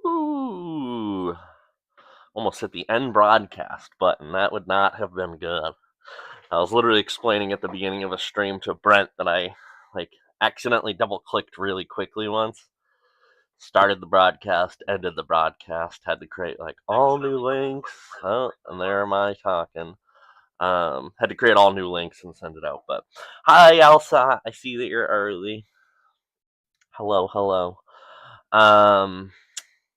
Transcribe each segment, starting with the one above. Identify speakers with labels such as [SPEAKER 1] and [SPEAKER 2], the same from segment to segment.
[SPEAKER 1] Ooh, almost hit the end broadcast button. That would not have been good. I was literally explaining at the beginning of a stream to Brent that I accidentally double clicked really quickly once. Started the broadcast, ended the broadcast, had to create all new links. Oh, and there am I talking. Had to create all new links and send it out. But hi, Elsa. I see that you're early. Hello, hello. Um,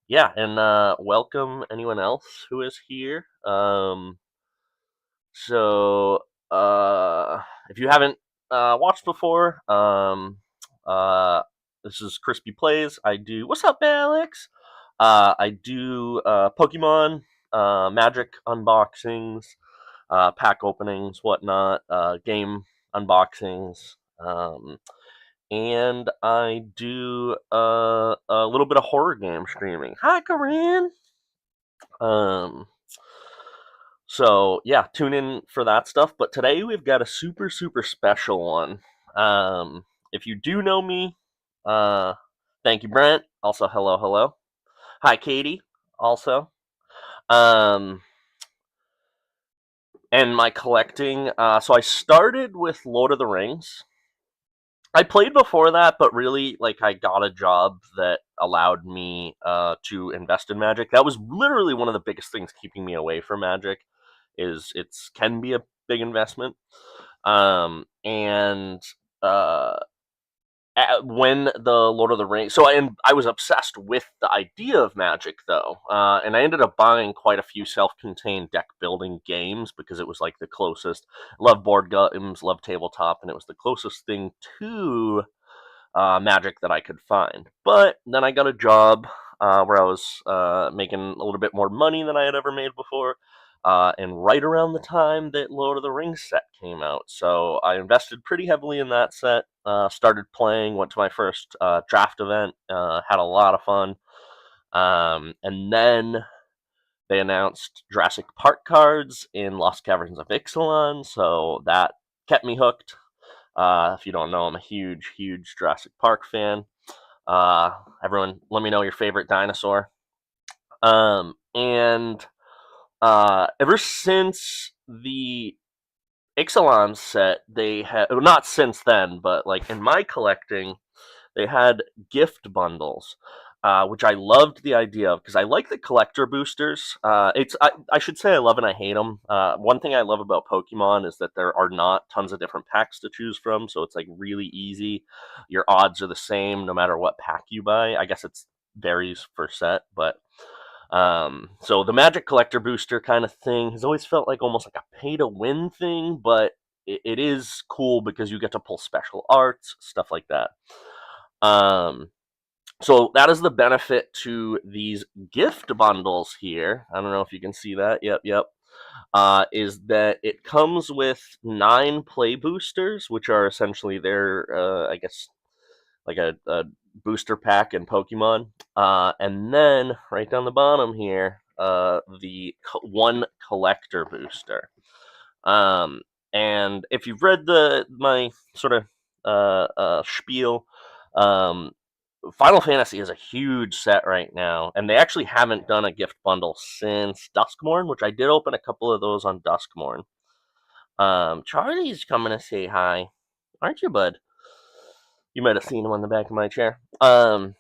[SPEAKER 1] yeah, and welcome anyone else who is here. So if you haven't watched before, this is Chrispy Plays. I do. What's up, Alex? I do Pokemon, Magic unboxings, pack openings, whatnot, game unboxings, and I do a little bit of horror game streaming. Hi, Corinne. Um, so yeah, tune in for that stuff. But today we've got a super special one. If you do know me, thank you, Brent. Also, hello. Hi, Katie. Also, um, and my collecting. So I started with Lord of the Rings. I played before that, but really, I got a job that allowed me to invest in Magic. That was literally one of the biggest things keeping me away from Magic. Is it's can be a big investment, and uh, when the Lord of the Rings. I was obsessed with the idea of Magic, though, and I ended up buying quite a few self-contained deck building games because it was the closest. Love board games, love tabletop, and it was the closest thing to Magic that I could find. But then I got a job where I was making a little bit more money than I had ever made before. And right around the time that Lord of the Rings set came out. So I invested pretty heavily in that set, started playing, went to my first draft event, had a lot of fun. And then they announced Jurassic Park cards in Lost Caverns of Ixalan, so that kept me hooked. If you don't know, I'm a huge Jurassic Park fan. Everyone, let me know your favorite dinosaur. And ever since the Ixalan set, they had not since then, but in my collecting, they had gift bundles, which I loved the idea of because I like the collector boosters. I should say I love and I hate them. One thing I love about Pokemon is that there are not tons of different packs to choose from, so it's really easy. Your odds are the same no matter what pack you buy. I guess it's varies for set, but so the Magic Collector Booster kind of thing has always felt almost like a pay to win thing, but it is cool because you get to pull special arts, stuff like that. So that is the benefit to these gift bundles here. I don't know if you can see that. Yep. Is that it comes with 9 play boosters, which are essentially their, I guess, a booster pack in Pokemon. And then right down the bottom here, the one collector booster. And if you've read my sort of spiel, Final Fantasy is a huge set right now, and they actually haven't done a gift bundle since Duskmourn, which I did open a couple of those on Duskmourn. Charlie's coming to say hi, aren't you, bud? You might have seen him on the back of my chair. But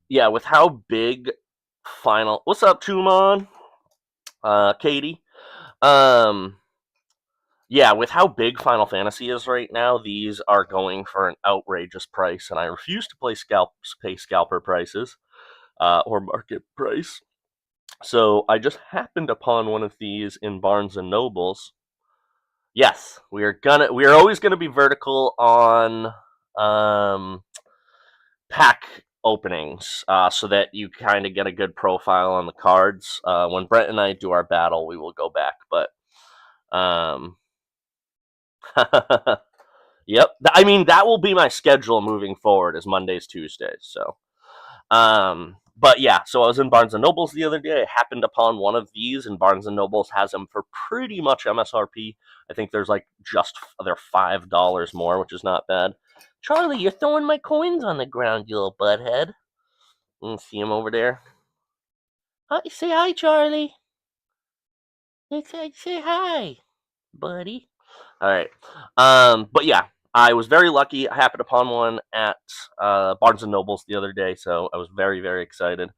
[SPEAKER 1] yeah, with how big Final, what's up, Chumon? Katie. Yeah, with how big Final Fantasy is right now, these are going for an outrageous price, and I refuse to pay scalper prices or market price. So I just happened upon one of these in Barnes and Nobles. Yes, we are always gonna be vertical on pack openings, so that you kind of get a good profile on the cards. When Brent and I do our battle, we will go back, but yep. I mean, that will be my schedule moving forward, is Mondays, Tuesdays. So, but yeah. So I was in Barnes and Nobles the other day. I happened upon one of these, and Barnes and Nobles has them for pretty much MSRP. I think there's they're $5 more, which is not bad. Charlie, you're throwing my coins on the ground, you little butthead. See him over there. Say hi, Charlie. Say hi, buddy. All right. But yeah, I was very lucky. I happened upon one at Barnes and Nobles the other day, so I was very, very excited.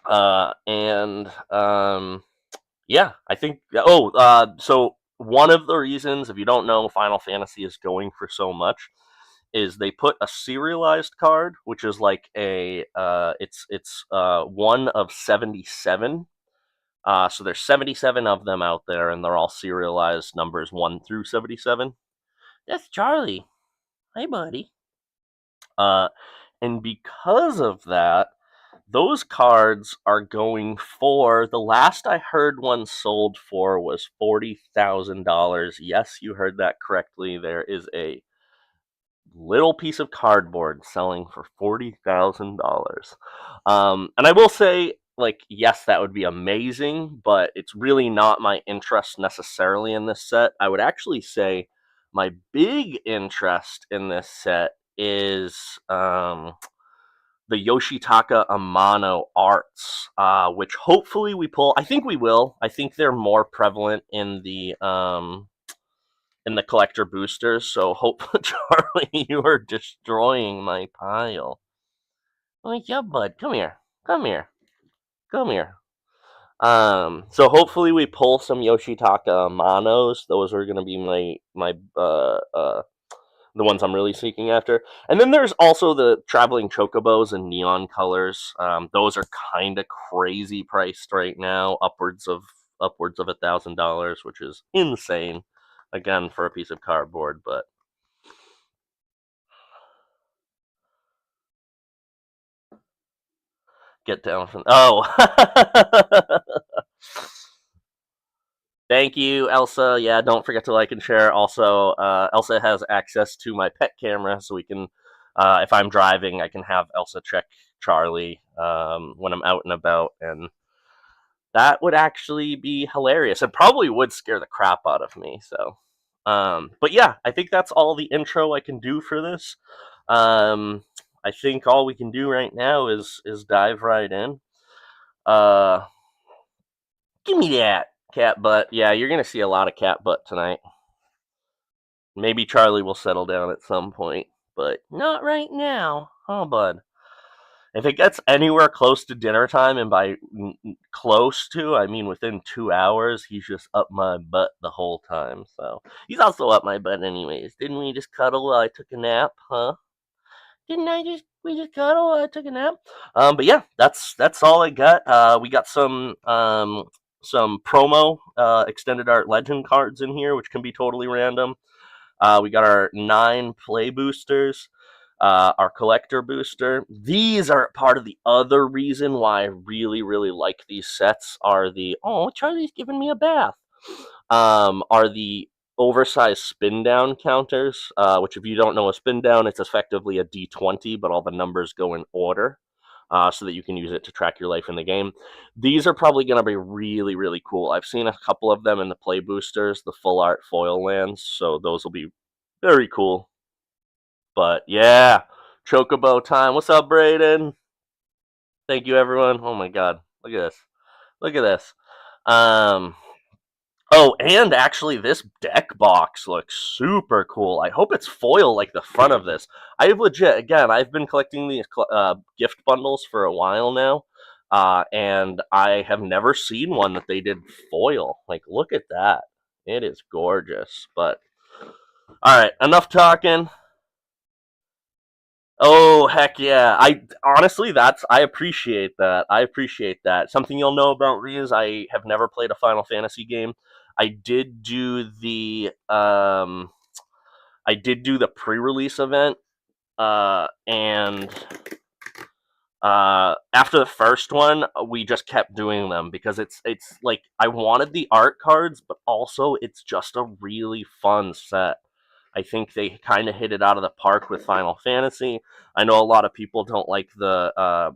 [SPEAKER 1] And yeah, I think. So one of the reasons, if you don't know, Final Fantasy is going for so much, is they put a serialized card, which is like it's one of 77. So there's 77 of them out there, and they're all serialized numbers 1 through 77. That's Charlie. Hey, buddy. Uh, and because of that, those cards are going for, the last I heard one sold for was $40,000. Yes, you heard that correctly. There is a little piece of cardboard selling for $40,000. And I will say, like, yes, that would be amazing, but it's really not my interest necessarily in this set. I would actually say my big interest in this set is the Yoshitaka Amano arts, which hopefully we pull. I think we will. I think they're more prevalent in the collector boosters. So hope, Charlie, you are destroying my pile. Wake up, bud. Come here. Come here. Come here. So hopefully we pull some Yoshitaka Amanos. Those are gonna be my the ones I'm really seeking after. And then there's also the traveling chocobos in neon colors. Those are kind of crazy priced right now, upwards of $1,000, which is insane. Again, for a piece of cardboard, but get down from. Oh, thank you, Elsa. Yeah, don't forget to like and share. Also, Elsa has access to my pet camera, so we can, if I'm driving, I can have Elsa check Charlie when I'm out and about, and that would actually be hilarious. It probably would scare the crap out of me. So, but yeah, I think that's all the intro I can do for this. I think all we can do right now is dive right in. Uh, Give me that cat butt. Yeah, you're gonna see a lot of cat butt tonight. Maybe Charlie will settle down at some point, but not right now, huh, bud? If it gets anywhere close to dinner time, and by close to, I mean within 2 hours, he's just up my butt the whole time. So he's also up my butt, anyways. Didn't we just cuddle while I took a nap, huh? Didn't we just cuddle while I took a nap? But yeah, that's all I got. We got some promo extended art legend cards in here, which can be totally random. We got our 9 play boosters, our collector booster. These are part of the other reason why I really, really like these sets. Are the, oh, Charlie's giving me a bath. Are the oversized spin down counters, which, if you don't know a spin down, it's effectively a D20, but all the numbers go in order. So that you can use it to track your life in the game. These are probably going to be really, really cool. I've seen a couple of them in the play boosters, the full art foil lands, so those will be very cool. But yeah, Chocobo time. What's up, Braden? Thank you, everyone. Oh my god, look at this. Look at this. Um, Oh, and actually, this deck box looks super cool. I hope it's foil like the front of this. I've legit, again, I've been collecting these gift bundles for a while now, and I have never seen one that they did foil. Like, look at that. It is gorgeous. But, alright, enough talking. Oh, heck yeah. I honestly, I appreciate that. I appreciate that. Something you'll know about me is I have never played a Final Fantasy game. I did do the pre-release event, and after the first one, we just kept doing them because it's like I wanted the art cards, but also it's just a really fun set. I think they kind of hit it out of the park with Final Fantasy. I know a lot of people don't like the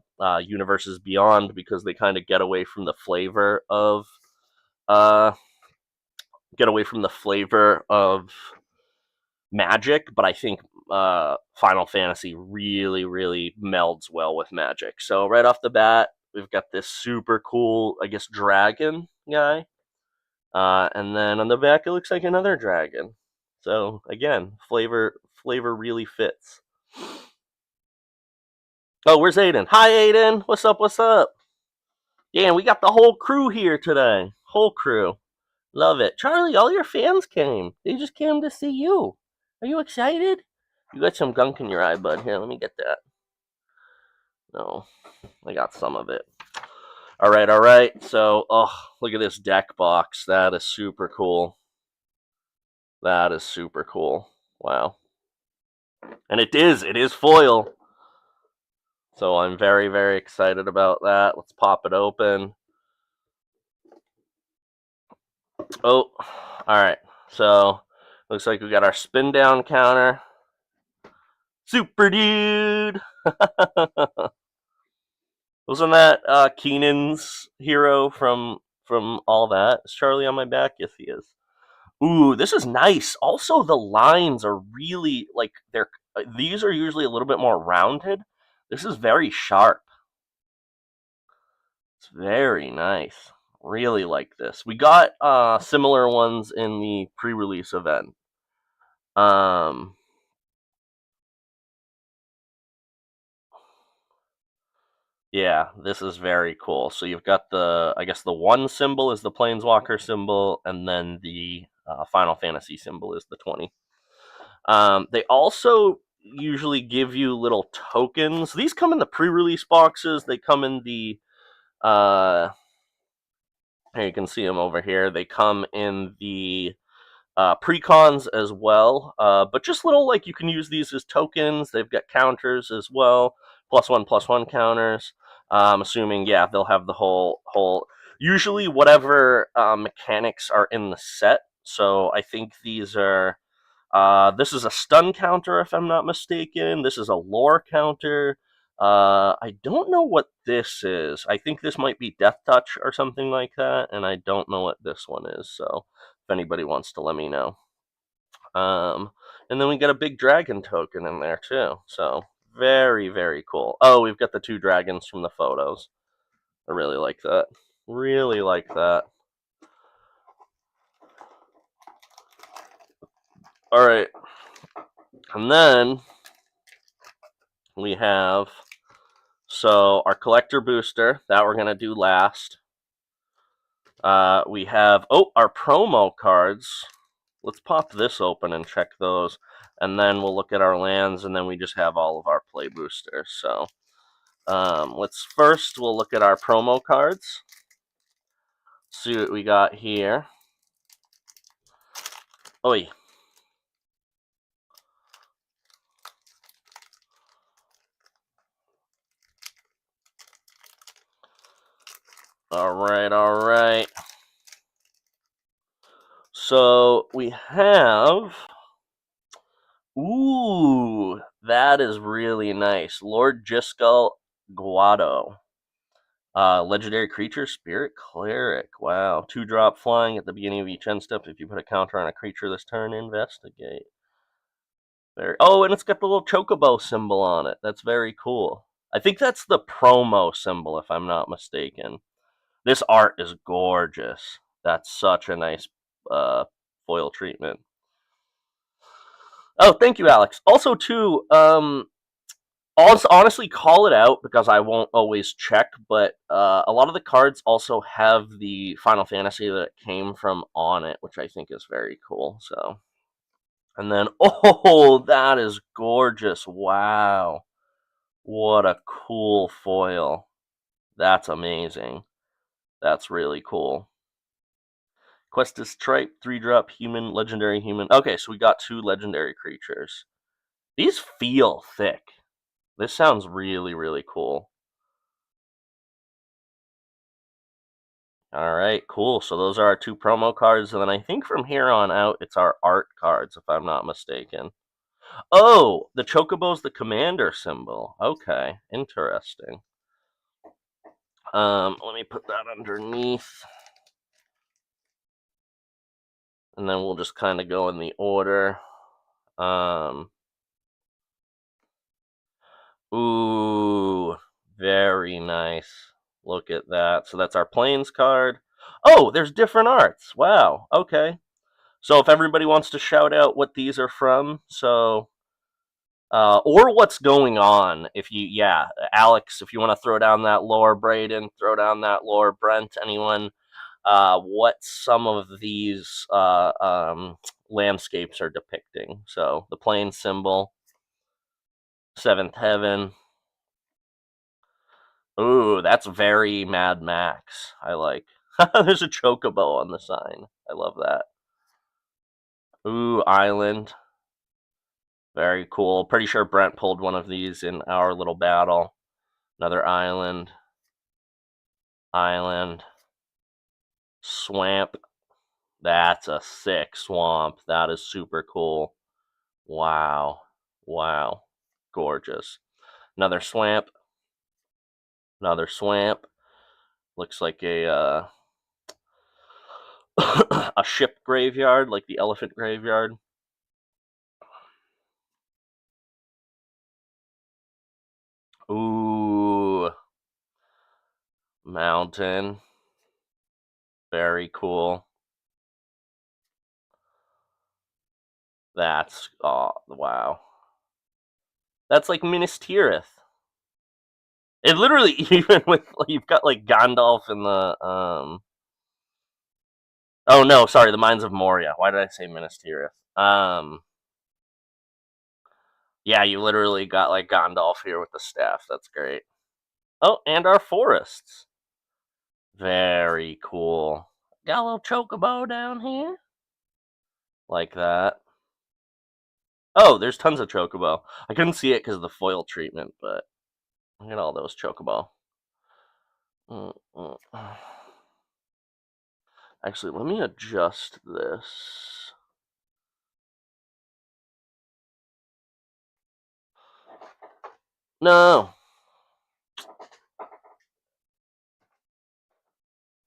[SPEAKER 1] Universes Beyond because they kind of uh, get away from the flavor of Magic, but I think Final Fantasy really melds well with Magic. So right off the bat, we've got this super cool, I guess, dragon guy. And then on the back, it looks like another dragon. So again, flavor really fits. Oh, where's Aiden? Hi, Aiden. What's up? What's up? Yeah, we got the whole crew here today. Whole crew. Love it. Charlie, all your fans came. They just came to see you. Are you excited? You got some gunk in your eye, bud. Here, let me get that. No, I got some of it. All right. So, oh, look at this deck box. That is super cool. That is super cool. Wow. And it is foil. So I'm very excited about that. Let's pop it open. Oh, all right. So looks like we got our spin down counter. Super dude. Wasn't that Keenan's hero from all that? Is Charlie on my back? Yes, he is. Ooh, this is nice. Also, the lines are really like these are usually a little bit more rounded. This is very sharp. It's very nice. Really like this. We got similar ones in the pre-release event. Yeah, this is very cool. So you've got I guess the one symbol is the Planeswalker symbol, and then the Final Fantasy symbol is the 20. They also usually give you little tokens. These come in the pre-release boxes. They come in the here you can see them over here. They come in the precons as well, but just little, like, you can use these as tokens. They've got counters as well, +1/+1 counters. Assuming, yeah, they'll have the whole usually whatever mechanics are in the set. So I think these are this is a stun counter, if I'm not mistaken. This is a lore counter. I don't know what this is. I think this might be Death Touch or something like that, and I don't know what this one is. So if anybody wants to let me know. And then we got a big dragon token in there too. So very cool. Oh, we've got the two dragons from the photos. I really like that. Really like that. All right. And then we have our collector booster that we're gonna do last. We have our promo cards. Let's pop this open and check those, and then we'll look at our lands, and then we just have all of our play boosters. So we'll look at our promo cards. See what we got here. Oi. All right. So we have. Ooh, that is really nice. Lord Jiskel Guado. Legendary creature, Spirit Cleric. Wow. 2-drop flying at the beginning of each end step. If you put a counter on a creature this turn, investigate. And it's got the little chocobo symbol on it. That's very cool. I think that's the promo symbol, if I'm not mistaken. This art is gorgeous. That's such a nice foil treatment. Oh, thank you, Alex. Also, too, honestly, call it out because I won't always check, but a lot of the cards also have the Final Fantasy that it came from on it, which I think is very cool. So, and then, oh, that is gorgeous. Wow. What a cool foil. That's amazing. That's really cool. Questus Tripe, 3-drop human, legendary human. Okay, so we got 2 legendary creatures. These feel thick. This sounds really cool. Alright, cool. So those are our 2 promo cards, and then I think from here on out, it's our art cards, if I'm not mistaken. Oh, the Chocobo's the commander symbol. Okay, interesting. Let me put that underneath. And then we'll just kind of go in the order. Ooh, very nice. Look at that. So that's our planes card. Oh, there's different arts. Wow. Okay. So if everybody wants to shout out what these are from, so or what's going on, if you, yeah, Alex, if you want to throw down that lore, Braden, throw down that lore, Brent, anyone, what some of these landscapes are depicting. So the plane symbol, Seventh Heaven. Ooh, that's very Mad Max. I like. There's a chocobo on the sign. I love that. Ooh, Island. Very cool. Pretty sure Brent pulled one of these in our little battle. Another island. Island. Swamp. That's a sick swamp. That is super cool. Wow. Wow. Gorgeous. Another swamp. Another swamp. Looks like a a ship graveyard, like the elephant graveyard. Ooh. Mountain. Very cool. That's, oh, wow. That's like Minas Tirith. It literally, even with, you've got like Gandalf and the, oh no, sorry, the Mines of Moria. Why did I say Minas Tirith? Yeah, you literally got like Gandalf here with the staff. That's great. Oh, and our forests. Very cool. Got a little chocobo down here. Like that. Oh, there's tons of chocobo. I couldn't see it because of the foil treatment, but look at all those chocobo. Actually, let me adjust this. No.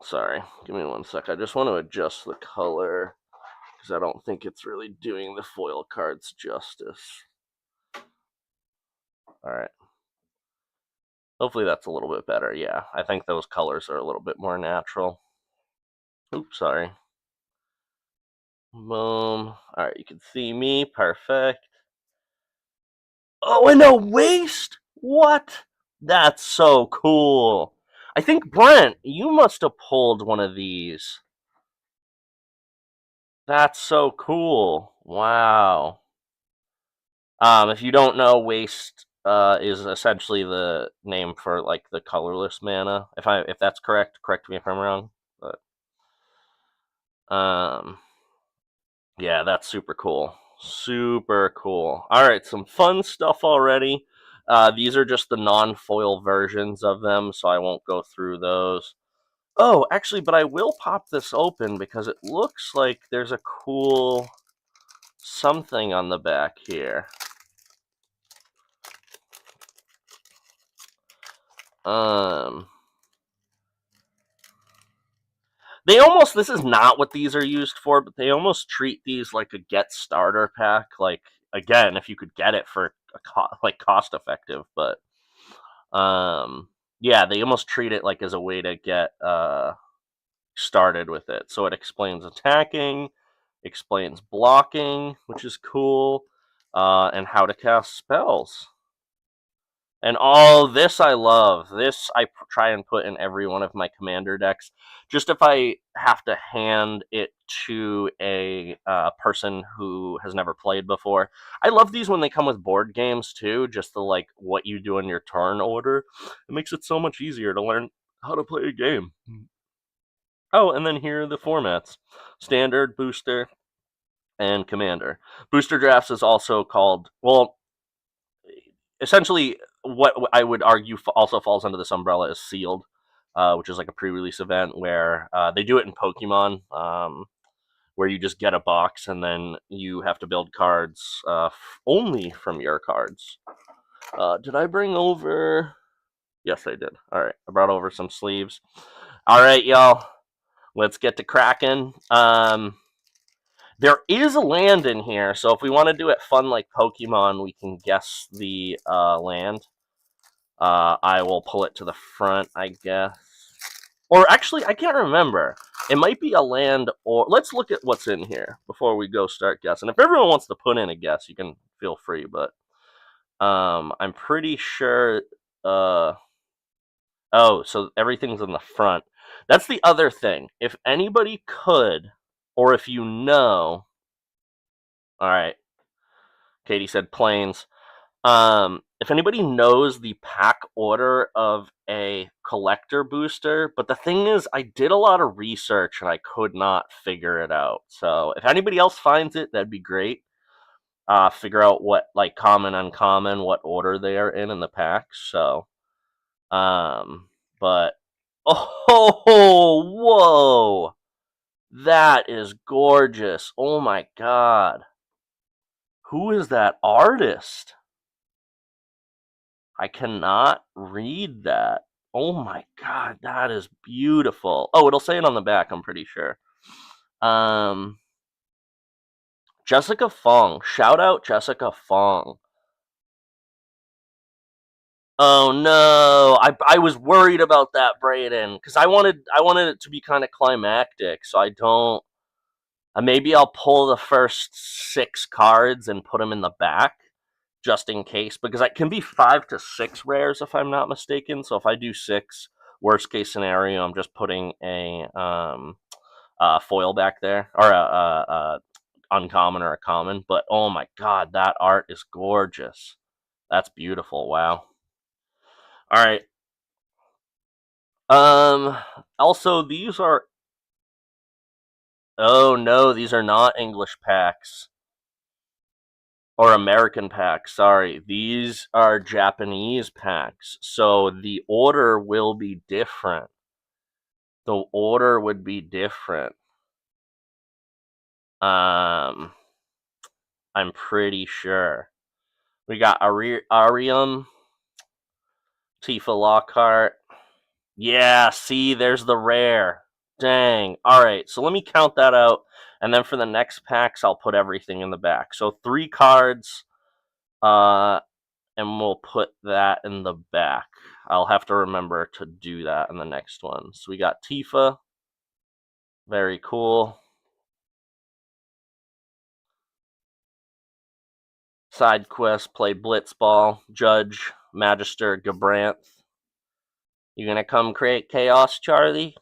[SPEAKER 1] Sorry, give me 1 sec. I just want to adjust the color because I don't think it's really doing the foil cards justice. Alright. Hopefully that's a little bit better. Yeah, I think those colors are a little bit more natural. Oops, sorry. Boom. Alright, you can see me. Perfect. Oh, and a waist? What? That's so cool. I think, Brent, you must have pulled one of these. That's so cool. Wow. If you don't know, waste is essentially the name for like the colorless mana. If that's correct, correct me if I'm wrong. But yeah, that's super cool. Super cool. All right, some fun stuff already. These are just the non-foil versions of them, so I won't go through those. Oh, actually, but I will pop this open because it looks like there's a cool something on the back here. They almost, this is not what these are used for, but they almost treat these like a get starter pack. Like, again, if you could get it for like cost effective, but yeah, they almost treat it like as a way to get started with it. So it explains attacking, explains blocking, which is cool, and how to cast spells. And all this I love. This I try and put in every one of my commander decks. Just if I have to hand it to a person who has never played before. I love these when they come with board games too, just the like what you do in your turn order. It makes it so much easier to learn how to play a game. Oh, and then here are the formats. Standard, booster, and commander. Booster drafts is also called, well, essentially what I would argue also falls under this umbrella is sealed, which is like a pre-release event where they do it in Pokemon, where you just get a box and then you have to build cards only from your cards. Did I bring over? Yes, I did. All right, I brought over some sleeves. All right, y'all, let's get to cracking. There is a land in here, so if we want to do it fun like Pokemon, we can guess the land. I will pull it to the front, I guess. Or actually, I can't remember. It might be a land, or let's look at what's in here before we go start guessing. If everyone wants to put in a guess, you can feel free, but I'm pretty sure. Oh, so everything's in the front. That's the other thing. If anybody could, or if you know, all right. Katie said planes. If anybody knows the pack order of a collector booster, but the thing is, I did a lot of research and I could not figure it out. So if anybody else finds it, that'd be great. Figure out what like common, uncommon, what order they are in the packs. So, but oh, whoa, that is gorgeous. Oh my god, who is that artist? I cannot read that. Oh my god, that is beautiful. Oh, it'll say it on the back, I'm pretty sure. Jessica Fong. Shout out Jessica Fong. Oh no, I was worried about that, Brayden, because I wanted it to be kind of climactic, so I don't. Maybe I'll pull the first 6 cards and put them in the back, just in case, because it can be 5 to 6 rares if I'm not mistaken. So if I do 6, worst case scenario, I'm just putting a foil back there, or a uncommon or a common. But oh my god, that art is gorgeous. That's beautiful. Wow. All right. Also, these are. Oh no, these are not English packs. Or American packs, sorry. These are Japanese packs. So the order will be different. The order would be different. I'm pretty sure. We got Arium, Tifa Lockhart. Yeah, see, there's the rare. Dang. Alright, so let me count that out. And then for the next packs, I'll put everything in the back. So 3 cards. And we'll put that in the back. I'll have to remember to do that in the next one. So we got Tifa. Very cool. Side quest, play Blitzball, Judge, Magister, Gabranth. You gonna come create chaos, Charlie?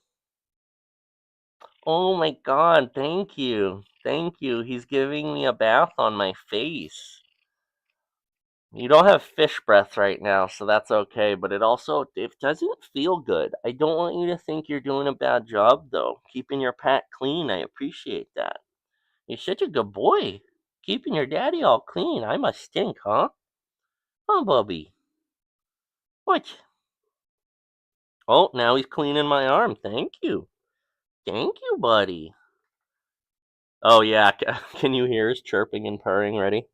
[SPEAKER 1] Oh my god, thank you. Thank you. He's giving me a bath on my face. You don't have fish breath right now, so that's okay, but it doesn't feel good. I don't want you to think you're doing a bad job, though. Keeping your pack clean, I appreciate that. You're such a good boy. Keeping your daddy all clean. I must stink, huh? Huh, Bubby? What? Oh, now he's cleaning my arm. Thank you. Thank you, buddy. Oh, yeah. Can you hear his chirping and purring? Ready?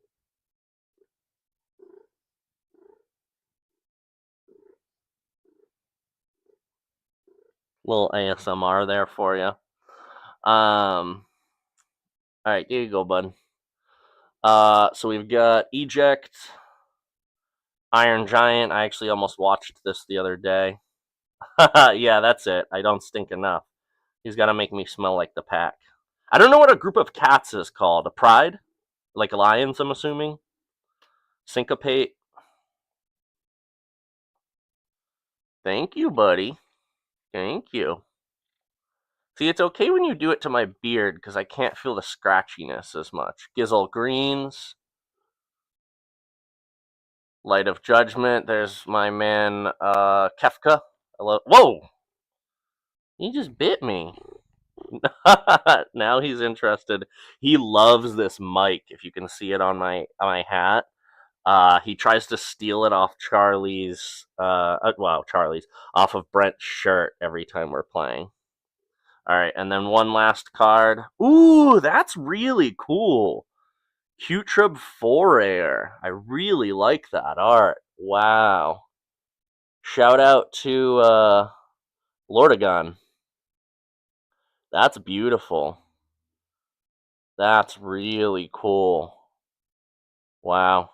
[SPEAKER 1] Little ASMR there for you. Alright, here you go, bud. So we've got Eject, Iron Giant. I actually almost watched this the other day. Yeah, that's it. I don't stink enough. He's got to make me smell like the pack. I don't know what a group of cats is called. A pride? Like lions, I'm assuming? Syncopate. Thank you, buddy. Thank you. See, it's okay when you do it to my beard, because I can't feel the scratchiness as much. Gizzle Greens. Light of Judgment. There's my man, Kefka. Whoa! He just bit me. Now he's interested. He loves this mic. If you can see it on my hat, he tries to steal it off Charlie's. Charlie's off of Brent's shirt every time we're playing. All right, and then one last card. Ooh, that's really cool. Cutrub Forair. I really like that art. Wow. Shout out to Lordagon. That's beautiful. That's really cool. Wow.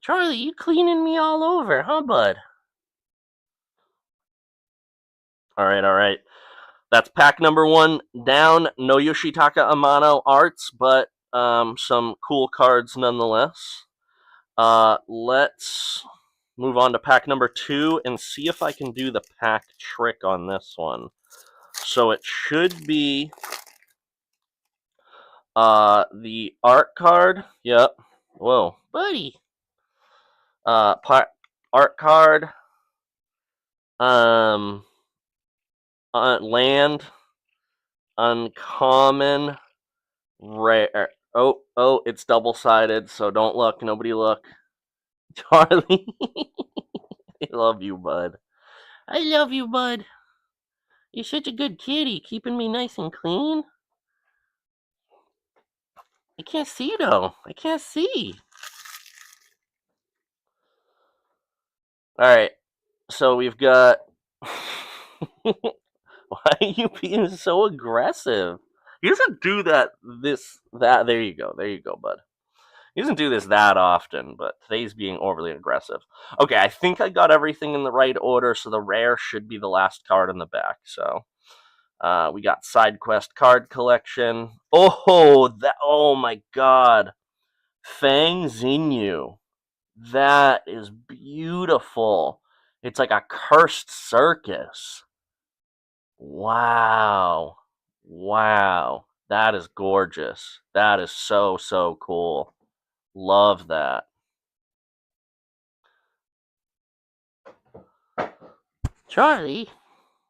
[SPEAKER 1] Charlie, you cleaning me all over, huh, bud? All right. That's pack number 1 down. No Yoshitaka Amano arts, but some cool cards nonetheless. Let's move on to pack number 2 and see if I can do the pack trick on this one. So it should be the art card. Yep. Whoa, buddy. Art card. Land. Uncommon. Rare. Oh, it's double-sided, so don't look. Nobody look. Charlie. I love you, bud. I love you, bud. You're such a good kitty, keeping me nice and clean. I can't see, though. I can't see. Alright, so we've got... Why are you being so aggressive? He doesn't do that, that. There you go, bud. He doesn't do this that often, but today's being overly aggressive. Okay, I think I got everything in the right order, so the rare should be the last card in the back, so... we got side quest card collection. Oh my god. Fang Xinyu. That is beautiful. It's like a cursed circus. Wow. That is gorgeous. That is so cool. Love that. Charlie,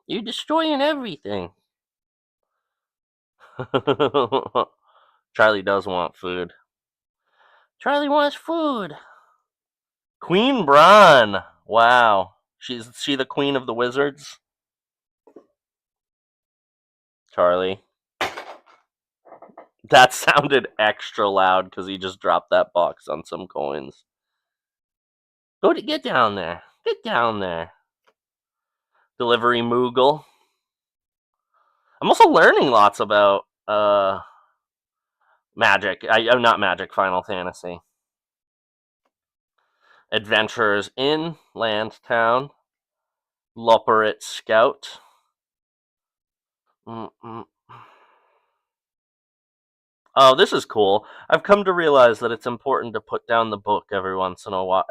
[SPEAKER 1] you're destroying everything. Charlie does want food. Charlie wants food. Queen Bran. Wow. Is she the queen of the wizards? Charlie. That sounded extra loud because he just dropped that box on some coins. Get down there. Get down there. Delivery Moogle. I'm also learning lots about Magic. I'm not Magic, Final Fantasy. Adventurers in Landtown. Loperit Scout. Oh, this is cool. I've come to realize that it's important to put down the book every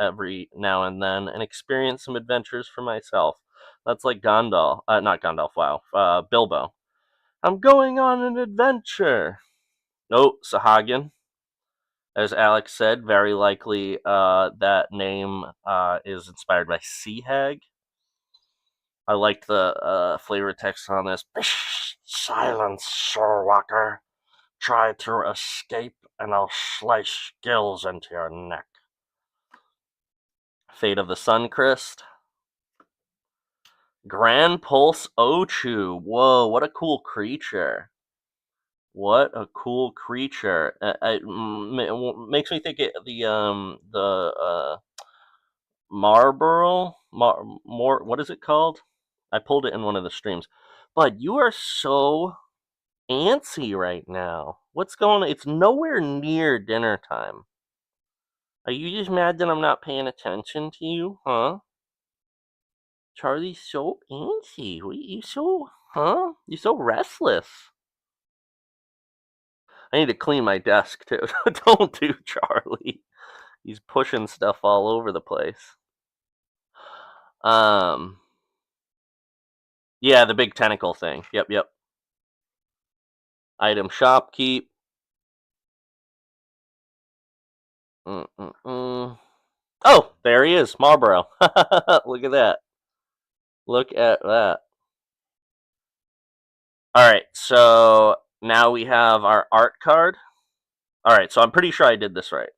[SPEAKER 1] every now and then, and experience some adventures for myself. That's like Gandalf. Not Gandalf, wow. Bilbo. I'm going on an adventure. Oh, Sahagin. As Alex said, very likely that name is inspired by Sea Hag. I liked the flavor text on this. Silence, Shorewalker. Try to escape, and I'll slice skills into your neck. Fate of the Suncrest. Grand Pulse Ochu. Whoa, what a cool creature. What a cool creature. It makes me think the Marlboro? What is it called? I pulled it in one of the streams. But you are so antsy right now. What's going on? It's nowhere near dinner time. Are you just mad that I'm not paying attention to you, huh? Charlie's so antsy. You so, huh? You're so restless. I need to clean my desk too. Don't do Charlie. He's pushing stuff all over the place. Yeah, the big tentacle thing. Yep. Item shopkeep. Oh, there he is, Marlboro. Look at that. Look at that. Alright, so now we have our art card. Alright, so I'm pretty sure I did this right.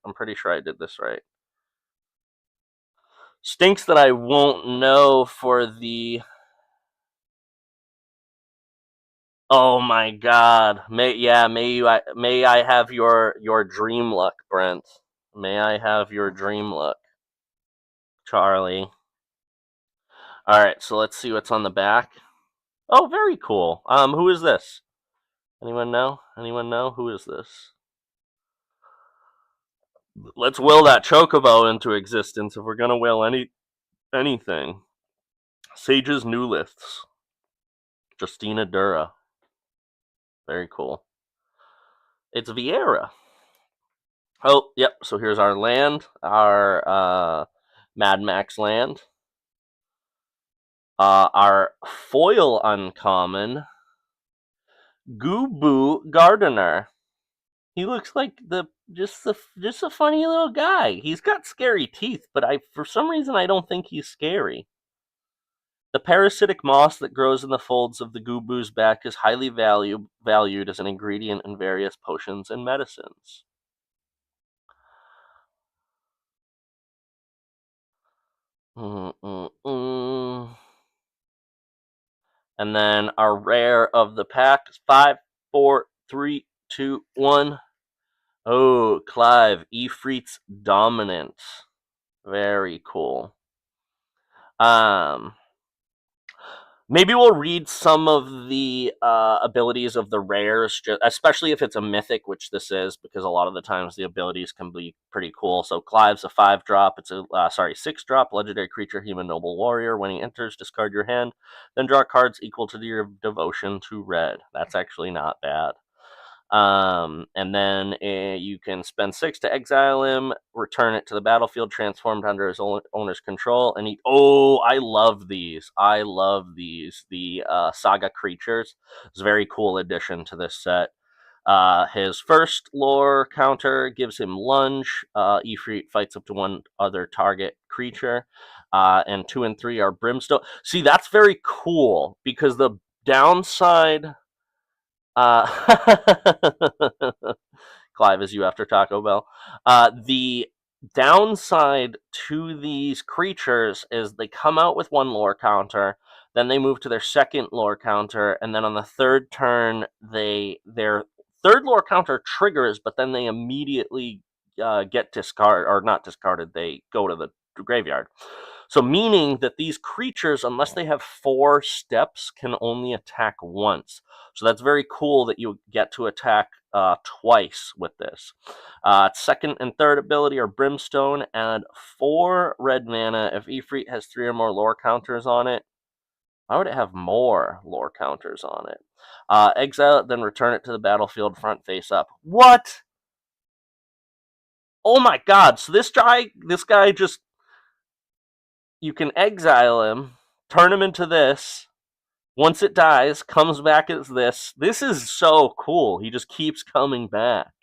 [SPEAKER 1] Stinks that I won't know for the... Oh my god. May I have your dream luck, Brent. May I have your dream luck, Charlie. Alright, so let's see what's on the back. Oh, very cool. Who is this? Anyone know? Who is this? Let's will that chocobo into existence if we're gonna will anything. Sage's New Liths. Justina Dura. Very cool. It's Vieira. Oh, yep. So here's our land, our Mad Max land. Our foil uncommon, Goobu Gardener. He looks like just a funny little guy. He's got scary teeth, but for some reason I don't think he's scary. The parasitic moss that grows in the folds of the Goobu's back is highly valued as an ingredient in various potions and medicines. And then our rare of the pack is 5, 4, 3, 2, 1. Oh, Clive, Ifrit's Dominant. Very cool. Maybe we'll read some of the abilities of the rares, especially if it's a mythic, which this is, because a lot of the times the abilities can be pretty cool. So Clive's a 5-drop. It's a 6-drop legendary creature, human noble warrior. When he enters, discard your hand, then draw cards equal to your devotion to red. That's actually not bad. And then you can spend 6 to exile him, return it to the battlefield, transformed under his owner's control, and I love these. I love these. The Saga creatures. It's a very cool addition to this set. His first lore counter gives him lunge. Ifrit fights up to one other target creature. And 2 and 3 are brimstone. See, that's very cool because the downside. Clive, is you after Taco Bell? The downside to these creatures is they come out with 1 lore counter, then they move to their second lore counter, and then on the third turn, their third lore counter triggers, but then they immediately get discarded, or not discarded, they go to the graveyard. So meaning that these creatures, unless they have 4 steps, can only attack once. So that's very cool that you get to attack twice with this. Second and third ability are Brimstone. Add 4 red mana. If Ifrit has 3 or more lore counters on it, why would it have more lore counters on it? Exile it, then return it to the battlefield front face up. What? Oh my god, so this guy just... You can exile him, turn him into this. Once it dies, comes back as this. This is so cool. He just keeps coming back.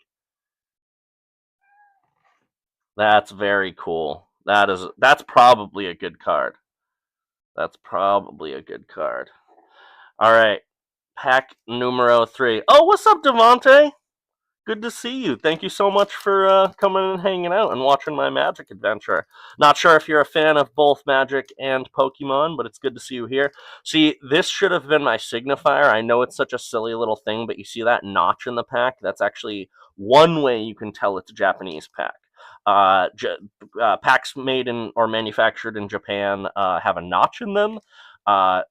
[SPEAKER 1] That's very cool. That's probably a good card. That's probably a good card. All right. Pack numero 3. Oh, what's up, Devontae? Good to see you. Thank you so much for coming and hanging out and watching my Magic adventure. Not sure if you're a fan of both Magic and Pokemon, but it's good to see you here. See, this should have been my signifier. I know it's such a silly little thing, but you see that notch in the pack? That's actually one way you can tell it's a Japanese pack. Packs made in or manufactured in Japan have a notch in them.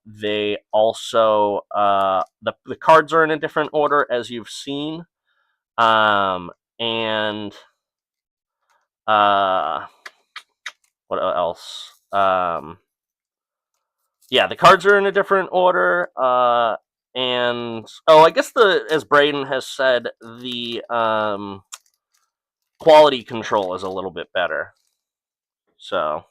[SPEAKER 1] They also the cards are in a different order, as you've seen. And what else? Yeah, the cards are in a different order. And I guess as Braden has said, the quality control is a little bit better. So,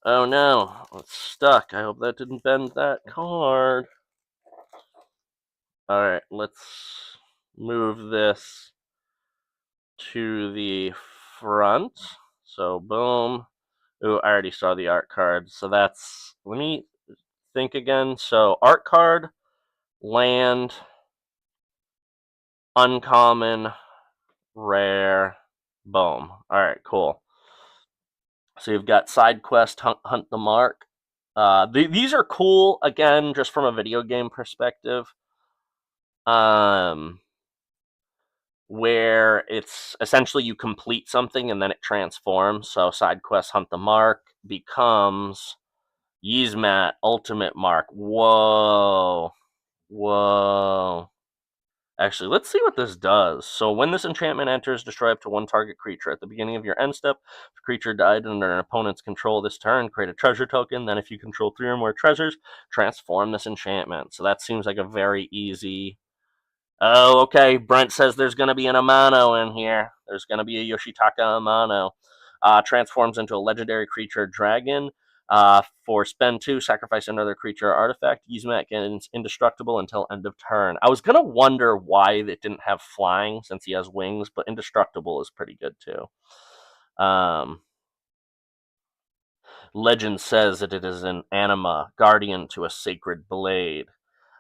[SPEAKER 1] oh no, it's stuck. I hope that didn't bend that card. All right, let's move this to the front. So, boom. Ooh, I already saw the art card. So that's... Let me think again. So, art card, land, uncommon, rare, boom. Alright, cool. So you've got side quest, hunt the mark. These are cool, again, just from a video game perspective. Where it's essentially you complete something and then it transforms. So side quest, hunt the mark becomes Yzmat, ultimate mark. Whoa. Actually, let's see what this does. So when this enchantment enters, destroy up to one target creature. At the beginning of your end step, if a creature died under an opponent's control this turn, create a treasure token. Then if you control 3 or more treasures, transform this enchantment. So that seems like a very easy... Oh, okay. Brent says there's going to be an Amano in here. There's going to be a Yoshitaka Amano. Transforms into a legendary creature dragon. For spend 2, sacrifice another creature or artifact. Use that against indestructible until end of turn. I was going to wonder why it didn't have flying since he has wings, but indestructible is pretty good too. Legend says that it is an anima, guardian to a sacred blade.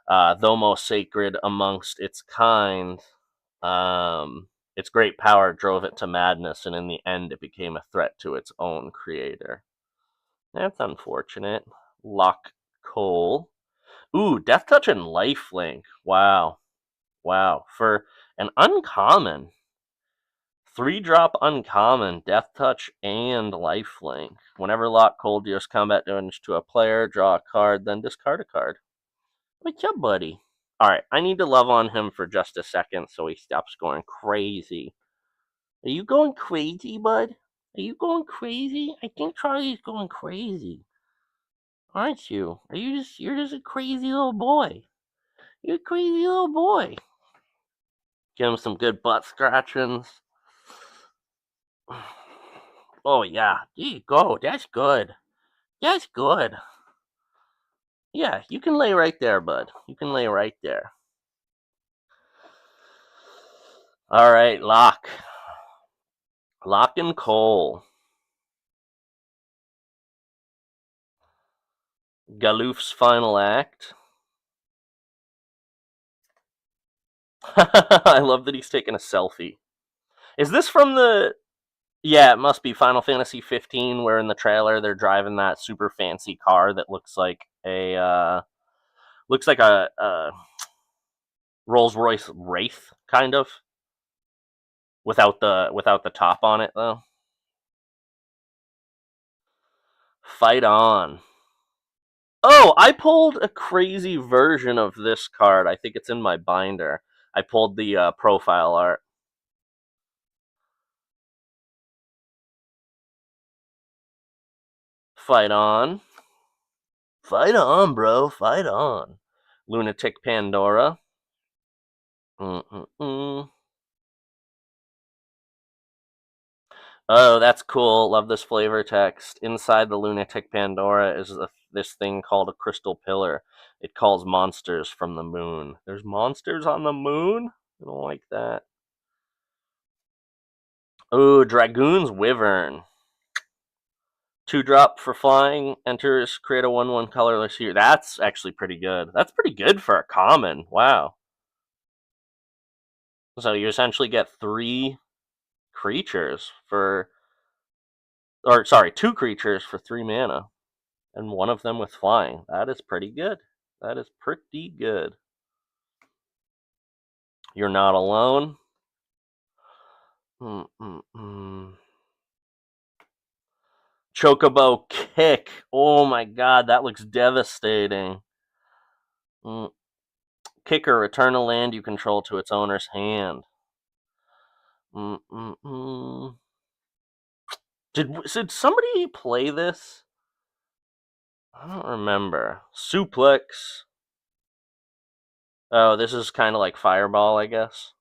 [SPEAKER 1] Though most sacred amongst its kind, its great power drove it to madness, and in the end it became a threat to its own creator. That's unfortunate. Lock Cole. Ooh, Death Touch and Lifelink. Wow. Wow. For an uncommon, 3-drop uncommon, Death Touch and Lifelink. Whenever Lock Cole deals combat damage to a player, draw a card, then discard a card. What's up, buddy? Alright, I need to love on him for just a second so he stops going crazy. Are you going crazy, bud? Are you going crazy? I think Charlie's going crazy. Aren't you? You're just a crazy little boy. You're a crazy little boy. Give him some good butt scratchings. Oh, yeah. There you go. That's good. That's good. Yeah, you can lay right there, bud. You can lay right there. Alright, Lock. Lock and Cole. Galoof's final act. I love that he's taking a selfie. Is this from the... Yeah, it must be Final Fantasy 15, where in the trailer they're driving that super fancy car that looks like a Rolls-Royce Wraith, kind of, without the top on it though. Fight on. Oh, I pulled a crazy version of this card. I think it's in my binder. I pulled the profile art. Fight on. Fight on, bro. Fight on. Lunatic Pandora. Oh, that's cool. Love this flavor text. Inside the Lunatic Pandora is this thing called a crystal pillar. It calls monsters from the moon. There's monsters on the moon? I don't like that. Oh, Dragoon's Wyvern. 2-drop for flying. Enters, create a 1/1 colorless here. That's actually pretty good. That's pretty good for a common. Wow. So you essentially get 3 creatures for... Or, sorry, 2 creatures for 3 mana. And one of them with flying. That is pretty good. That is pretty good. You're not alone. Chocobo Kick. Oh my god, that looks devastating. Kicker, return a land you control to its owner's hand. Did somebody play this? I don't remember. Suplex. Oh, this is kind of like Fireball, I guess.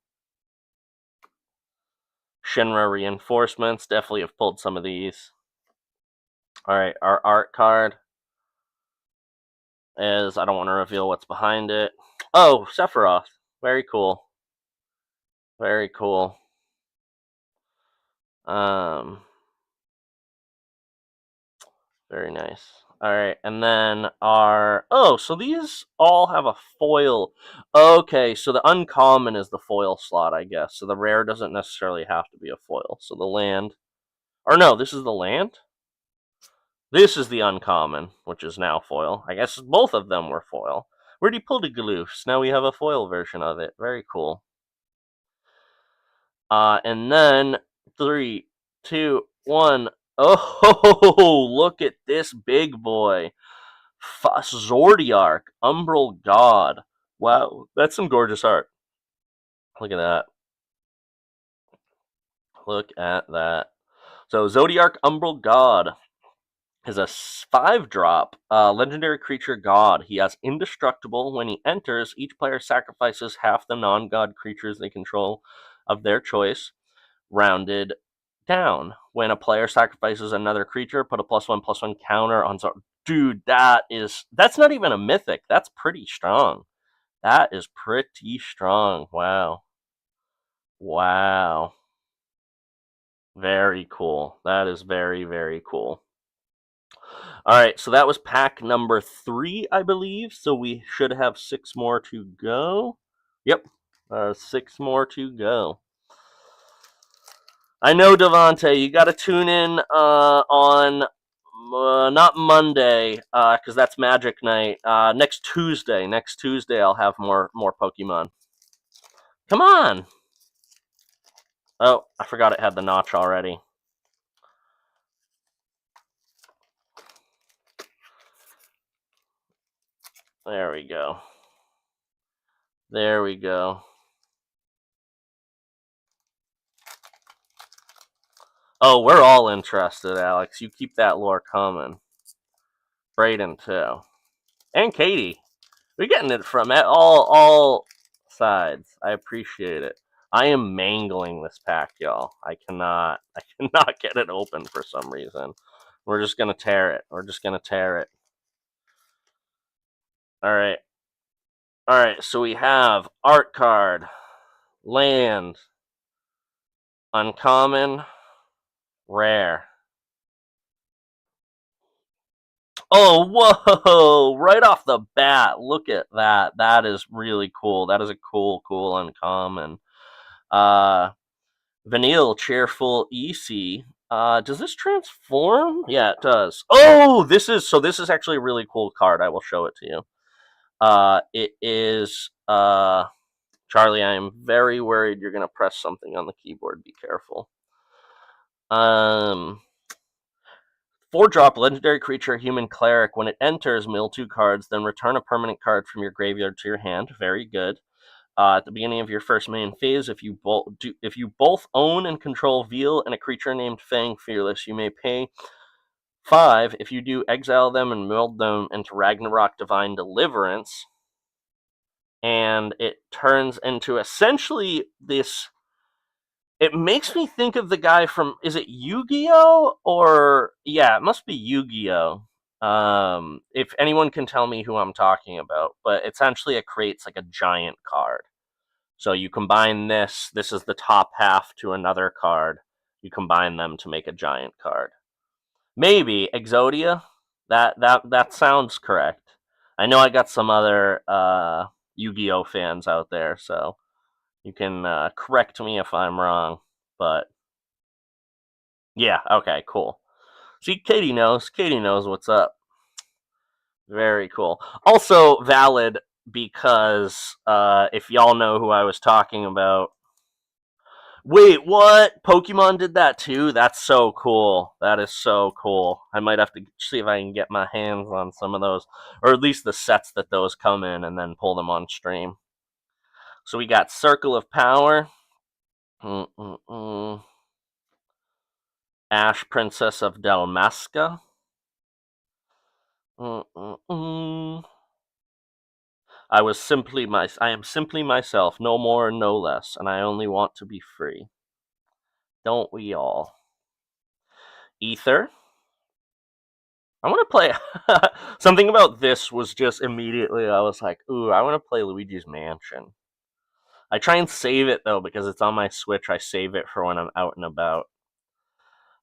[SPEAKER 1] Shinra Reinforcements. Definitely have pulled some of these. Alright, our art card is... I don't want to reveal what's behind it. Oh, Sephiroth. Very cool. Very cool. Very nice. Alright, and then our... Oh, so these all have a foil. Okay, so the uncommon is the foil slot, I guess. So the rare doesn't necessarily have to be a foil. So the land... Or no, this is the land? This is the uncommon, which is now foil. I guess both of them were foil. Where'd he pull the Galoofs? Now we have a foil version of it. Very cool. And then 3, 2, 1. Oh, look at this big boy. Zordiark, Umbral God. Wow, that's some gorgeous art. Look at that. Look at that. So Zodiarch Umbral God is a 5-drop legendary creature god. He has indestructible. When he enters, each player sacrifices half the non-god creatures they control of their choice, rounded down. When a player sacrifices another creature, put a +1/+1 counter on. Dude, that's not even a mythic. That's pretty strong. That is pretty strong. Wow. Wow. Very cool. That is very, very cool. All right, so that was pack number 3, I believe. So we should have 6 more to go. Yep, 6 more to go. I know, Devontae, you got to tune in on not Monday, because that's Magic Night. Next Tuesday. Next Tuesday, I'll have more Pokemon. Come on! Oh, I forgot it had the notch already. There we go. There we go. Oh, we're all interested, Alex. You keep that lore coming. Braden, too. And Katie. We're getting it from all sides. I appreciate it. I am mangling this pack, y'all. I cannot get it open for some reason. We're just gonna tear it. We're just gonna tear it. Alright. Alright, so we have art card, land, uncommon, rare. Oh, whoa! Right off the bat, look at that. That is really cool. That is a cool uncommon. Vanille, cheerful, EC. Does this transform? Yeah, it does. Oh, this is actually a really cool card. I will show it to you. It is Charlie, I am very worried you're gonna press something on the keyboard. Be careful. 4-drop legendary creature, human cleric. When it enters, mill 2 cards, then return a permanent card from your graveyard to your hand. Very good. At the beginning of your first main phase, if you both own and control Veal and a creature named Fang Fearless, you may pay 5. If you do, exile them and mold them into Ragnarok Divine Deliverance. And it turns into essentially this. It makes me think of the guy from, is it Yu-Gi-Oh? Or, yeah, it must be Yu-Gi-Oh! If anyone can tell me who I'm talking about. But essentially it creates like a giant card. So you combine this is the top half to another card. You combine them to make a giant card. Maybe Exodia? That sounds correct. I know I got some other Yu-Gi-Oh fans out there, so you can correct me if I'm wrong. But yeah, okay, cool. See, Katie knows. Katie knows what's up. Very cool. Also valid because if y'all know who I was talking about. Wait, what? Pokemon did that too? That's so cool. That is so cool. I might have to see if I can get my hands on some of those, or at least the sets that those come in, and then pull them on stream. So we got Circle of Power. Ash Princess of Dalmasca. I am simply myself, no more, no less, and I only want to be free. Don't we all? Ether. I want to play. Something about this was just immediately, I was like, ooh, I want to play Luigi's Mansion. I try and save it, though, because it's on my Switch. I save it for when I'm out and about.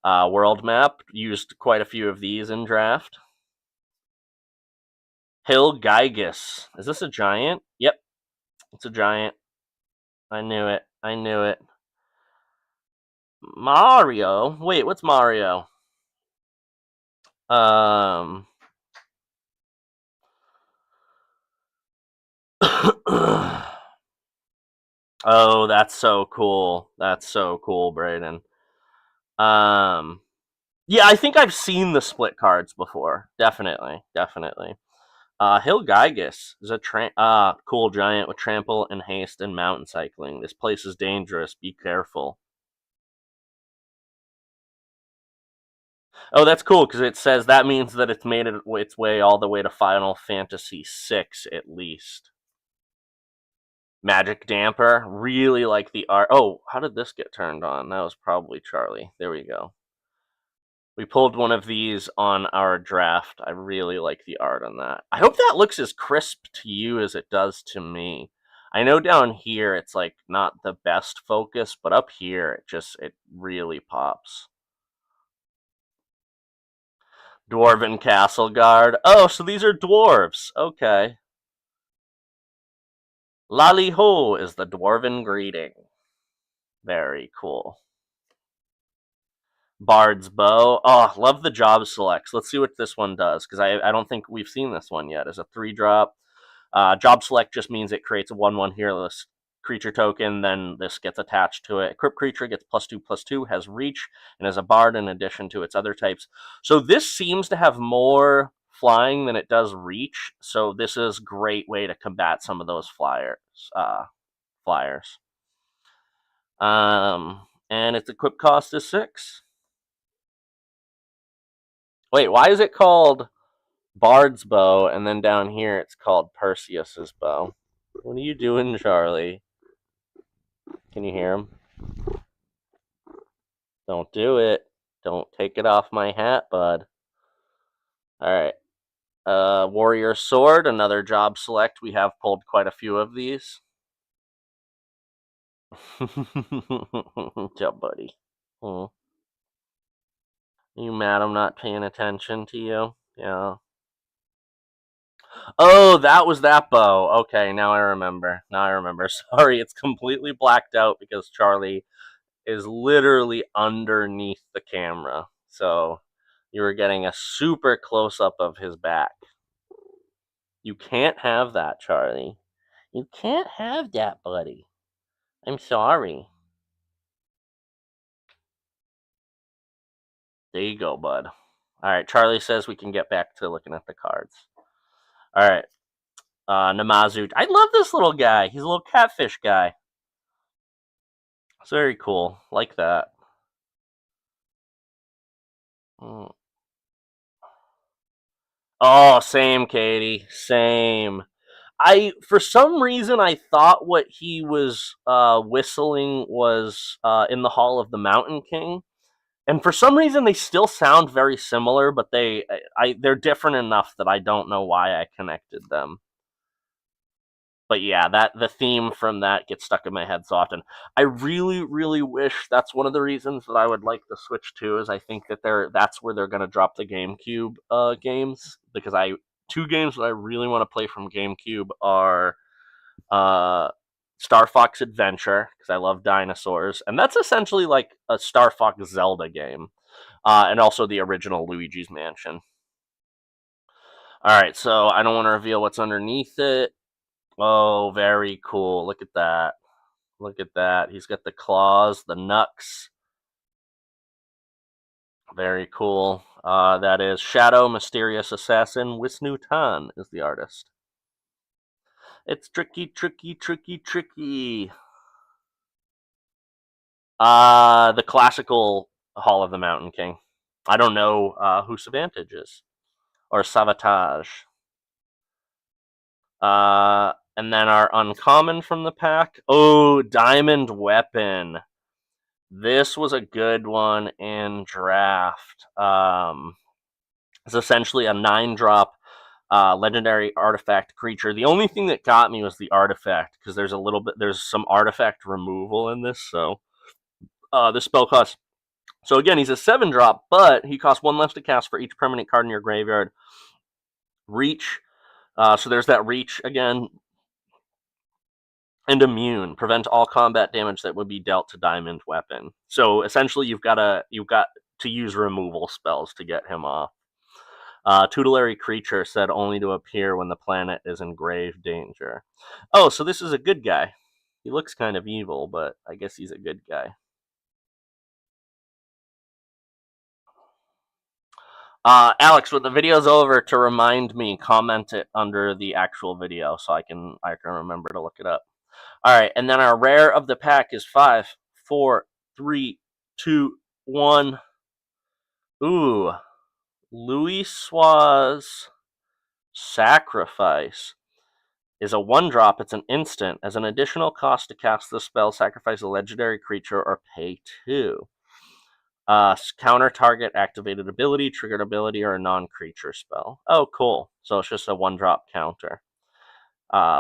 [SPEAKER 1] World Map. Used quite a few of these in Draft. Hill Gygus. Is this a giant? Yep. It's a giant. I knew it. I knew it. Mario? Wait, what's Mario? Oh, that's so cool. That's so cool, Brayden. Yeah, I think I've seen the split cards before. Definitely. Hilgigus is a cool giant with trample and haste and mountain cycling. This place is dangerous. Be careful. Oh, that's cool because it says that means that it's made its way all the way to Final Fantasy VI at least. Magic Damper, really like the art. Oh, how did this get turned on? That was probably Charlie. There we go. We pulled one of these on our draft. I really like the art on that. I hope that looks as crisp to you as it does to me. I know down here it's like not the best focus, but up here it really pops. Dwarven Castle Guard. Oh, so these are dwarves. Okay. Lali Ho is the dwarven greeting. Very cool. Bard's Bow. Oh, love the job selects. Let's see what this one does, because I don't think we've seen this one yet. It's a 3-drop. Job select just means it creates a 1/1 Hearless creature token, then this gets attached to it. Equipped creature gets +2/+2, has reach, and is a bard in addition to its other types. So this seems to have more flying than it does reach, so this is a great way to combat some of those flyers. And its equip cost is 6. Wait, why is it called Bard's Bow, and then down here it's called Perseus's Bow? What are you doing, Charlie? Can you hear him? Don't do it. Don't take it off my hat, bud. Alright. Warrior Sword, another job select. We have pulled quite a few of these. Yeah, buddy. Are you mad I'm not paying attention to you? Yeah. Oh, that was that bow. Okay, now I remember. Sorry, it's completely blacked out because Charlie is literally underneath the camera. So you were getting a super close up of his back. You can't have that, Charlie. You can't have that, buddy. I'm sorry. There you go, bud. Alright, Charlie says we can get back to looking at the cards. Alright. Namazu. I love this little guy. He's a little catfish guy. It's very cool. Like that. Oh, same, Katie. Same. For some reason, I thought what he was whistling was in the Hall of the Mountain King, and for some reason they still sound very similar, but they're different enough that I don't know why I connected them. But yeah, the theme from that gets stuck in my head so often. I really, really wish that's one of the reasons that I would like the Switch 2 is I think that that's where they're going to drop the GameCube games, because 2 games that I really want to play from GameCube are Star Fox Adventure, because I love dinosaurs, and that's essentially like a Star Fox Zelda game, and also the original Luigi's Mansion. Alright, so I don't want to reveal what's underneath it. Oh, very cool. Look at that. Look at that. He's got the claws, the knucks. Very cool. That is Shadow Mysterious Assassin. Wisnu Tan is the artist. It's tricky, tricky, tricky, tricky. The classical Hall of the Mountain King. I don't know who Savantage is. Or Savatage. And then our uncommon from the pack. Oh, Diamond Weapon. This was a good one in draft. It's essentially a 9-drop legendary artifact creature. The only thing that got me was the artifact, because there's some artifact removal in this. So this spell costs. So again, he's a 7-drop, but he costs 1 less to cast for each permanent card in your graveyard. Reach. So there's that reach again. And immune. Prevent all combat damage that would be dealt to Diamond Weapon. So essentially you've got to use removal spells to get him off. Tutelary creature said only to appear when the planet is in grave danger. Oh, so this is a good guy. He looks kind of evil, but I guess he's a good guy. Alex, when the video's over, to remind me, comment it under the actual video so I can remember to look it up. All right, and then our rare of the pack is 5, 4, 3, 2, 1. Ooh, Louis Suarez Sacrifice is a 1-drop. It's an instant. As an additional cost to cast the spell, sacrifice a legendary creature or pay 2. Counter target activated ability, triggered ability, or a non-creature spell. Oh, cool. So it's just a 1-drop counter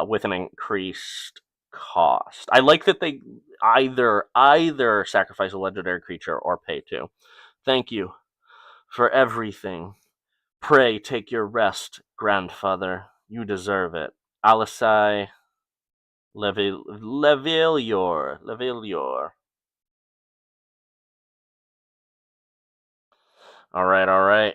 [SPEAKER 1] with an increased cost. I like that they either sacrifice a legendary creature or pay 2. Thank you for everything. Pray take your rest, grandfather. You deserve it. Alisai Levilior. All right.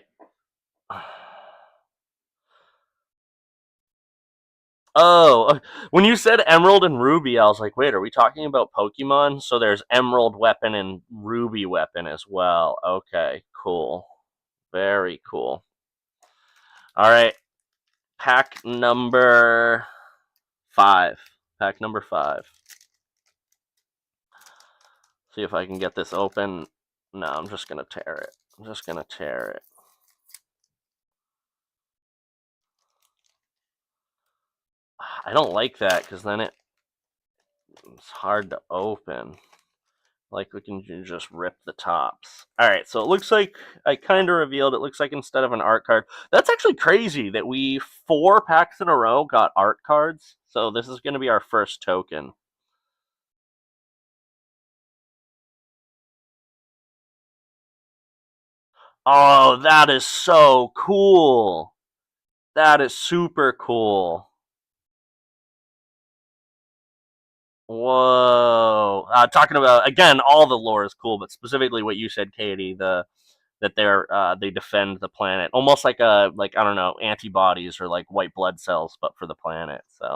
[SPEAKER 1] Oh, when you said Emerald and Ruby, I was like, wait, are we talking about Pokemon? So there's Emerald weapon and Ruby weapon as well. Okay, cool. Very cool. All right, pack number 5. Pack number 5. See if I can get this open. No, I'm just going to tear it. I don't like that because then it's hard to open. Like, we can just rip the tops. All right, so it looks like I kind of revealed. It looks like instead of an art card, that's actually crazy that we 4 packs in a row got art cards. So this is going to be our first token. Oh, that is so cool. That is super cool. Whoa. Talking about, again, all the lore is cool, but specifically what you said, Katie, that they defend the planet, almost like I don't know, antibodies or like white blood cells, but for the planet. So,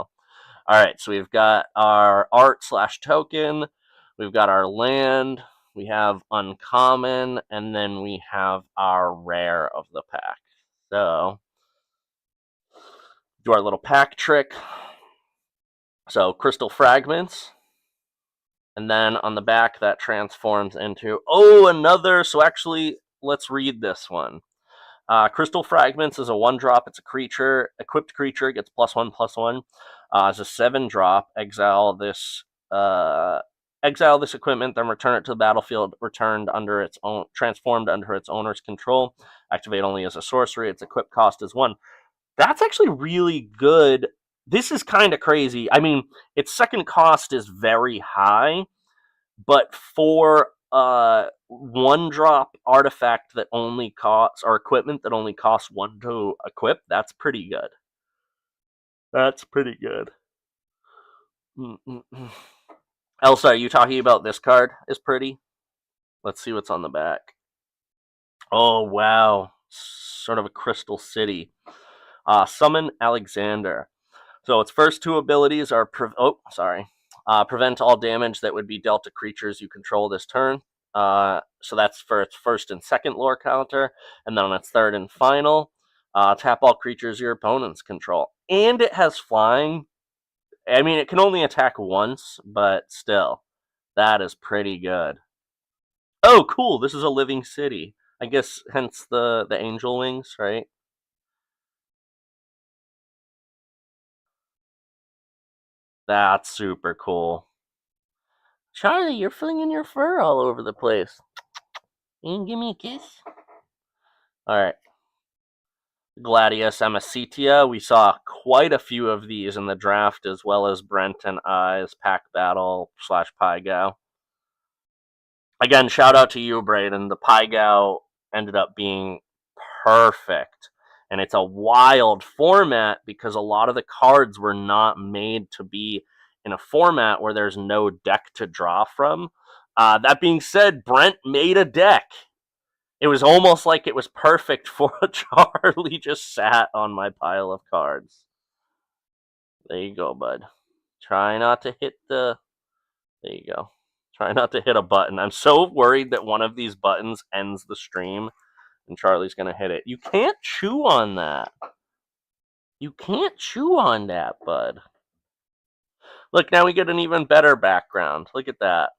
[SPEAKER 1] all right, so we've got our art / token, we've got our land, we have uncommon, and then we have our rare of the pack. So, do our little pack trick. So, crystal fragments. And then on the back, that transforms into, another. So actually, let's read this one. Crystal Fragments is a 1-drop. It's a creature. Equipped creature gets +1/+1. It's a 7-drop. Exile this equipment, then return it to the battlefield, transformed under its owner's control. Activate only as a sorcery. Its equip cost is 1. That's actually really good. This is kind of crazy. I mean, its second cost is very high, but for 1-drop artifact that only costs, or equipment that only costs 1 to equip, that's pretty good. Elsa, are you talking about this card is pretty? Let's see what's on the back. Oh, wow. Sort of a crystal city. Summon Alexander. So its first 2 abilities are prevent all damage that would be dealt to creatures you control this turn. So that's for its first and second lore counter, and then on its third and final, tap all creatures your opponents control. And it has flying. I mean, it can only attack once, but still, that is pretty good. Oh, cool! This is a living city. I guess hence the angel wings, right? That's super cool. Charlie, you're flinging your fur all over the place. You can give me a kiss? Alright. Gladius Amacitia. We saw quite a few of these in the draft, as well as Brent and I's Pack Battle / Pygo. Again, shout out to you, Braden. The Pygo ended up being perfect. And it's a wild format because a lot of the cards were not made to be in a format where there's no deck to draw from. That being said, Brent made a deck. It was almost like it was perfect for Charlie just sat on my pile of cards. There you go, bud. Try not to hit the... There you go. Try not to hit a button. I'm so worried that one of these buttons ends the stream And Charlie's going to hit it. You can't chew on that. You can't chew on that, bud. Look, now we get an even better background. Look at that.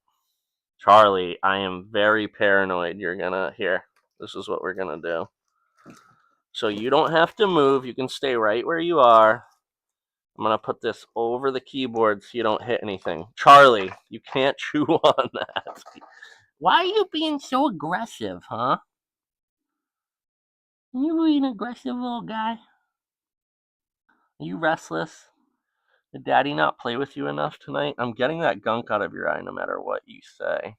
[SPEAKER 1] Charlie, I am very paranoid. You're going to... Here, this is what we're going to do. So you don't have to move. You can stay right where you are. I'm going to put this over the keyboard so you don't hit anything. Charlie, you can't chew on that. Why are you being so aggressive, huh? Are you being an aggressive little guy? Are you restless? Did Daddy not play with you enough tonight? I'm getting that gunk out of your eye no matter what you say.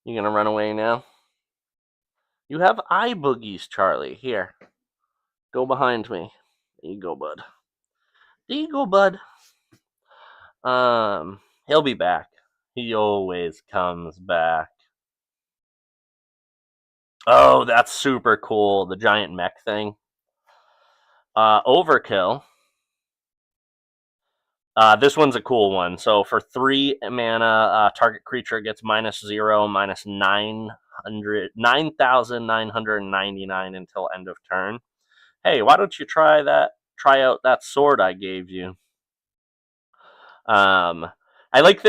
[SPEAKER 1] You gonna run away now? You have eye boogies, Charlie. Here. Go behind me. There you go, bud. There you go, bud. He'll be back. He always comes back. Oh, that's super cool. The giant mech thing. Overkill. This one's a cool one. So for 3 mana, target creature gets -0, -9,999 until end of turn. Hey, why don't you try out that sword I gave you? I like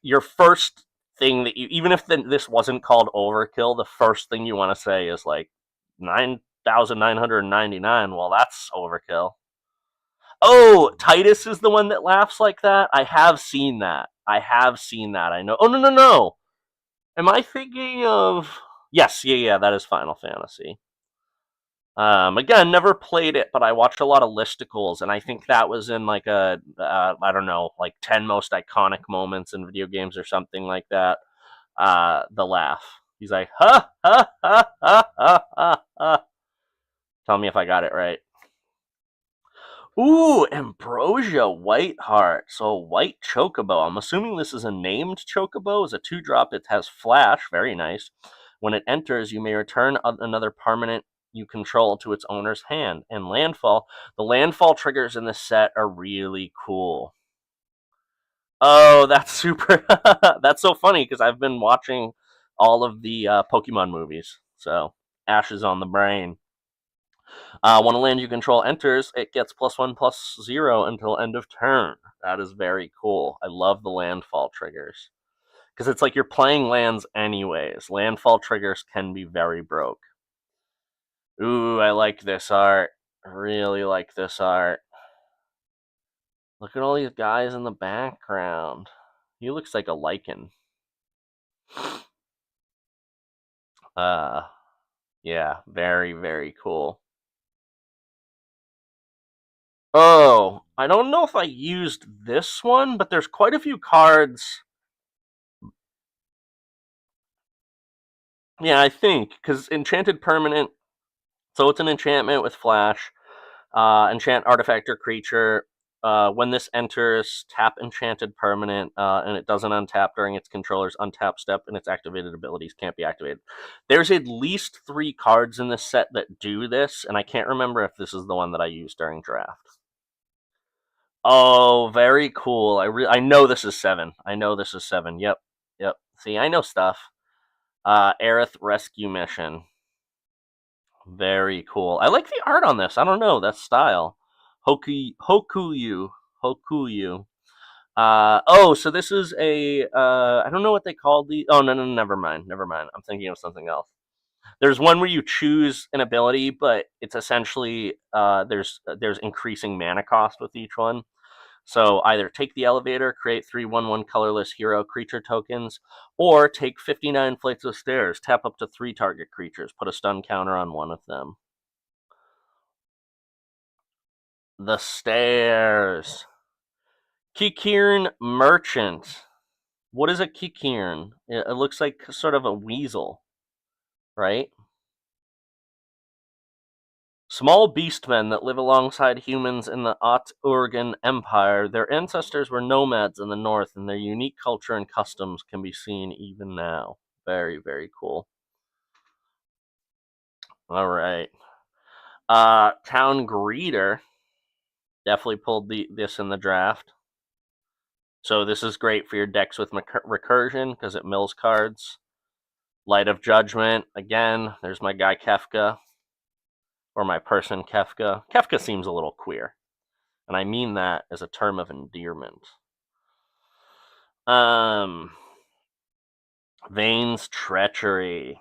[SPEAKER 1] your first thing that you, even if this wasn't called overkill, the first thing you want to say is like 9,999. Well, that's overkill. Oh, Titus is the one that laughs like that? I have seen that. I know. Oh, no. Am I thinking of... Yes, yeah, that is Final Fantasy. Again, never played it, but I watched a lot of listicles, and I think that was in like I don't know, like 10 most iconic moments in video games or something like that. The laugh. He's like, ha, ha, ha, ha, ha, ha, ha. Tell me if I got it right. Ooh, Ambrosia Whiteheart. So white chocobo. I'm assuming this is a named chocobo. It's a 2-drop. It has flash. Very nice. When it enters, you may return another permanent you control to its owner's hand. And landfall. The landfall triggers in this set are really cool. Oh, that's super. That's so funny because I've been watching all of the Pokemon movies. So Ash is on the brain. When a land you control enters, it gets +1/+0 until end of turn. That is very cool. I love the landfall triggers. Because it's like you're playing lands anyways. Landfall triggers can be very broke. Ooh, I like this art. I really like this art. Look at all these guys in the background. He looks like a lichen. Yeah, very, very cool. Oh, I don't know if I used this one, but there's quite a few cards. Yeah, I think, because Enchanted Permanent, so it's an enchantment with flash. Enchant artifact or creature. When this enters, tap Enchanted Permanent, and it doesn't untap during its controller's untap step, and its activated abilities can't be activated. There's at least 3 cards in this set that do this, and I can't remember if this is the one that I used during draft. Oh, very cool. I know this is 7. Yep. See, I know stuff. Aerith Rescue Mission. Very cool. I like the art on this. I don't know. That's style. Hokuyu. So this is a, I don't know what they called the, oh, no, never mind. I'm thinking of something else. There's one where you choose an ability, but it's essentially, there's increasing mana cost with each one. So either take the elevator, create 3 1/1 colorless hero creature tokens, or take 59 flights of stairs, tap up to 3 target creatures, put a stun counter on one of them. The stairs. Kikirn Merchant. What is a Kikirn? It looks like sort of a weasel, right? Small beastmen that live alongside humans in the Ott-Urgan Empire. Their ancestors were nomads in the north, and their unique culture and customs can be seen even now. Very, very cool. All right. Town Greeter. Definitely pulled this in the draft. So this is great for your decks with recursion because it mills cards. Light of Judgment, again, there's my guy Kefka. Or my person Kefka. Kefka seems a little queer. And I mean that as a term of endearment. Vane's Treachery.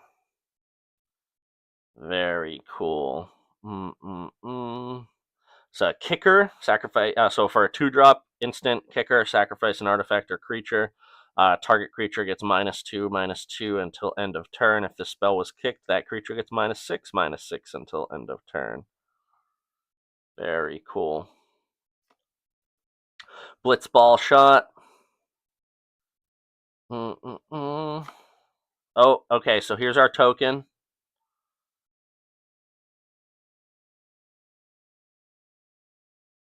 [SPEAKER 1] Very cool. So kicker, sacrifice. So for a 2-drop instant kicker, sacrifice an artifact or creature. Target creature gets -2/-2 until end of turn. If the spell was kicked, that creature gets -6/-6 until end of turn. Very cool. Blitzball Shot. Oh, okay, so here's our token.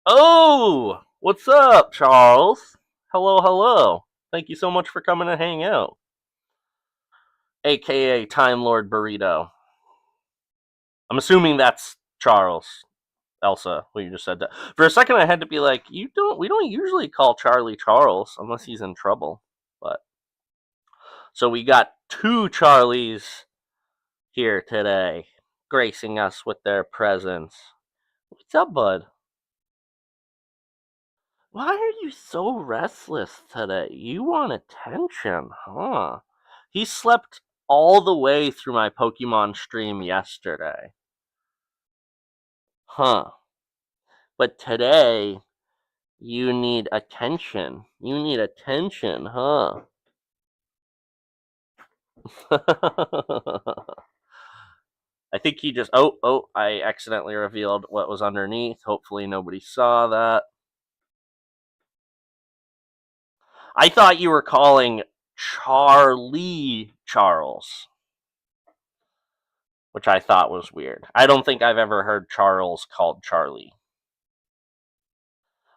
[SPEAKER 1] Oh, what's up, Charles? Hello, hello. Thank you so much for coming to hang out. AKA Time Lord Burrito. I'm assuming that's Charles. Elsa, what you just said that. For a second I had to be like, we don't usually call Charlie Charles unless he's in trouble. But so we got 2 Charlies here today, gracing us with their presence. What's up, bud? Why are you so restless today? You want attention, huh? He slept all the way through my Pokemon stream yesterday. Huh. But today, you need attention. You need attention, huh? I think he just... Oh, I accidentally revealed what was underneath. Hopefully nobody saw that. I thought you were calling Charlie Charles, which I thought was weird. I don't think I've ever heard Charles called Charlie.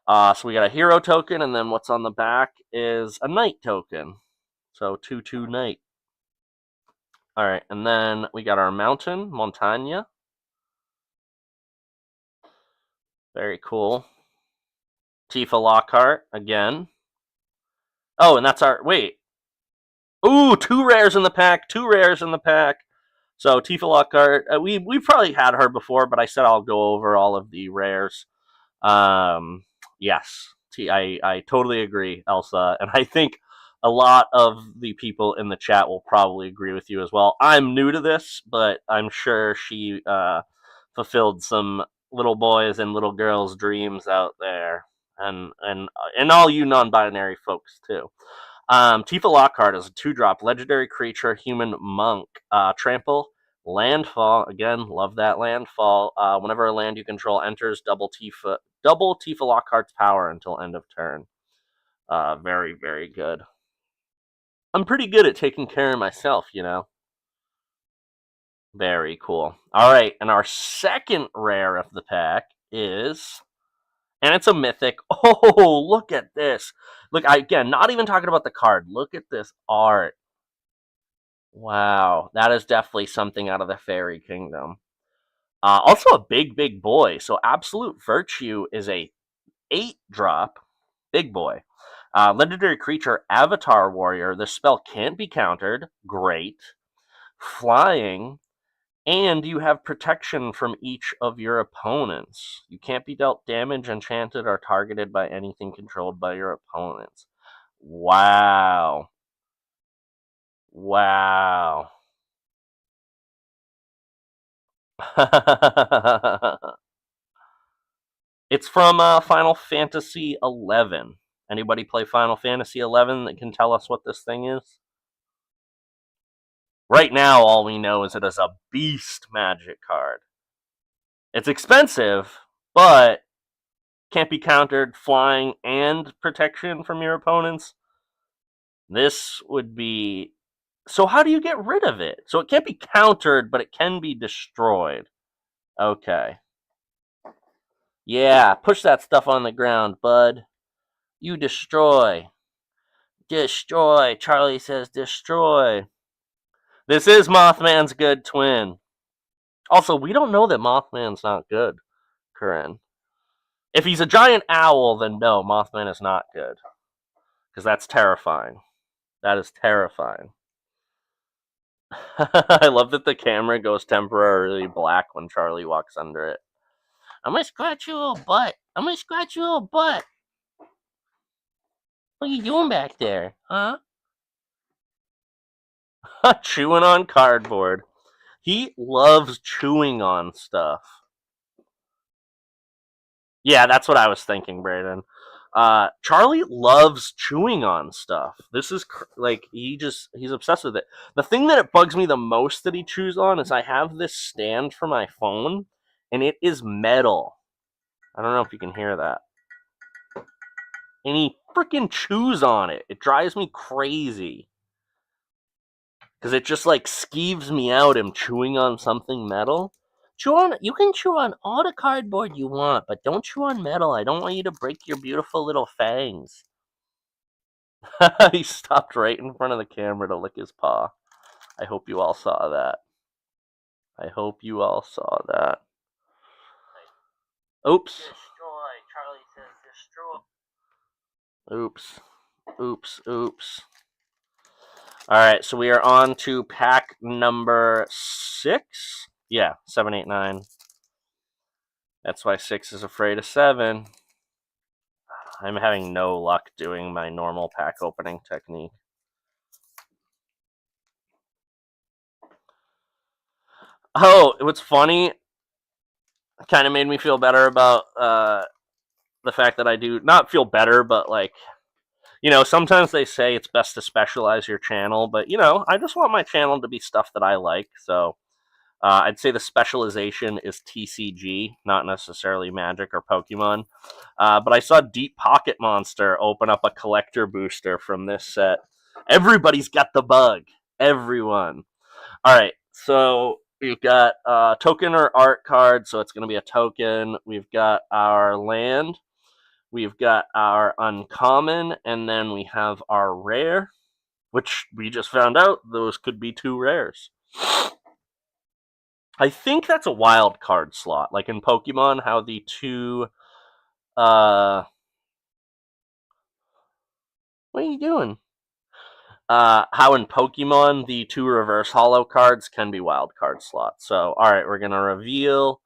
[SPEAKER 1] So we got a hero token, and then what's on the back is a knight token. So 2/2 knight. Alright, and then we got our mountain, Montagne. Very cool. Tifa Lockhart, again. Oh, and that's our... Wait. Ooh, 2 rares in the pack. 2 rares in the pack. So Tifa Lockhart, we probably had her before, but I said I'll go over all of the rares. Yes, I totally agree, Elsa, and I think a lot of the people in the chat will probably agree with you as well. I'm new to this, but I'm sure she fulfilled some little boys and little girls' dreams out there, and all you non-binary folks too. Tifa Lockhart is a 2-drop legendary creature, human monk. Trample, landfall. Again, love that landfall. Whenever a land you control enters, double Tifa Lockhart's power until end of turn. Very, very good. I'm pretty good at taking care of myself, you know. Very cool. All right, and our second rare of the pack is... And it's a mythic. Oh, look at this. Look, again, not even talking about the card. Look at this art. Wow, that is definitely something out of the fairy kingdom. Also a big, big boy. So Absolute Virtue is a 8-drop big boy. Legendary creature, Avatar Warrior. This spell can't be countered. Great. Flying. And you have protection from each of your opponents. You can't be dealt damage, enchanted, or targeted by anything controlled by your opponents. Wow. Wow. It's from Final Fantasy XI. Anybody play Final Fantasy XI that can tell us what this thing is? Right now, all we know is it is a beast magic card. It's expensive, but can't be countered, flying, and protection from your opponents. This would be... So how do you get rid of it? So it can't be countered, but it can be destroyed. Okay. Yeah, push that stuff on the ground, bud. You destroy. Destroy. Charlie says destroy. This is Mothman's good twin. Also, we don't know that Mothman's not good, Corinne. If he's a giant owl, then no, Mothman is not good. because that's terrifying. That is terrifying. I love that the camera goes temporarily black when Charlie walks under it. I'm gonna scratch your little butt. I'm gonna scratch your little butt. What are you doing back there, huh? Chewing on cardboard. He loves chewing on stuff. Yeah, that's what I was thinking, Brayden. Charlie loves chewing on stuff. This is like he's obsessed with it. The thing that it bugs me the most that he chews on is I have this stand for my phone, and it is metal. I don't know if you can hear that. And he freaking chews on it. It drives me crazy. Because it just like skeeves me out, him chewing on something metal. You can chew on all the cardboard you want, but don't chew on metal. I don't want you to break your beautiful little fangs. He stopped right in front of the camera to lick his paw. I hope you all saw that. I hope you all saw that. Oops. Destroy. Charlie says destroy. Oops. Oops. Oops. Alright, so we are on to pack number 6. Yeah, 7, 8, 9. That's why 6 is afraid of 7. I'm having no luck doing my normal pack opening technique. Oh, what's funny, kind of made me feel better about the fact that I do not feel better, but like, sometimes they say it's best to specialize your channel, but I just want my channel to be stuff that I like. So I'd say the specialization is TCG, not necessarily Magic or Pokemon. But I saw Deep Pocket Monster open up a collector booster from this set. Everybody's got the bug. Everyone. All right, so we've got token or art card, so it's going to be a token. We've got our land. We've got our uncommon, and then we have our rare, which we just found out those could be 2 rares. I think that's a wild card slot, like in Pokemon, how the 2... what are you doing? How in Pokemon, the 2 reverse holo cards can be wild card slots. So, alright, we're going to reveal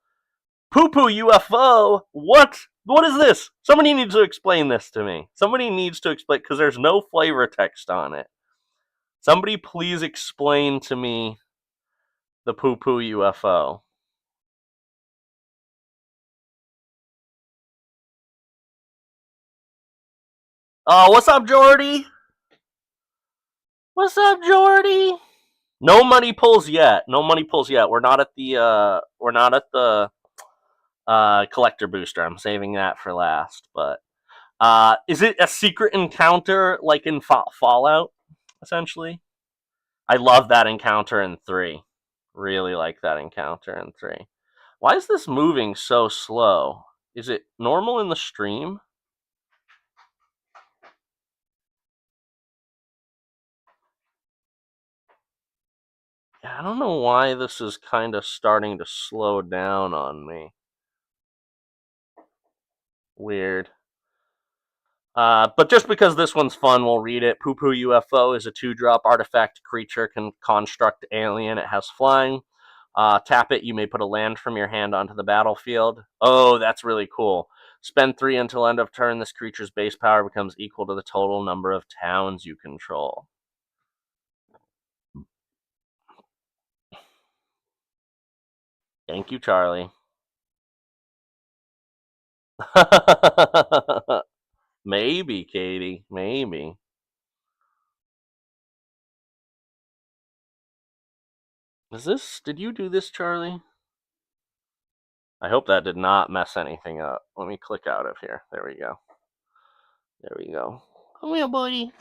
[SPEAKER 1] Poo-Poo UFO! What? What is this? Somebody needs to explain this to me. Somebody needs to explain, because there's no flavor text on it. Somebody please explain to me the Poo-Poo UFO. Oh, what's up, Jordy? What's up, Jordy? No money pulls yet. No money pulls yet. We're not at the collector booster. I'm saving that for last. But is it a secret encounter like in Fallout, essentially? I love that encounter in 3. Really like that encounter in 3. Why is this moving so slow? Is it normal in the stream? Yeah, I don't know why this is kind of starting to slow down on me. Weird. But just because this one's fun, we'll read it. Poo-Poo UFO is a 2-drop artifact creature, can construct alien. It has flying. Tap it, you may put a land from your hand onto the battlefield. Oh, that's really cool. Spend 3 until end of turn. This creature's base power becomes equal to the total number of towns you control. Thank you, Charlie. Maybe, Katie. Maybe. Did you do this, Charlie? I hope that did not mess anything up. Let me click out of here. There we go. There we go. Come here, buddy.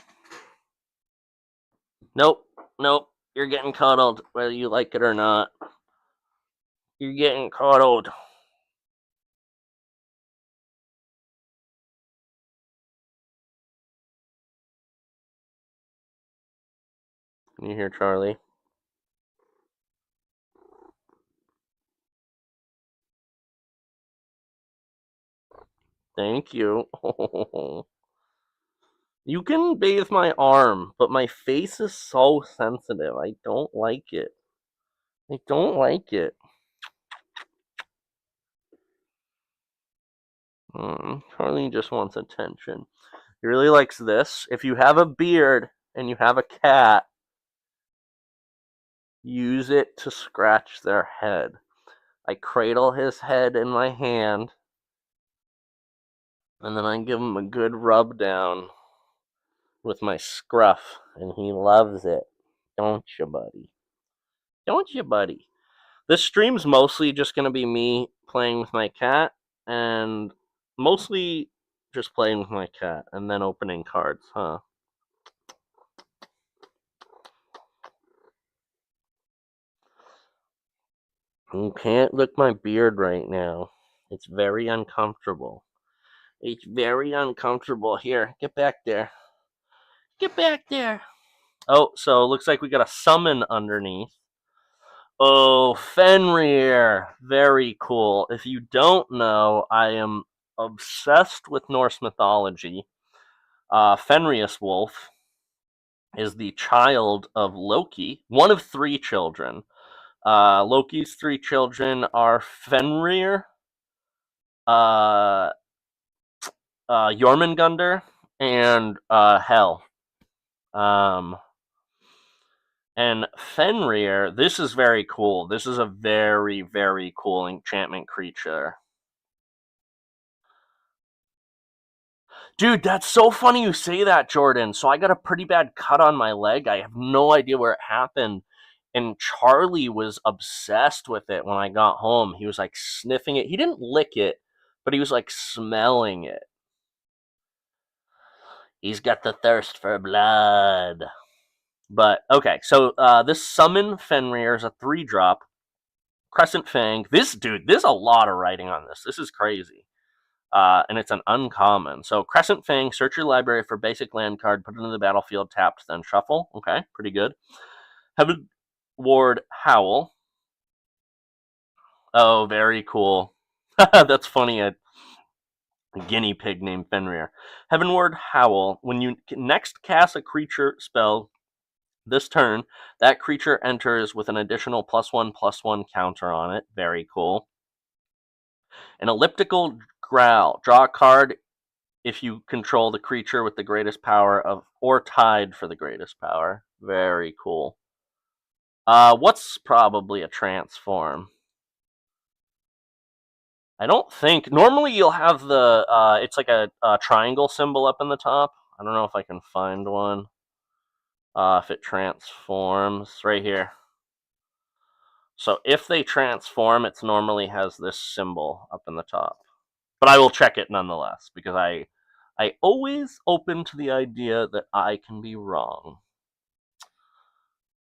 [SPEAKER 1] Nope. Nope. You're getting cuddled, whether you like it or not. You're getting cuddled. Can you hear Charlie? Thank you. You can bathe my arm, but my face is so sensitive. I don't like it. I don't like it. Charlie just wants attention. He really likes this. If you have a beard and you have a cat, use it to scratch their head. I cradle his head in my hand, and then I give him a good rub down with my scruff, and he loves it. Don't you, buddy? Don't you, buddy? This stream's mostly just going to be me playing with my cat, and mostly just playing with my cat, and then opening cards, huh? You can't lick my beard right now. It's very uncomfortable. It's very uncomfortable. Here, get back there. Get back there. Oh, so it looks like we got a summon underneath. Oh, Fenrir. Very cool. If you don't know, I am obsessed with Norse mythology. Fenrir's wolf is the child of Loki, one of three children. Loki's three children are Fenrir, uh, Jormungandr, and Hel. And Fenrir, this is very cool. This is a very, very cool enchantment creature. Dude, that's so funny you say that, Jordan. So I got a pretty bad cut on my leg. I have no idea where it happened. And Charlie was obsessed with it when I got home. He was like sniffing it. He didn't lick it, but he was like smelling it. He's got the thirst for blood. But okay, so this summon Fenrir is a 3-drop. Crescent Fang. There's a lot of writing on this. This is crazy. And it's an uncommon. So Crescent Fang, search your library for basic land card, put it into the battlefield, tapped, then shuffle. Okay, pretty good. Heaven Ward Howl. Oh, very cool. That's funny. A guinea pig named Fenrir. Heaven Ward Howl. When you next cast a creature spell this turn, that creature enters with an additional +1/+1 counter on it. Very cool. An elliptical growl. Draw a card if you control the creature with the greatest power of, or tied for the greatest power. Very cool. What's probably a transform? I don't think. Normally you'll have the, it's like a triangle symbol up in the top. I don't know if I can find one. If it transforms, right here. So if they transform, it normally has this symbol up in the top. But I will check it nonetheless, because I always open to the idea that I can be wrong.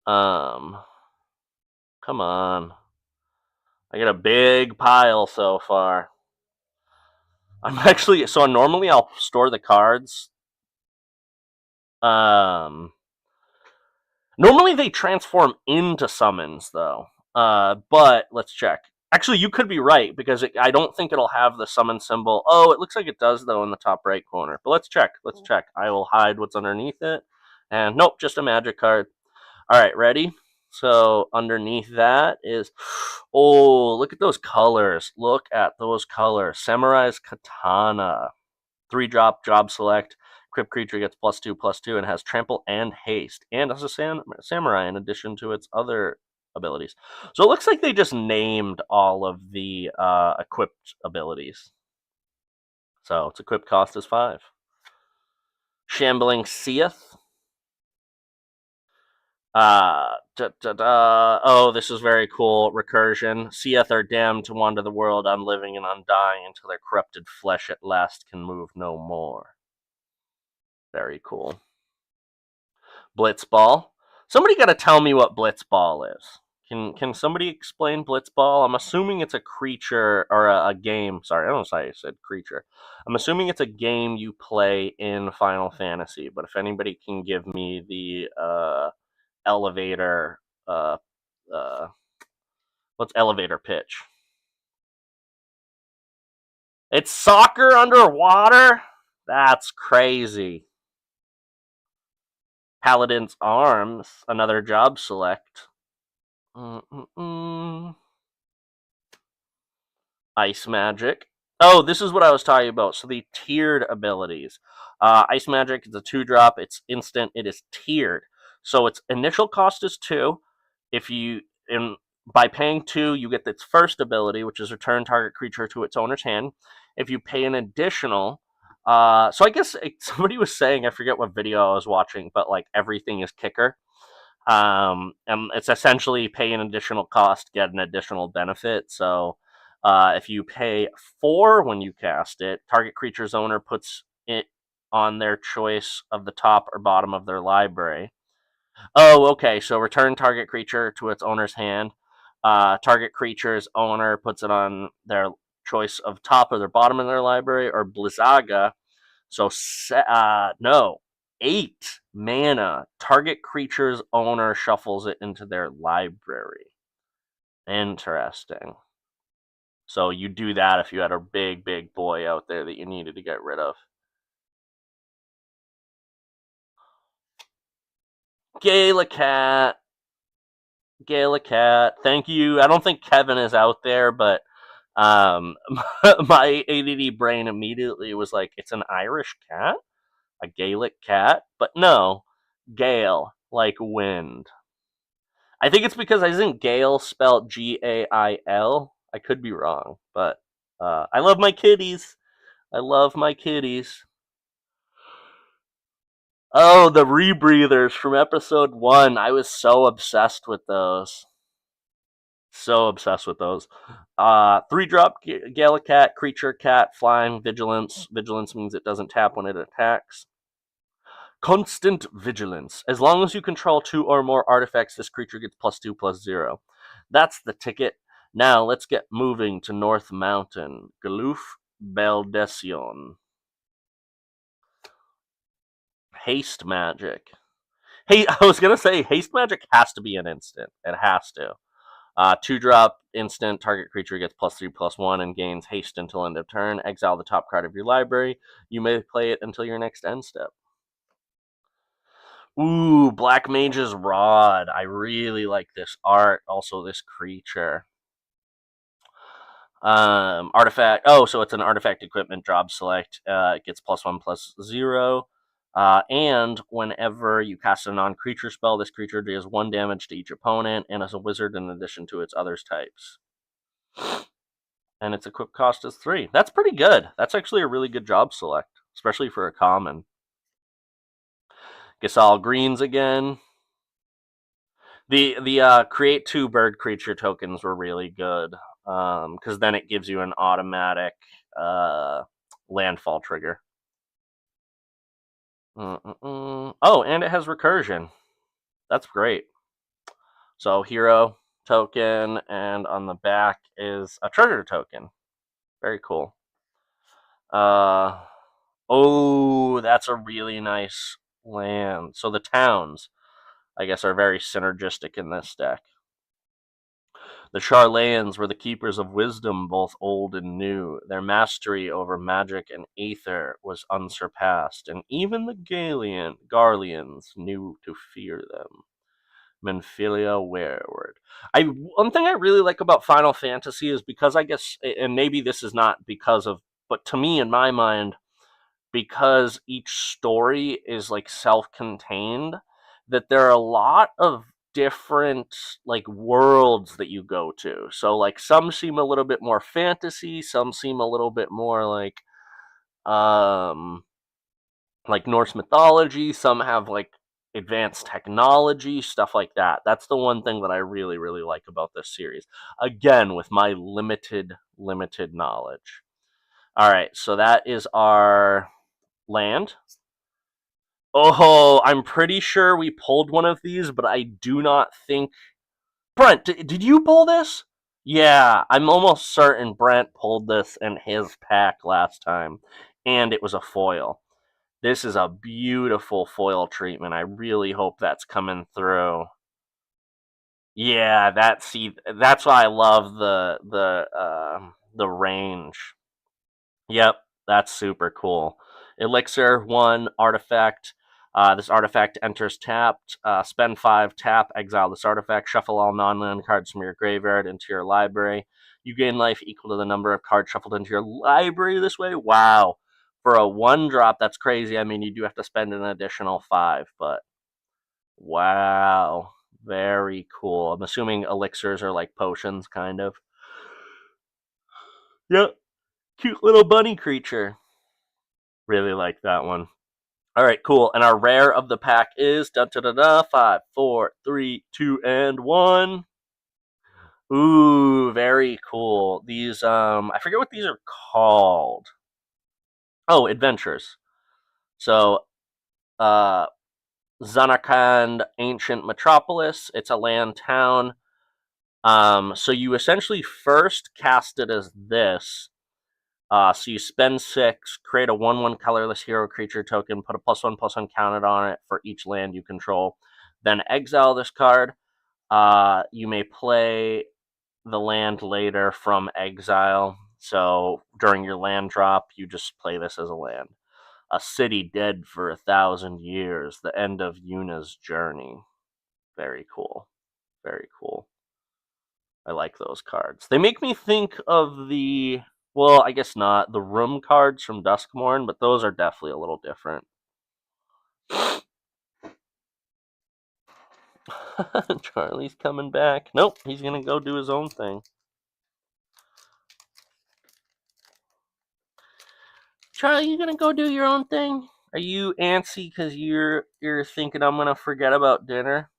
[SPEAKER 1] Come on. I get a big pile so far. I'm actually, so normally I'll store the cards. Normally they transform into summons though. But let's check. Actually, you could be right, because I don't think it'll have the summon symbol. Oh, it looks like it does though in the top right corner. But let's check. Let's check. I will hide what's underneath it. And nope, just a magic card. All right, ready? So underneath that is, oh, look at those colors. Look at those colors. Samurai's Katana. 3-drop, job select. Crypt creature gets +2/+2 and has trample and haste. And has a samurai in addition to its other abilities. So it looks like they just named all of the equipped abilities. So its equipped cost is 5. Shambling Seath. Oh, this is very cool. Recursion. Seath are damned to wander the world, unliving and undying, until their corrupted flesh at last can move no more. Very cool. Blitzball. Somebody got to tell me what Blitzball is. Can somebody explain Blitzball? I'm assuming it's a creature or a game. Sorry, I don't know why I said creature. I'm assuming it's a game you play in Final Fantasy. But if anybody can give me the elevator, what's elevator pitch? It's soccer underwater? That's crazy. Paladin's Arms, another job select. Ice Magic. Oh, this is what I was talking about. So the tiered abilities. Ice Magic is a 2-drop. It's instant. It is tiered. So its initial cost is 2. If you by paying 2, you get its first ability, which is return target creature to its owner's hand. If you pay an additional, so I guess somebody was saying, I forget what video I was watching, but like everything is kicker. And it's essentially pay an additional cost, get an additional benefit. So if you pay 4 when you cast it, target creature's owner puts it on their choice of the top or bottom of their library. Oh, okay. So return target creature to its owner's hand. Target creature's owner puts it on their choice of top or their bottom of their library, or Blizzaga. So no, 8 mana. Target creature's owner shuffles it into their library. Interesting. So you do that if you had a big, big boy out there that you needed to get rid of. Galacat. Thank you. I don't think Kevin is out there, but my ADD brain immediately was like, it's an Irish cat? A Gaelic cat? But no, gale, like wind. I think it's because isn't Gale spelled Gail? I could be wrong, but I love my kitties. I love my kitties. Oh, the rebreathers from episode 1. I was so obsessed with those. So obsessed with those. 3-drop Galacat, creature, cat, flying, vigilance. Vigilance means it doesn't tap when it attacks. Constant vigilance. As long as you control 2 or more artifacts, this creature gets +2/+0. That's the ticket. Now let's get moving to North Mountain. Galoof Beldesion. Haste Magic. Hey, I was gonna say Haste Magic has to be an instant. It has to. 2-drop instant. Target creature gets +3/+1 and gains haste until end of turn. Exile the top card of your library. You may play it until your next end step. Ooh, Black Mage's Rod. I really like this art. Also, this creature. Artifact. Oh, so it's an artifact equipment job select. It gets +1/+0. And whenever you cast a non-creature spell, this creature deals 1 damage to each opponent and is a wizard in addition to its other types. And its equip cost is 3. That's pretty good. That's actually a really good job select, especially for a common. Guess all greens again. The create 2 bird creature tokens were really good, because then it gives you an automatic landfall trigger. Oh, and it has recursion. That's great. So hero token, and on the back is a treasure token. Very cool. Oh, that's a really nice land. So the towns, I guess, are very synergistic in this deck. The Charlayans were the keepers of wisdom, both old and new. Their mastery over magic and aether was unsurpassed, and even the Garleans knew to fear them. Menphilia Wereward. One thing I really like about Final Fantasy is because I guess, and maybe this is not because of, but to me, in my mind, because each story is like self-contained, that there are a lot of different like worlds that you go to. So like some seem a little bit more fantasy, some seem a little bit more like Norse mythology, some have like advanced technology, stuff like that. That's the one thing that I really, really like about this series. Again, with my limited knowledge. All right, so that is our land. Oh, I'm pretty sure we pulled one of these, but I do not think... Brent, did you pull this? Yeah, I'm almost certain Brent pulled this in his pack last time, and it was a foil. This is a beautiful foil treatment. I really hope that's coming through. Yeah, that's why I love the range. Yep, that's super cool. Elixir 1 artifact. This artifact enters tapped. Spend 5, tap, exile this artifact, shuffle all non-land cards from your graveyard into your library. You gain life equal to the number of cards shuffled into your library this way. Wow. For a 1-drop, that's crazy. I mean, you do have to spend an additional 5, but wow. Very cool. I'm assuming elixirs are like potions, kind of. Yep. Cute little bunny creature. Really like that one. All right, cool. And our rare of the pack is 5, 4, 3, 2, and 1. Ooh, very cool. These I forget what these are called. Oh, adventures. So Zanarkand Ancient Metropolis. It's a land town. So you essentially first cast it as this. So you spend 6, create a 1/1 colorless hero creature token, put a +1/+1 counter on it for each land you control. Then exile this card. You may play the land later from exile. So during your land drop, you just play this as a land. A city dead for 1,000 years. The end of Yuna's journey. Very cool. Very cool. I like those cards. They make me think of the, well, I guess not, the room cards from Duskmourn, but those are definitely a little different. Charlie's coming back. Nope, he's going to go do his own thing. Charlie, you going to go do your own thing? Are you antsy because you're thinking I'm going to forget about dinner?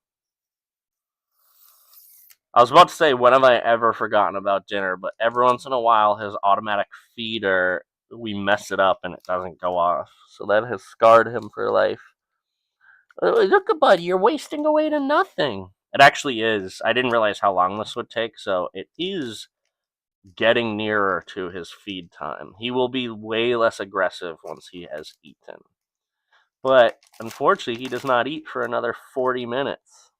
[SPEAKER 1] I was about to say, when have I ever forgotten about dinner? But every once in a while, his automatic feeder, we mess it up and it doesn't go off. So that has scarred him for life. Look, buddy, you're wasting away to nothing. It actually is. I didn't realize how long this would take, so it is getting nearer to his feed time. He will be way less aggressive once he has eaten. But unfortunately, he does not eat for another 40 minutes.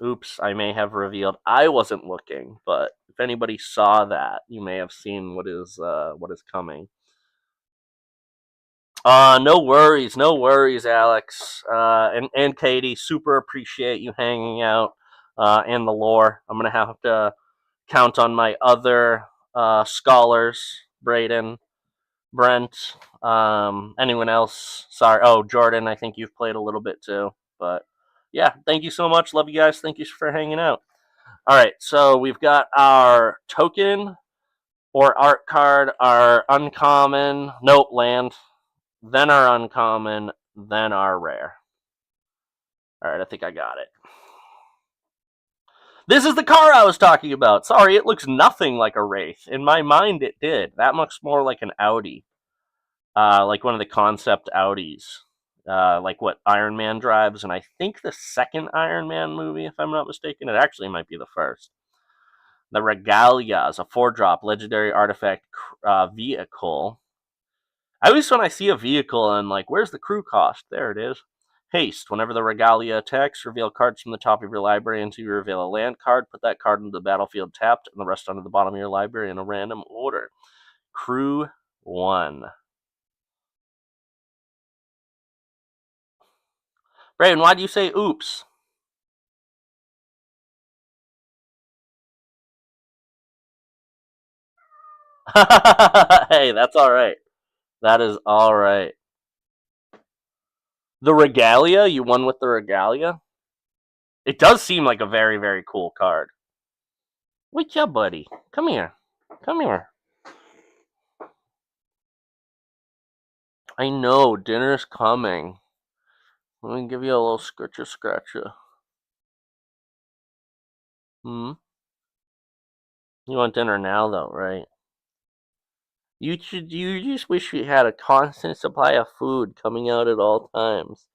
[SPEAKER 1] Oops, I may have revealed I wasn't looking, but if anybody saw that, you may have seen what is coming. No worries, Alex. And Katie, super appreciate you hanging out and the lore. I'm gonna have to count on my other scholars, Braden, Brent, anyone else. Sorry, oh Jordan, I think you've played a little bit too. But yeah, thank you so much. Love you guys. Thank you for hanging out. All right, so we've got our token or art card, our uncommon, nope, land, then our uncommon, then our rare. All right, I think I got it. This is the car I was talking about. Sorry, it looks nothing like a Wraith. In my mind, it did. That looks more like an Audi. Like one of the concept Audis. Like what Iron Man drives, and I think the second Iron Man movie, if I'm not mistaken. It actually might be the first. The Regalia is a 4-drop legendary artifact vehicle. At least when I see a vehicle and like, where's the crew cost? There it is. Haste. Whenever the Regalia attacks, reveal cards from the top of your library until you reveal a land card. Put that card into the battlefield tapped, and the rest onto the bottom of your library in a random order. Crew 1. Braden, why do you say oops? Hey, that's alright. That is alright. The Regalia? You won with the Regalia? It does seem like a very, very cool card. Wake up, buddy. Come here. Come here. I know, dinner's coming. Let me give you a little scratcher. Hmm? You want dinner now, though, right? You just wish you had a constant supply of food coming out at all times.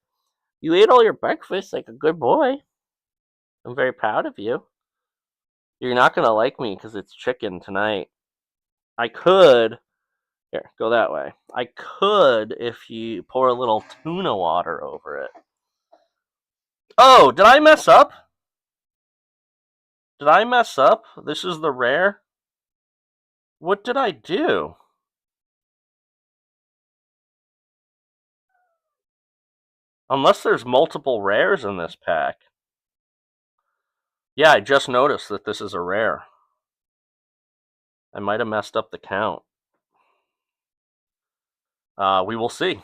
[SPEAKER 1] You ate all your breakfast like a good boy. I'm very proud of you. You're not gonna like me because it's chicken tonight. I could. Here, go that way. I could if you pour a little tuna water over it. Oh, did I mess up? Did I mess up? This is the rare? What did I do? Unless there's multiple rares in this pack. Yeah, I just noticed that this is a rare. I might have messed up the count. We will see.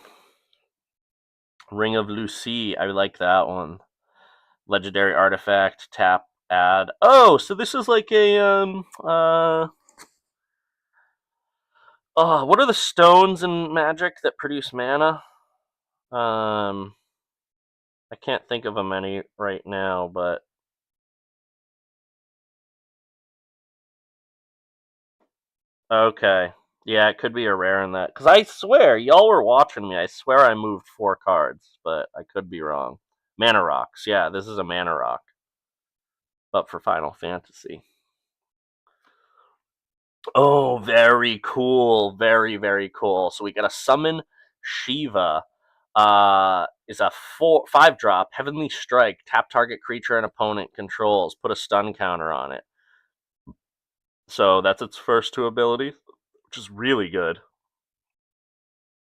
[SPEAKER 1] Ring of Lucy, I like that one. Legendary artifact, tap, add. Oh, so this is like a what are the stones in Magic that produce mana? I can't think of them any right now, but okay. Yeah, it could be a rare in that. Because I swear, y'all were watching me. I swear I moved 4 cards, but I could be wrong. Mana Rocks. Yeah, this is a Mana Rock. But for Final Fantasy. Oh, very cool. Very, very cool. So we got a Summon Shiva. Is a 5-drop, Heavenly Strike. Tap target creature and opponent controls. Put a stun counter on it. So that's its first 2 abilities, which is really good.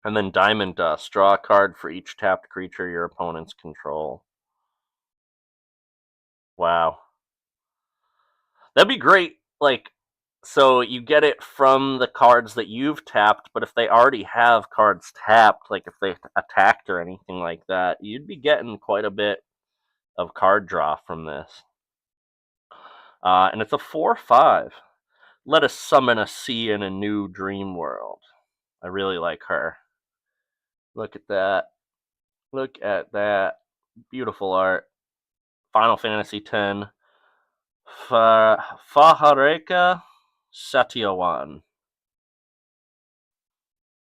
[SPEAKER 1] And then Diamond Dust. Draw a card for each tapped creature your opponents control. Wow. That'd be great. Like, so you get it from the cards that you've tapped, but if they already have cards tapped, like if they attacked or anything like that, you'd be getting quite a bit of card draw from this. And it's a 4/5. Let us summon a sea in a new dream world. I really like her. Look at that. Look at that. Beautiful art. Final Fantasy X. Fahareka Satyawan.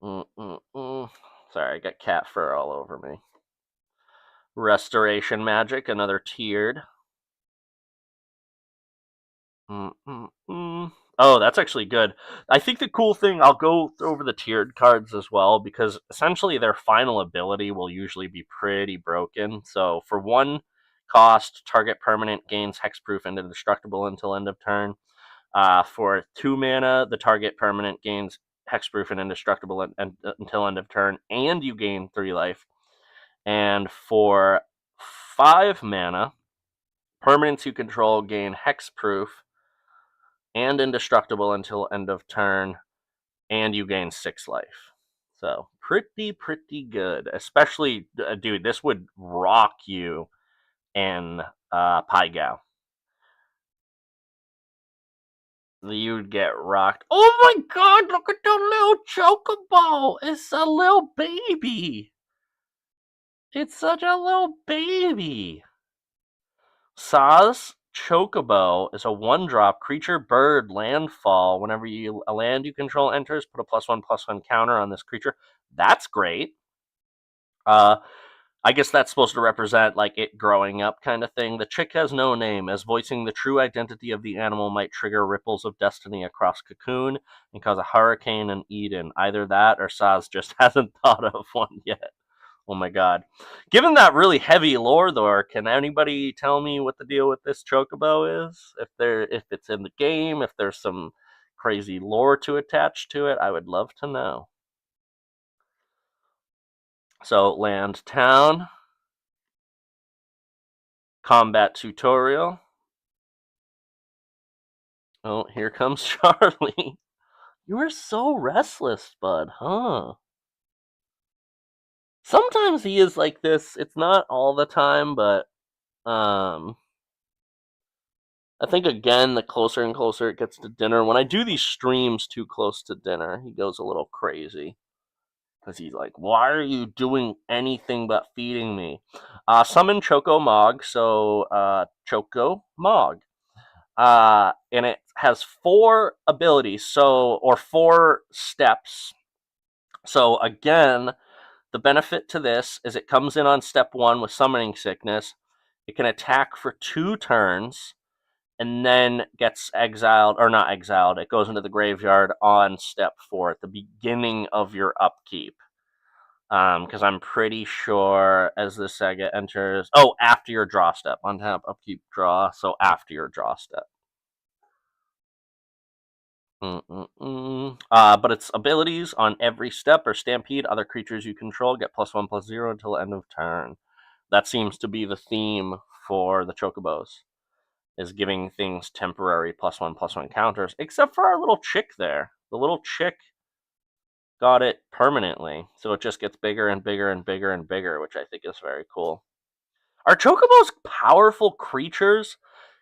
[SPEAKER 1] Sorry, I got cat fur all over me. Restoration Magic, another tiered. Oh, that's actually good. I think the cool thing, I'll go over the tiered cards as well, because essentially their final ability will usually be pretty broken. So for 1 cost, target permanent gains hexproof and indestructible until end of turn. For 2 mana, the target permanent gains hexproof and indestructible until end of turn, and you gain 3 life. And for 5 mana, permanents you control gain hexproof and indestructible until end of turn, and you gain 6 life. So pretty good. Especially, dude, this would rock you in Pygal. You'd get rocked. Oh my god, look at the little chocobo! It's a little baby! It's such a little baby! Saz Chocobo is a 1-drop creature bird landfall. Whenever a land you control enters, put a +1/+1 counter on this creature. That's great. I guess that's supposed to represent like it growing up kind of thing. The chick has no name, as voicing the true identity of the animal might trigger ripples of destiny across Cocoon and cause a hurricane in Eden. Either that or Saz just hasn't thought of one yet. Oh my god. Given that really heavy lore though, can anybody tell me what the deal with this chocobo is? If it's in the game, if there's some crazy lore to attach to it, I would love to know. So, land town. Combat tutorial. Oh, here comes Charlie. You are so restless, bud, huh? Sometimes he is like this. It's not all the time, but I think again, the closer and closer it gets to dinner, when I do these streams too close to dinner, he goes a little crazy. Because he's like, why are you doing anything but feeding me? Summon Choco Mog, so Choco Mog. And it has 4 abilities, or 4 steps. So again, the benefit to this is it comes in on step 1 with Summoning Sickness. It can attack for 2 turns, and then gets exiled, or not exiled, it goes into the graveyard on step 4 at the beginning of your upkeep. Because I'm pretty sure as the Sega enters... Oh, after your draw step. Untap, upkeep, draw, so after your draw step. But its abilities on every step or stampede, other creatures you control get +1/+0 until end of turn. That seems to be the theme for the Chocobos, is giving things temporary +1/+1 counters, except for our little chick there. The little chick got it permanently, so it just gets bigger and bigger and bigger and bigger, which I think is very cool. Are Chocobos powerful creatures?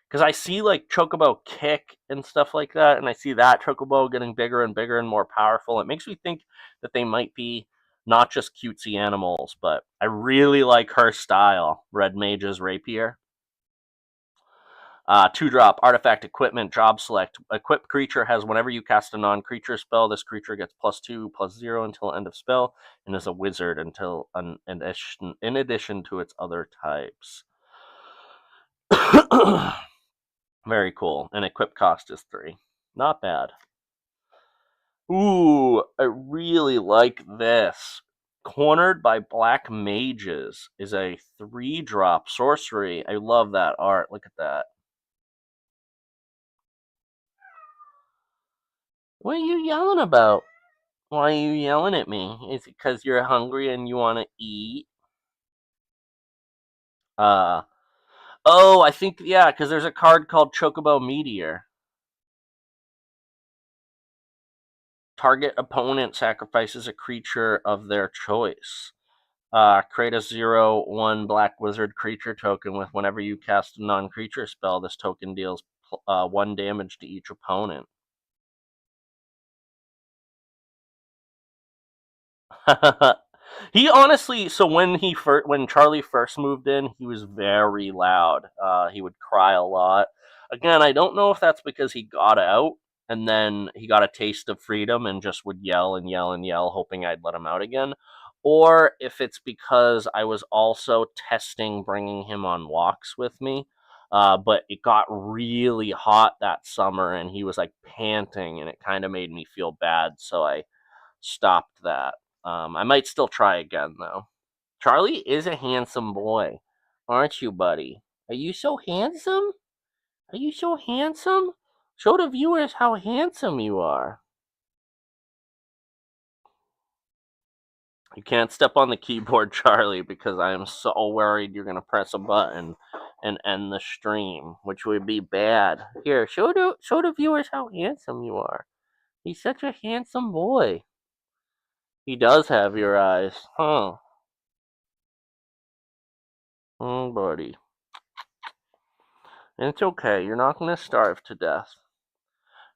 [SPEAKER 1] Because I see like Chocobo kick and stuff like that, and I see that Chocobo getting bigger and bigger and more powerful. It makes me think that they might be not just cutesy animals, but I really like her style, Red Mage's Rapier. 2-drop, artifact equipment, job select. Equipped creature has whenever you cast a non-creature spell, this creature gets +2/+0 until end of spell, and is a wizard until in addition to its other types. Very cool. And equip cost is 3. Not bad. Ooh, I really like this. Cornered by Black Mages is a 3-drop sorcery. I love that art. Look at that. What are you yelling about? Why are you yelling at me? Is it because you're hungry and you want to eat? Oh, I think, yeah, because there's a card called Chocobo Meteor. Target opponent sacrifices a creature of their choice. Create a 0/1 Black Wizard creature token with whenever you cast a non-creature spell, this token deals 1 damage to each opponent. He honestly, so when Charlie first moved in, he was very loud. He would cry a lot. Again, I don't know if that's because he got out and then he got a taste of freedom and just would yell and yell and yell, hoping I'd let him out again, or if it's because I was also testing bringing him on walks with me. But it got really hot that summer and he was like panting, and it kind of made me feel bad, so I stopped that. I might still try again, though. Charlie is a handsome boy, aren't you, buddy? Are you so handsome? Are you so handsome? Show the viewers how handsome you are. You can't step on the keyboard, Charlie, because I am so worried you're going to press a button and end the stream, which would be bad. Here, show the viewers how handsome you are. He's such a handsome boy. He does have your eyes, huh? Oh, buddy. It's okay. You're not going to starve to death.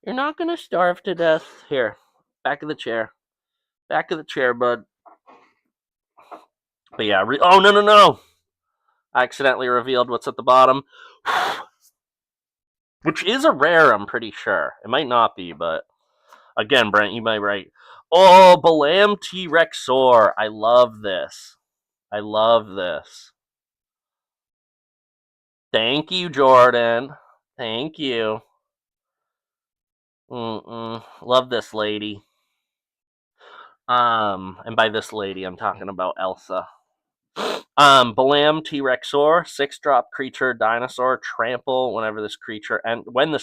[SPEAKER 1] You're not going to starve to death. Here, back of the chair. Back of the chair, bud. But yeah, oh, no. I accidentally revealed what's at the bottom. Which is a rare, I'm pretty sure. It might not be, but again, Brent, you might be right. Oh, Balam T-Rexor. I love this. I love this. Thank you, Jordan. Thank you. Love this lady. And by this lady, I'm talking about Elsa. Balam T-Rexor, 6-drop creature, dinosaur, trample. When this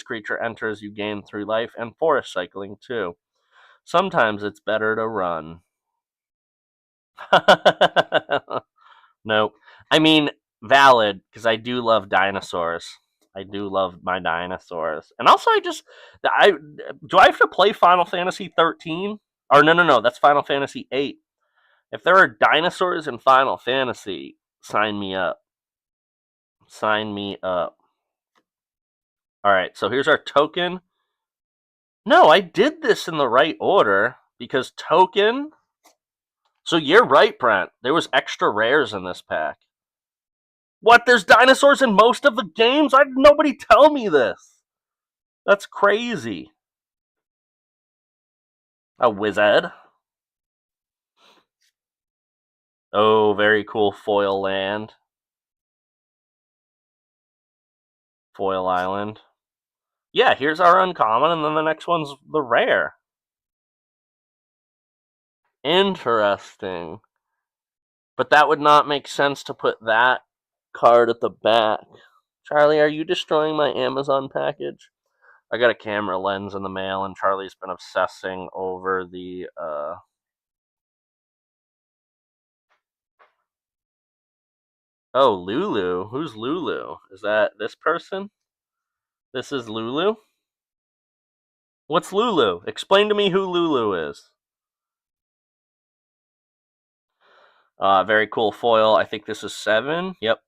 [SPEAKER 1] creature enters, you gain 3 life, and forest cycling too. Sometimes it's better to run. Nope. I mean, valid, because I do love dinosaurs. I do love my dinosaurs. And also, do I have to play Final Fantasy 13? Or no, that's Final Fantasy 8. If there are dinosaurs in Final Fantasy, sign me up. Sign me up. Alright, so here's our token. No, I did this in the right order, because token... So you're right, Brent. There was extra rares in this pack. What? There's dinosaurs in most of the games? Nobody tell me this. That's crazy. A wizard. Oh, very cool foil land. Foil island. Yeah, here's our uncommon, and then the next one's the rare. Interesting. But that would not make sense to put that card at the back. Charlie, are you destroying my Amazon package? I got a camera lens in the mail, and Charlie's been obsessing over the Oh, Lulu. Who's Lulu? Is that this person? This is Lulu? What's Lulu? Explain to me who Lulu is. Very cool foil. I think this is 7. Yep.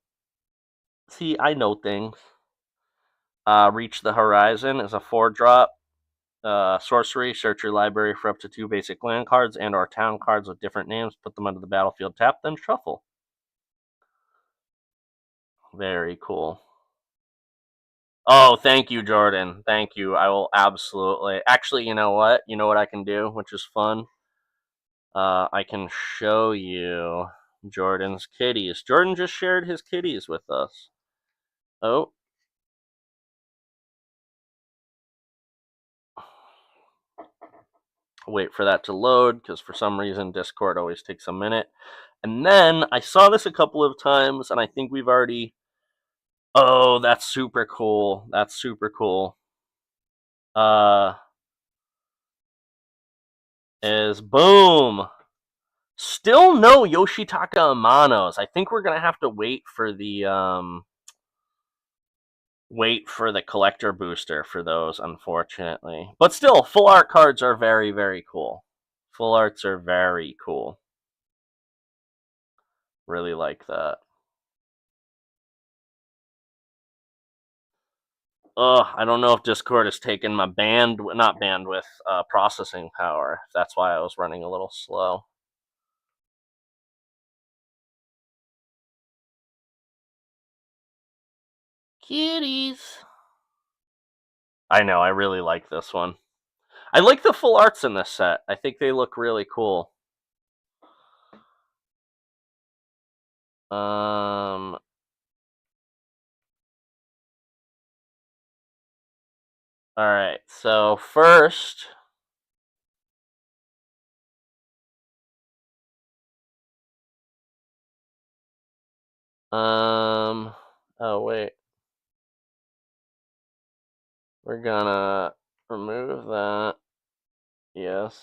[SPEAKER 1] See, I know things. Reach the Horizon is a 4-drop. Sorcery, search your library for up to 2 basic land cards and or town cards with different names. Put them onto the battlefield, tap, then shuffle. Very cool. Oh, thank you, Jordan. Thank you. I will absolutely. Actually, you know what? You know what I can do, which is fun? I can show you Jordan's kitties. Jordan just shared his kitties with us. Oh. Wait for that to load, because for some reason Discord always takes a minute. And then I saw this a couple of times, and I think we've already... Oh, that's super cool. That's super cool. Is boom. Still no Yoshitaka Amanos. I think we're gonna have to wait for the collector booster for those, unfortunately. But still, full art cards are very, very cool. Full arts are very cool. Really like that. Ugh, I don't know if Discord has taken my processing power. That's why I was running a little slow. Kitties. I know, I really like this one. I like the full arts in this set. I think they look really cool. Alright, so first... oh wait. We're gonna remove that. Yes.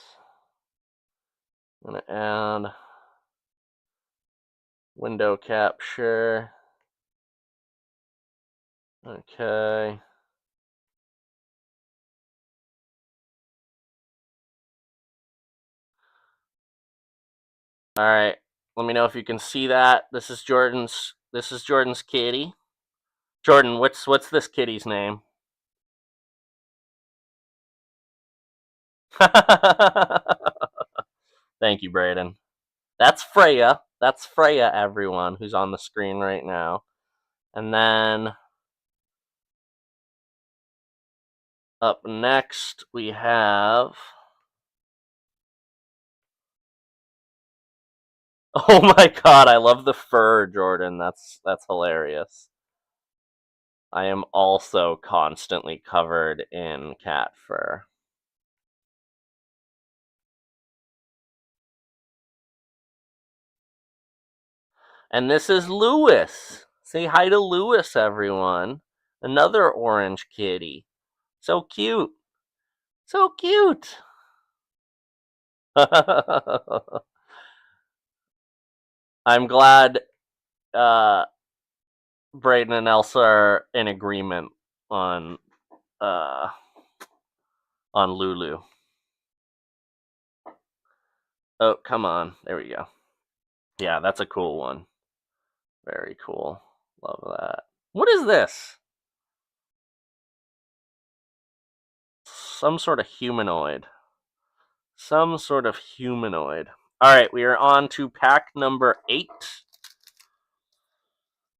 [SPEAKER 1] I'm gonna add window capture. Okay. All right. Let me know if you can see that. This is Jordan's kitty. Jordan, what's this kitty's name? Thank you, Braden. That's Freya. That's Freya, everyone, who's on the screen right now. And then up next we have... Oh my god, I love the fur, Jordan. That's hilarious. I am also constantly covered in cat fur. And this is Lewis. Say hi to Lewis, everyone. Another orange kitty. So cute. So cute. I'm glad Braden and Elsa are in agreement on Lulu. Oh, come on. There we go. Yeah, that's a cool one. Very cool. Love that. What is this? Some sort of humanoid. Some sort of humanoid. Alright, we are on to pack number 8.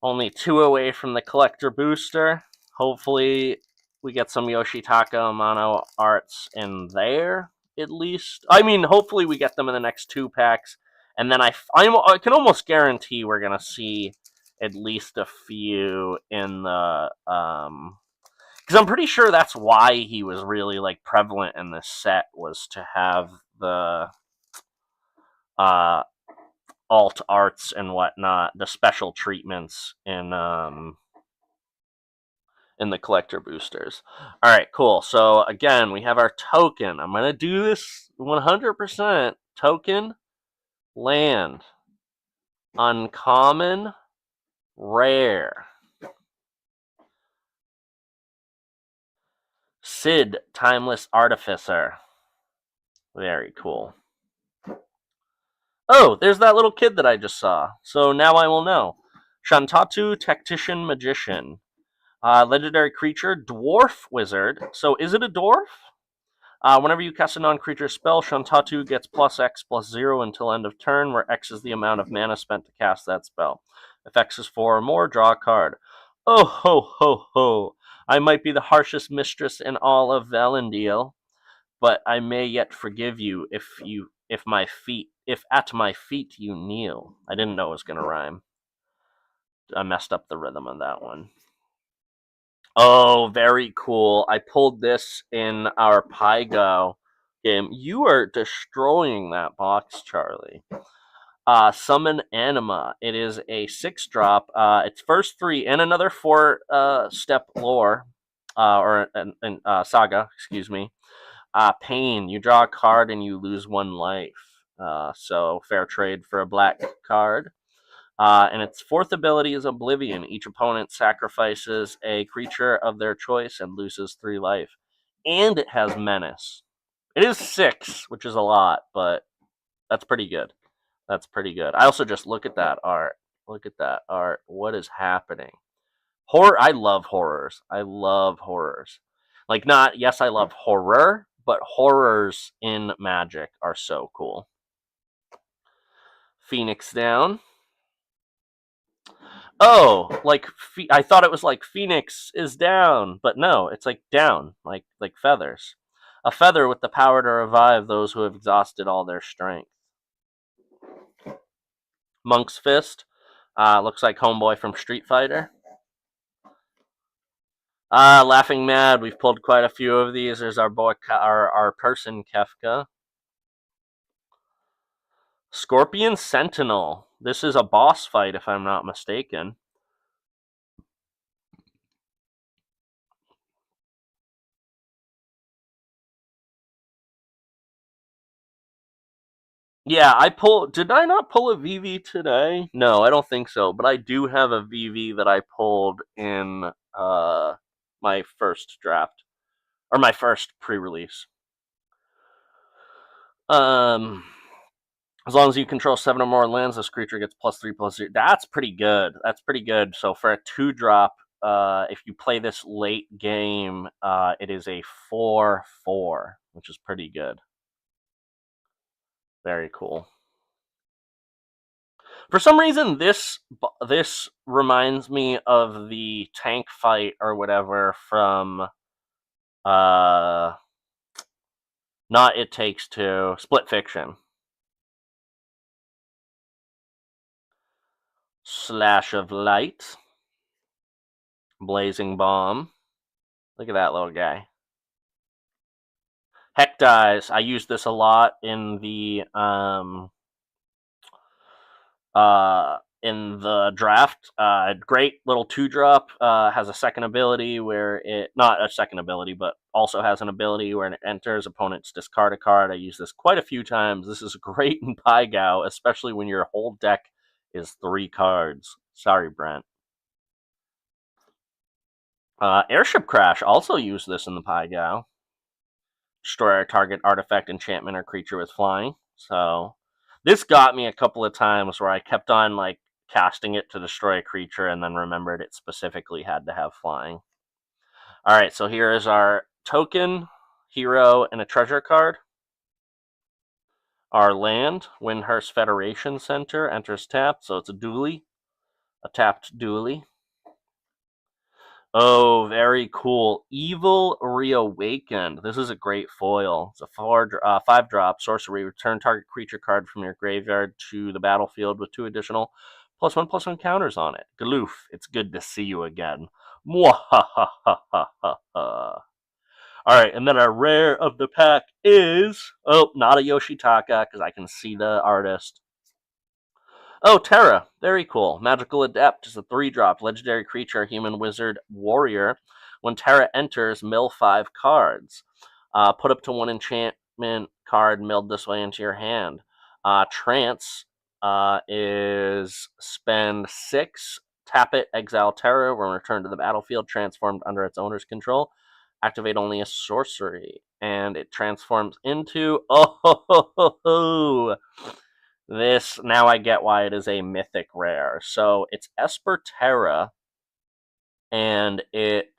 [SPEAKER 1] Only 2 away from the collector booster. Hopefully we get some Yoshitaka Amano arts in there, at least. I mean, hopefully we get them in the next 2 packs. And then I can almost guarantee we're going to see at least a few in the... because I'm pretty sure that's why he was really like prevalent in this set, was to have the alt arts and whatnot, the special treatments in in the collector boosters. All right, cool. So again, we have our token. I'm going to do this 100%. Token, land, uncommon, rare. Sid, Timeless Artificer. Very cool. Oh, there's that little kid that I just saw. So now I will know. Shantatu, Tactician Magician. Legendary creature, Dwarf Wizard. So is it a dwarf? Whenever you cast a non-creature spell, Shantatu gets +X/+0 until end of turn, where X is the amount of mana spent to cast that spell. If X is 4 or more, draw a card. Oh ho ho ho! I might be the harshest mistress in all of Valendiel, but I may yet forgive you if at my feet you kneel. I didn't know it was gonna rhyme. I messed up the rhythm on that one. Oh, very cool. I pulled this in our Pygo game. You are destroying that box, Charlie. Summon Anima. It is a 6-drop. It's first 3 and another 4-step lore, or saga, excuse me. Pain. You draw a card and you lose 1 life. So fair trade for a black card. And its 4th ability is Oblivion. Each opponent sacrifices a creature of their choice and loses 3 life. And it has Menace. It is 6, which is a lot, but that's pretty good. That's pretty good. I also just look at that art. Look at that art. What is happening? Horror. I love horrors. I love horrors. Like, not, yes, I love horror, but horrors in Magic are so cool. Phoenix down. Oh, like I thought it was like Phoenix is down, but no, it's like down, like feathers. A feather with the power to revive those who have exhausted all their strength. Monk's Fist. Looks like Homeboy from Street Fighter. Laughing Mad. We've pulled quite a few of these. There's our boy, our person Kefka. Scorpion Sentinel. This is a boss fight, if I'm not mistaken. Yeah, did I not pull a VV today? No, I don't think so, but I do have a VV that I pulled in my first draft, or my first pre-release. As long as you control 7 or more lands, this creature gets +3/+0. That's pretty good. That's pretty good. So for a 2-drop, if you play this late game, it is a 4/4, which is pretty good. Very cool. For some reason, this reminds me of the tank fight or whatever from not It Takes Two, Split Fiction. Slash of Light. Blazing Bomb. Look at that little guy. Heck Dies. I use this a lot in the draft. Great little 2-drop. Has a second ability where not a second ability, but also has an ability where it enters opponents discard a card. I use this quite a few times. This is great in Pygo, especially when your whole deck is 3 cards. Sorry, Brent. Airship Crash. Also use this in the Pygo. Destroy a target artifact, enchantment, or creature with flying. So this got me a couple of times where I kept on like casting it to destroy a creature and then remembered it specifically had to have flying. All right, so here is our token, hero, and a treasure card. Our land, Windhurst Federation Center, enters tapped, so it's a dually, a tapped dually. Oh, very cool. Evil Reawakened. This is a great foil. It's a 5-drop sorcery. Return target creature card from your graveyard to the battlefield with 2 additional +1/+1 counters on it. Galoof, it's good to see you again. Mwahahahaha. Alright, and then our rare of the pack is... Oh, not a Yoshitaka, because I can see the artist. Oh, Terra. Very cool. Magical Adept is a 3-drop legendary creature, human wizard, warrior. When Terra enters, mill 5 cards. Put up to 1 enchantment card milled this way into your hand. Trance is spend 6, tap it, exile Terra, when returned to the battlefield, transformed under its owner's control. Activate only a sorcery, and it transforms into this. Now I get why it is a mythic rare. So it's Esper Terra, and it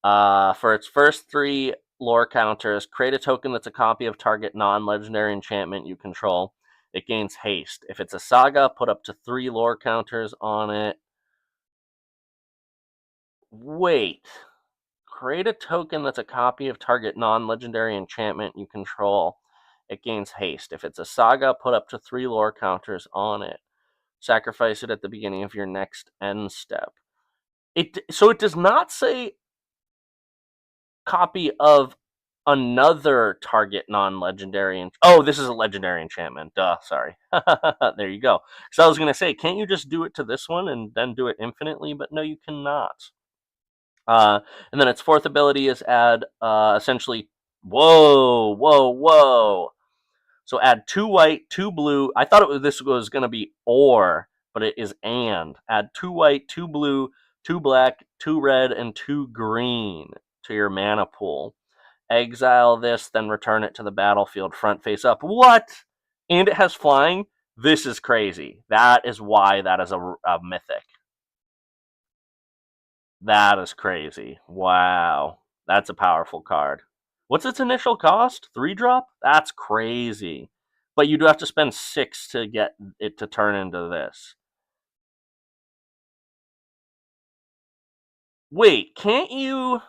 [SPEAKER 1] for its first 3 lore counters, create a token that's a copy of target non-legendary enchantment you control. It gains haste. If it's a saga, put up to 3 lore counters on it. Wait. Create a token that's a copy of target non-legendary enchantment you control. It gains haste. If it's a saga, put up to 3 lore counters on it. Sacrifice it at the beginning of your next end step. So it does not say copy of another target non-legendary. Oh, this is a legendary enchantment. Duh, sorry. There you go. So I was going to say, can't you just do it to this one and then do it infinitely? But no, you cannot. And then its 4th ability is add essentially. Whoa. So add 2 white, 2 blue. I thought this was going to be or, but it is and. Add 2 white, 2 blue, 2 black, 2 red, and 2 green to your mana pool. Exile this, then return it to the battlefield front face up. What? And it has flying? This is crazy. That is why that is a mythic. That is crazy. Wow. That's a powerful card. What's its initial cost? 3 drop? That's crazy. But you do have to spend 6 to get it to turn into this. Wait, can't you...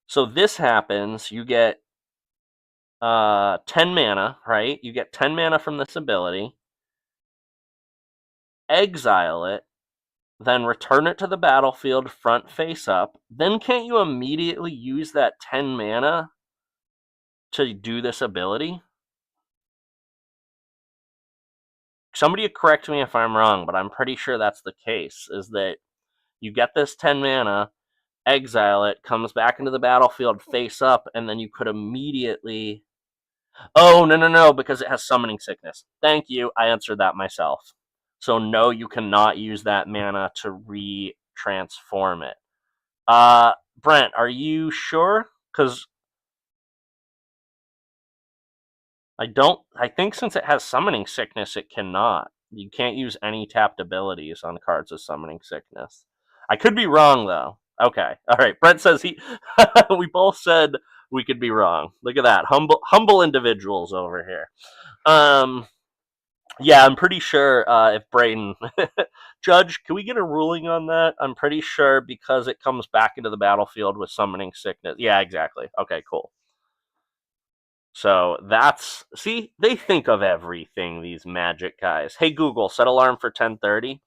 [SPEAKER 1] So this happens, you get 10 mana, right? You get 10 mana from this ability. Exile it, then return it to the battlefield front face up. Then can't you immediately use that 10 mana to do this ability? Somebody correct me if I'm wrong, but I'm pretty sure that's the case, is that you get this 10 mana, exile it, comes back into the battlefield face up, and then you could immediately... Oh, no, because it has summoning sickness. Thank you, I answered that myself. So no, you cannot use that mana to re-transform it. Brent, are you sure? Because I think since it has summoning sickness, it cannot. You can't use any tapped abilities on cards with summoning sickness. I could be wrong, though. Okay, all right. Brent says he... we both said we could be wrong. Look at that. Humble individuals over here. Yeah, I'm pretty sure if Brayden... Judge, can we get a ruling on that? I'm pretty sure because it comes back into the battlefield with summoning sickness. Yeah, exactly. Okay, cool. So that's... See, they think of everything, these Magic guys. Hey, Google, set alarm for 10:30.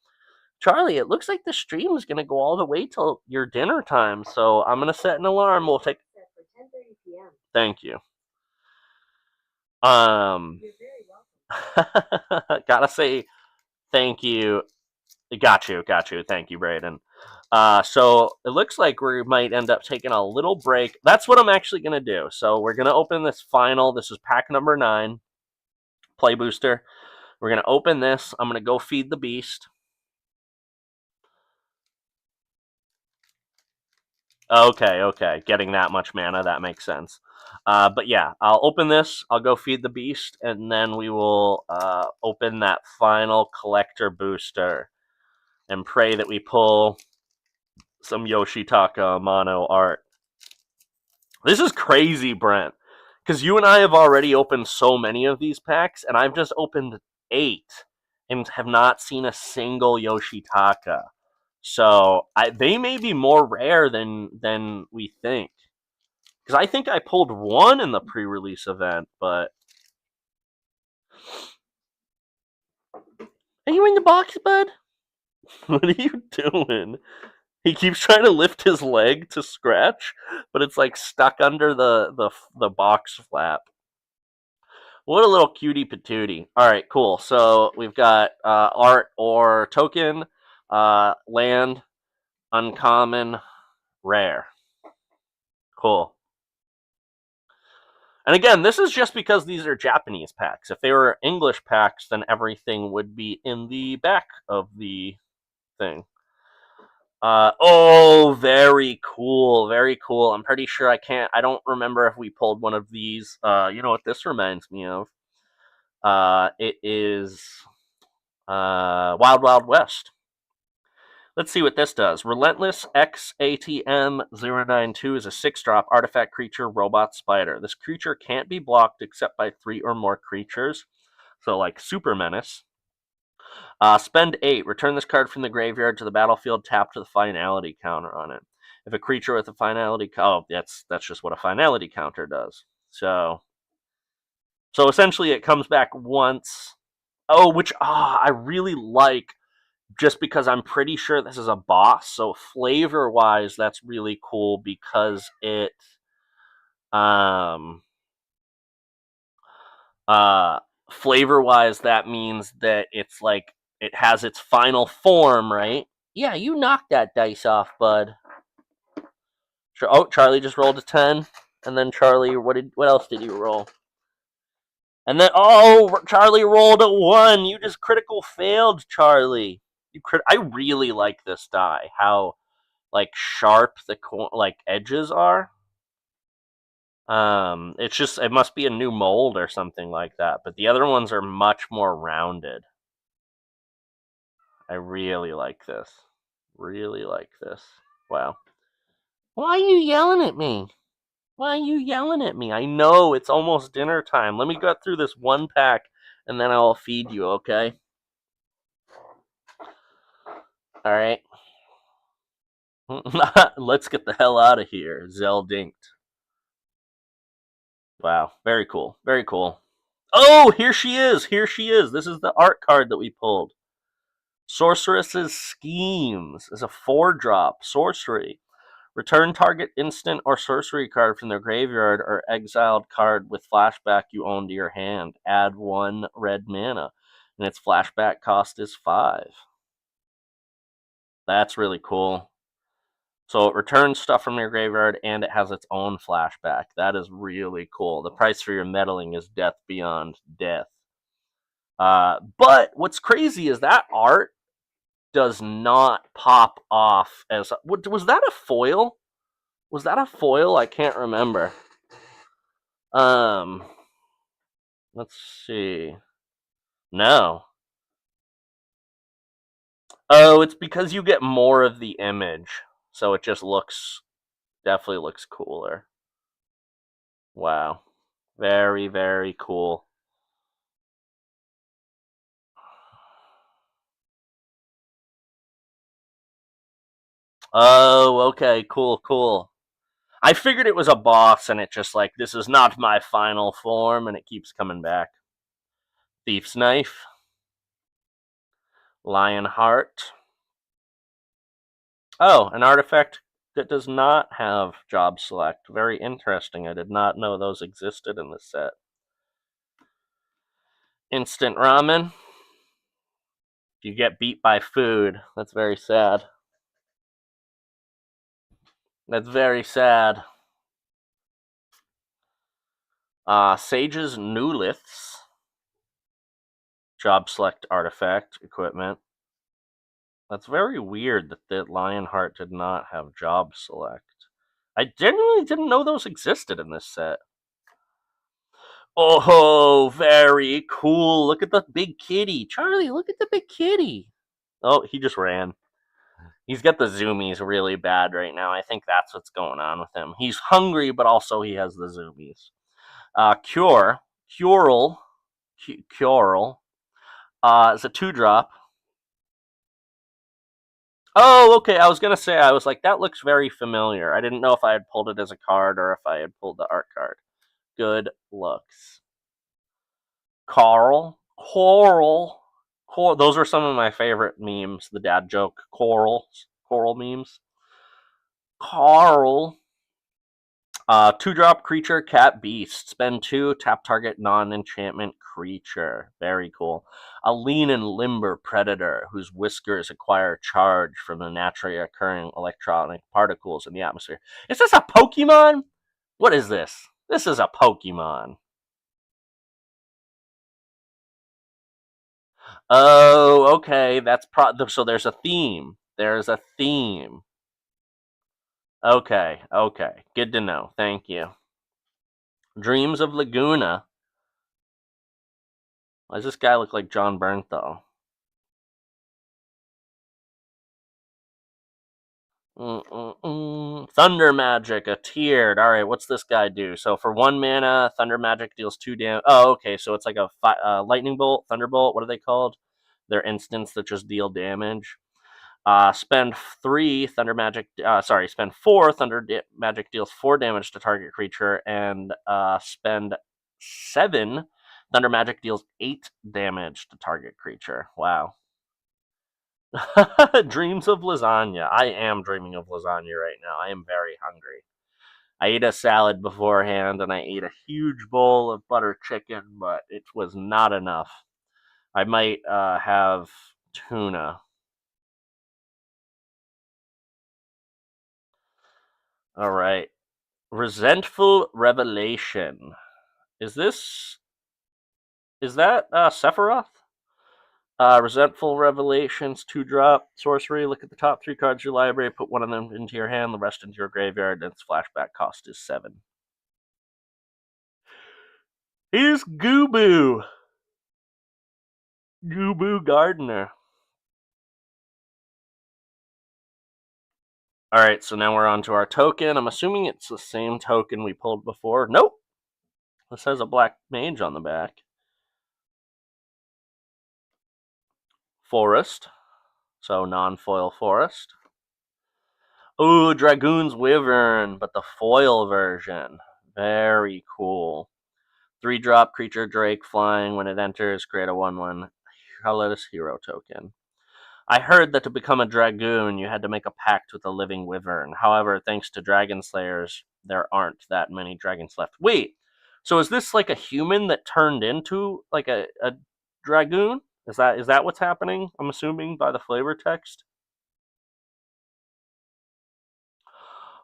[SPEAKER 1] Charlie, it looks like the stream is going to go all the way till your dinner time, so I'm going to set an alarm. We'll take... For 10:30 p.m. Thank you. You're very welcome. Gotta say thank you. Got you. Thank you, Brayden. So it looks like we might end up taking a little break. That's what I'm actually going to do. So we're going to open this final. This is pack number 9. Play booster. We're going to open this. I'm going to go feed the beast. Okay. Getting that much mana, that makes sense. But yeah, I'll open this. I'll go feed the beast, and then we will open that final collector booster and pray that we pull some Yoshitaka Amano art. This is crazy, Brent, because you and I have already opened so many of these packs, and I've just opened 8 and have not seen a single Yoshitaka. So they may be more rare than we think. Because I think I pulled 1 in the pre-release event, but... Are you in the box, bud? What are you doing? He keeps trying to lift his leg to scratch, but it's like stuck under the box flap. What a little cutie patootie. Alright, cool. So we've got art or token. Land, uncommon, rare. Cool. And again, this is just because these are Japanese packs. If they were English packs, then everything would be in the back of the thing. Oh, very cool, very cool. I'm pretty sure I don't remember if we pulled one of these. You know what this reminds me of? It is Wild Wild West. Let's see what this does. Relentless XATM092 is a 6-drop artifact creature robot spider. This creature can't be blocked except by 3 or more creatures. So, like Super Menace. Spend 8. Return this card from the graveyard to the battlefield. Tap to the finality counter on it. If a creature with a finality... Oh, that's just what a finality counter does. So essentially it comes back once. Oh, which I really like, just because I'm pretty sure this is a boss. So flavor-wise, that's really cool because it... flavor-wise, that means that it's like it has its final form, right? Yeah, you knocked that dice off, bud. Oh, Charlie just rolled a 10, and then Charlie, what else did you roll? And then Charlie rolled a 1. You just critical failed, Charlie. I really like this die. How like sharp the edges are. It's just, it must be a new mold or something like that. But the other ones are much more rounded. I really like this. Really like this. Wow. Why are you yelling at me? Why are you yelling at me? I know it's almost dinner time. Let me get through this one pack and then I'll feed you, okay? Alright. Let's get the hell out of here. Zeldinked. Wow. Very cool. Very cool. Oh, here she is. Here she is. This is the art card that we pulled. Sorceress's Schemes is a 4-drop sorcery. Return target instant or sorcery card from their graveyard or exiled card with flashback you own to your hand. Add 1 red mana. And its flashback cost is 5. That's really cool. So it returns stuff from your graveyard and it has its own flashback. That is really cool. The price for your meddling is death beyond death. But what's crazy is that art does not pop off as... Was that a foil? Was that a foil? I can't remember. Let's see. No. Oh, it's because you get more of the image. So it just definitely looks cooler. Wow. Very, very cool. Oh, okay. Cool, cool. I figured it was a boss and it just like, this is not my final form, and it keeps coming back. Thief's Knife. Lionheart. Oh, an artifact that does not have job select. Very interesting. I did not know those existed in this set. Instant ramen. You get beat by food. That's very sad. That's very sad. Sage's Newliths. Job select artifact equipment. That's very weird that the Lionheart did not have job select. I genuinely didn't know those existed in this set. Oh, very cool. Look at the big kitty. Charlie, look at the big kitty. Oh, he just ran. He's got the zoomies really bad right now. I think that's what's going on with him. He's hungry, but also he has the zoomies. Curel. It's a 2-drop. Oh, okay. I was going to say, I was like, that looks very familiar. I didn't know if I had pulled it as a card or if I had pulled the art card. Good looks. Coral. Those are some of my favorite memes. The dad joke. Coral memes. Carl. 2-drop creature, cat beast. Spend 2, tap target non-enchantment creature. Very cool. A lean and limber predator whose whiskers acquire charge from the naturally occurring electronic particles in the atmosphere. Is this a Pokemon? What is this? This is a Pokemon. Oh, okay. That's so there's a theme. There's a theme. Okay, okay. Good to know. Thank you. Dreams of Laguna. Why does this guy look like John Bernthal? Thunder Magic, a tiered. Alright, what's this guy do? So for 1 mana, Thunder Magic deals 2 damage. Oh, okay, so it's like a Lightning Bolt, Thunderbolt, what are they called? They're instants that just deal damage. Spend 3 Thunder Magic. Spend 4 Magic deals 4 damage to target creature, and spend 7 Thunder Magic deals 8 damage to target creature. Wow. Dreams of lasagna. I am dreaming of lasagna right now. I am very hungry. I ate a salad beforehand, and I ate a huge bowl of butter chicken, but it was not enough. I might have tuna. All right. Resentful Revelation. Is that Sephiroth? Resentful Revelations, 2-drop sorcery. Look at the top 3 cards of your library, put one of them into your hand, the rest into your graveyard, and its flashback cost is 7. Here's Gooboo! Gooboo Gardener. Alright, so now we're on to our token. I'm assuming it's the same token we pulled before. Nope! This has a black mage on the back. Forest. So non-foil forest. Ooh, Dragoon's Wyvern, but the foil version. Very cool. 3-drop creature Drake flying. When it enters, create a 1/1 colorless hero token. I heard that to become a Dragoon, you had to make a pact with a living Wyvern. However, thanks to Dragon Slayers, there aren't that many dragons left. Wait, so is this like a human that turned into like a Dragoon? Is that what's happening? I'm assuming by the flavor text.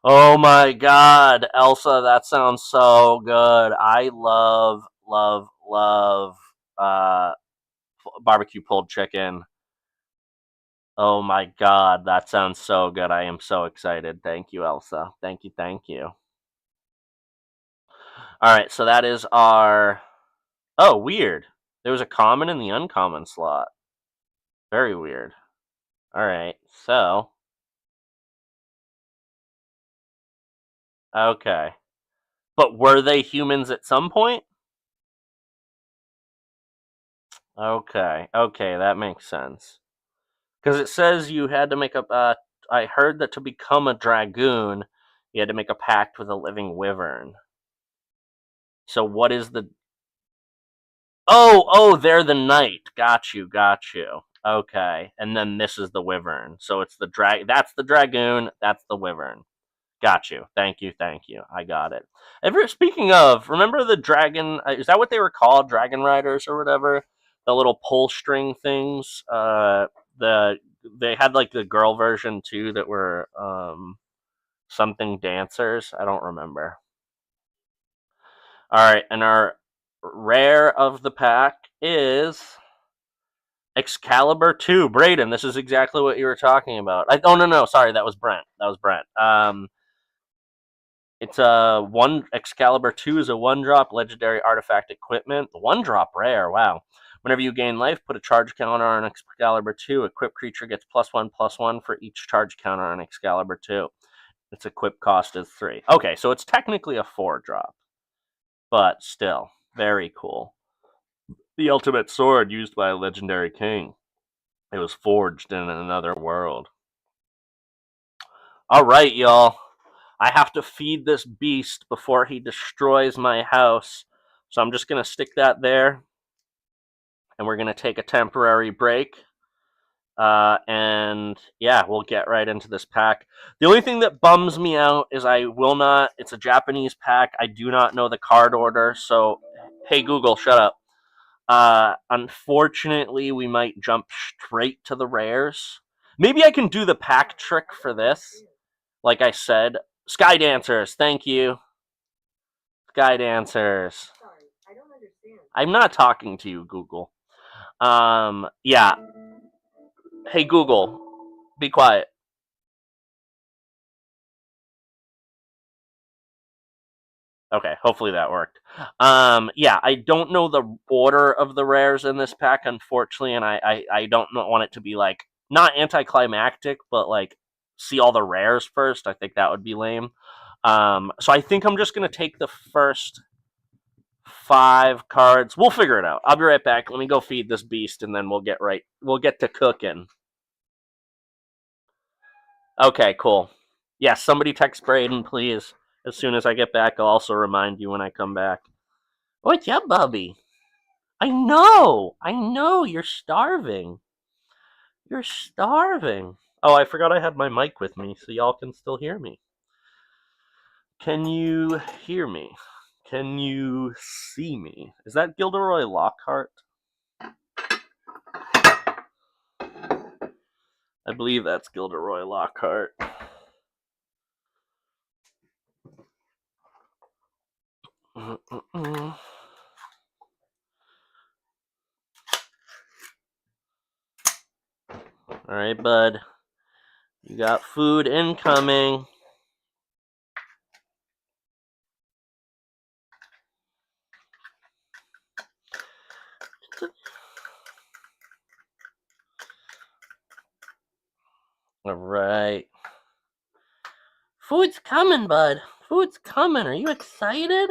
[SPEAKER 1] Oh my god, Elsa, that sounds so good. I love uh, barbecue pulled chicken. Oh my god, that sounds so good. I am so excited. Thank you, Elsa. Thank you, thank you. Alright, so that is our... Oh, weird. There was a common in the uncommon slot. Very weird. Alright, so... Okay. But were they humans at some point? Okay, okay, that makes sense. Because it says you had to make a... I heard that to become a Dragoon, you had to make a pact with a living Wyvern. So what is the... Oh, they're the knight. Got you. Okay, and then this is the Wyvern. So it's the That's the Dragoon. That's the Wyvern. Got you. Thank you. I got it. Speaking of, remember the dragon? Is that what they were called? Dragon riders or whatever? The little pull string things. They had like the girl version too that were something dancers. I don't remember. All right, and our rare of the pack is Excalibur 2. Braden, this is exactly what you were talking about. No, sorry, that was Brent. It's a Excalibur 2 is a 1-drop legendary artifact equipment. The 1-drop rare, wow. Whenever you gain life, put a charge counter on Excalibur 2. Equip creature gets +1/+1 for each charge counter on Excalibur 2. Its equip cost is 3. Okay, so it's technically a 4-drop. But still, very cool. The ultimate sword used by a legendary king. It was forged in another world. Alright, y'all. I have to feed this beast before he destroys my house. So I'm just going to stick that there. And we're going to take a temporary break. And yeah, we'll get right into this pack. The only thing that bums me out is I will not. It's a Japanese pack. I do not know the card order. So, hey Google, shut up. Unfortunately, we might jump straight to the rares. Maybe I can do the pack trick for this. Like I said, Sky Dancers. Thank you, Sky Dancers. I'm not talking to you, Google. Yeah. Hey Google, be quiet. Okay, hopefully that worked. Yeah, I don't know the order of the rares in this pack, unfortunately, and I don't want it to be like not anticlimactic, but like see all the rares first. I think that would be lame. So I think I'm just gonna take the first 5 cards. We'll figure it out. I'll be right back. Let me go feed this beast, and then we'll get to cooking. Okay, cool. Yeah, somebody text Braden, please. As soon as I get back, I'll also remind you when I come back. What's up, Bubby? I know, you're starving. You're starving. Oh, I forgot I had my mic with me, so y'all can still hear me. Can you hear me? Can you see me? Is that Gilderoy Lockhart? I believe that's Gilderoy Lockhart. Alright, bud. You got food incoming. Alright. Food's coming, bud. Food's coming. Are you excited?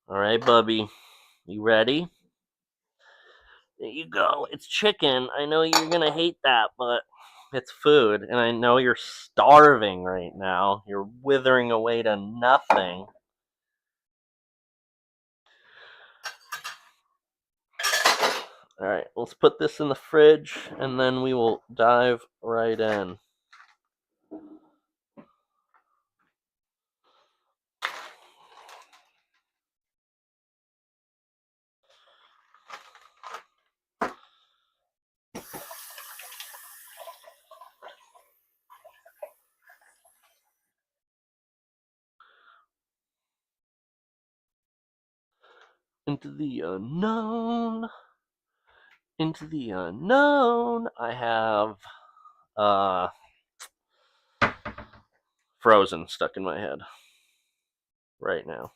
[SPEAKER 1] Alright, Bubby. You ready? There you go. It's chicken. I know you're gonna hate that, but it's food. And I know you're starving right now. You're withering away to nothing. Alright, let's put this in the fridge and then we will dive right in. Into the unknown. Into the unknown. I have Frozen stuck in my head right now.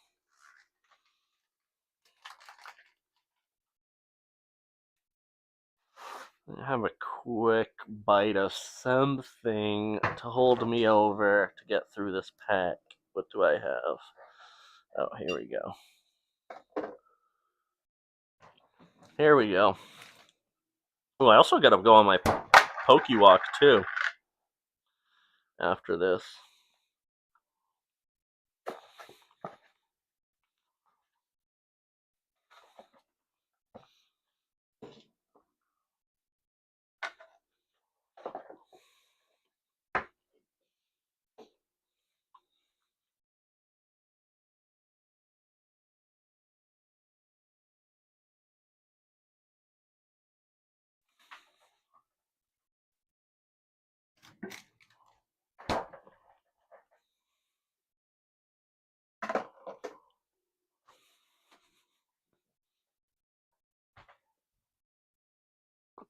[SPEAKER 1] Have a quick bite of something to hold me over to get through this pack. What do I have? Oh, here we go. Here we go. Oh, I also got to go on my Pokewalk too after this.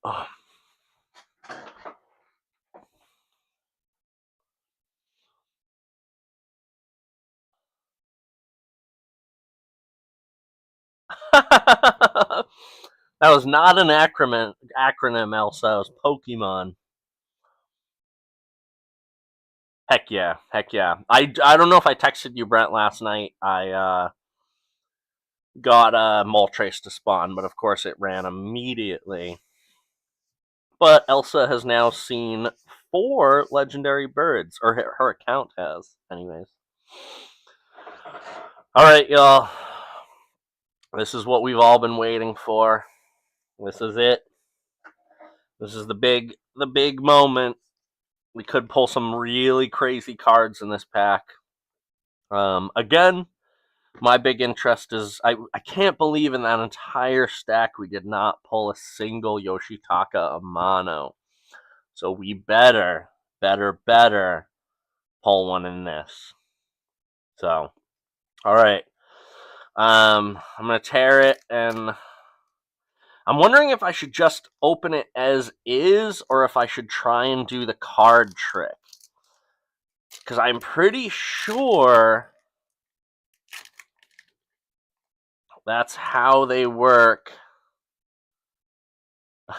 [SPEAKER 1] Oh. That was not an acronym, Elsa. It was Pokemon. Heck yeah. I don't know if I texted you, Brent, last night. I got a Moltres to spawn, but of course it ran immediately. But Elsa has now seen 4 legendary birds, or her account has, anyways. All right, y'all. This is what we've all been waiting for. This is it. This is the big moment. We could pull some really crazy cards in this pack. Again, my big interest is I can't believe in that entire stack we did not pull a single Yoshitaka Amano. So we better pull one in this. So, all right. I'm gonna tear it, and I'm wondering if I should just open it as is, or if I should try and do the card trick. Because I'm pretty sure that's how they work.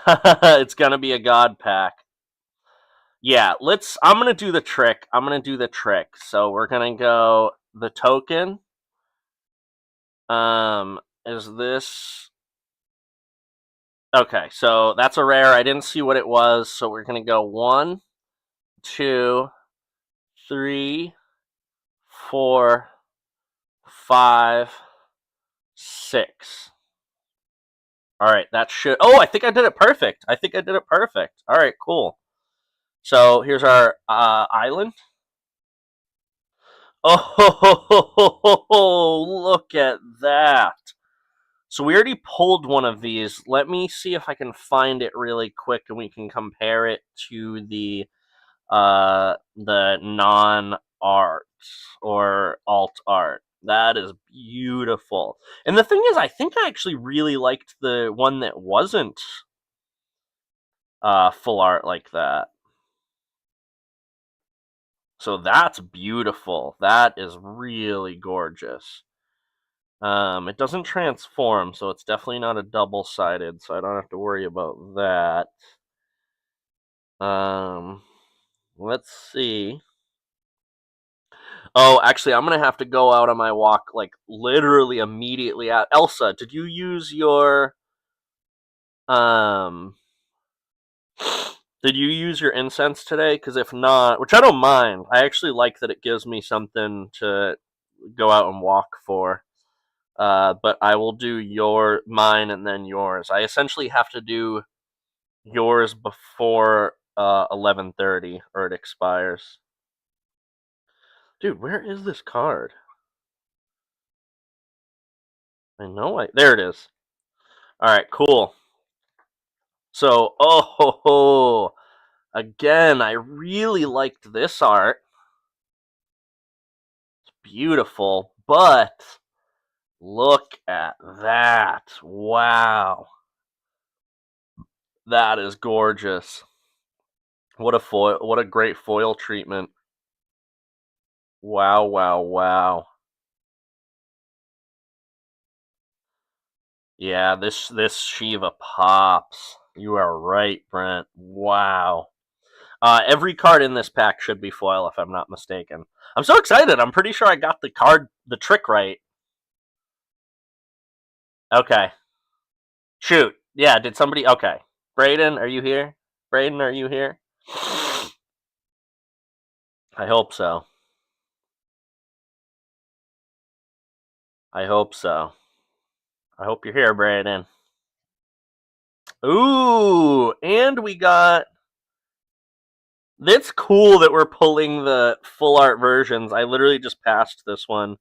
[SPEAKER 1] It's gonna be a god pack. Yeah, I'm gonna do the trick. So we're gonna go the token. Is this... Okay, so that's a rare. I didn't see what it was, so we're gonna go 1, 2, 3, 4, 5, 6. All right, that should... Oh, I think I did it perfect. All right, cool. So here's our island. Oh, look at that. So we already pulled one of these. Let me see if I can find it really quick, and we can compare it to the non-art or alt art. That is beautiful. And the thing is, I think I actually really liked the one that wasn't full art like that. So that's beautiful. That is really gorgeous. It doesn't transform, so it's definitely not a double-sided, so I don't have to worry about that. Let's see. Oh, actually, I'm gonna have to go out on my walk, like, literally immediately out. Elsa, did you use your... Did you use your incense today? Because if not, which I don't mind, I actually like that it gives me something to go out and walk for. But I will do mine and then yours. I essentially have to do yours before 11:30, or it expires. Dude, where is this card? I know there it is. Alright, cool. So, again, I really liked this art. It's beautiful, but look at that. Wow. That is gorgeous. What a great foil treatment. Wow, wow, wow. Yeah, this Shiva pops. You are right, Brent. Wow. Every card in this pack should be foil, if I'm not mistaken. I'm so excited. I'm pretty sure I got the trick right. Okay. Shoot. Yeah, did somebody... Okay. Brayden, are you here? Brayden, are you here? I hope so. I hope so. I hope you're here, Brayden. Ooh, and we got... It's cool that we're pulling the full art versions. I literally just passed this one.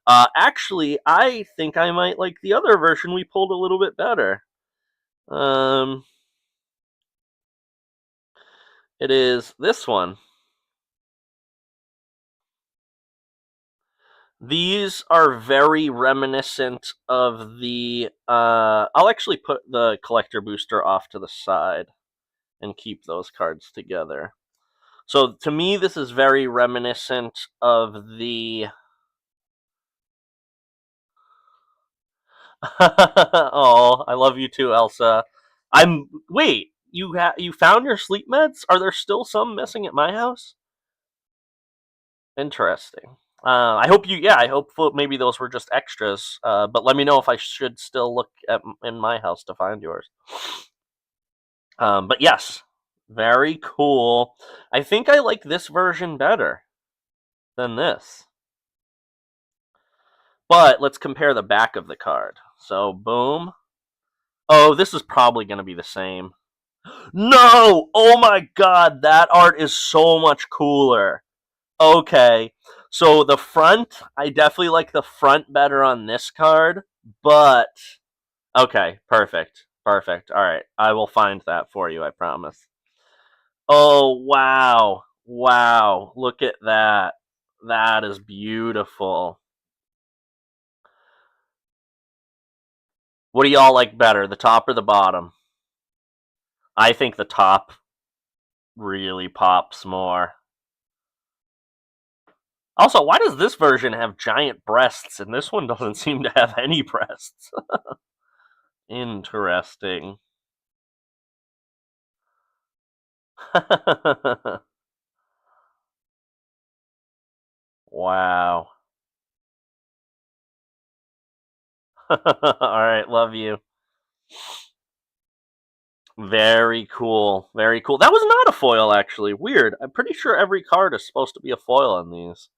[SPEAKER 1] Actually, I think I might like the other version we pulled a little bit better. It is this one. These are very reminiscent of the... I'll actually put the collector booster off to the side and keep those cards together. So, to me, this is very reminiscent of the... Oh, I love you too, Elsa. Wait, you found your sleep meds? Are there still some missing at my house? Interesting. I hope maybe those were just extras. But let me know if I should still look in my house to find yours. But yes, Very cool. I think I like this version better than this. But let's compare the back of the card. So, boom. Oh, this is probably going to be the same. No! Oh my god, that art is so much cooler. Okay. So the front, I definitely like the front better on this card, but okay, perfect. Perfect. All right. I will find that for you, I promise. Oh, wow. Wow. Look at that. That is beautiful. What do y'all like better, the top or the bottom? I think the top really pops more. Also, why does this version have giant breasts and this one doesn't seem to have any breasts? Interesting. Wow. Alright, love you. Very cool. Very cool. That was not a foil, actually. Weird. I'm pretty sure every card is supposed to be a foil on these.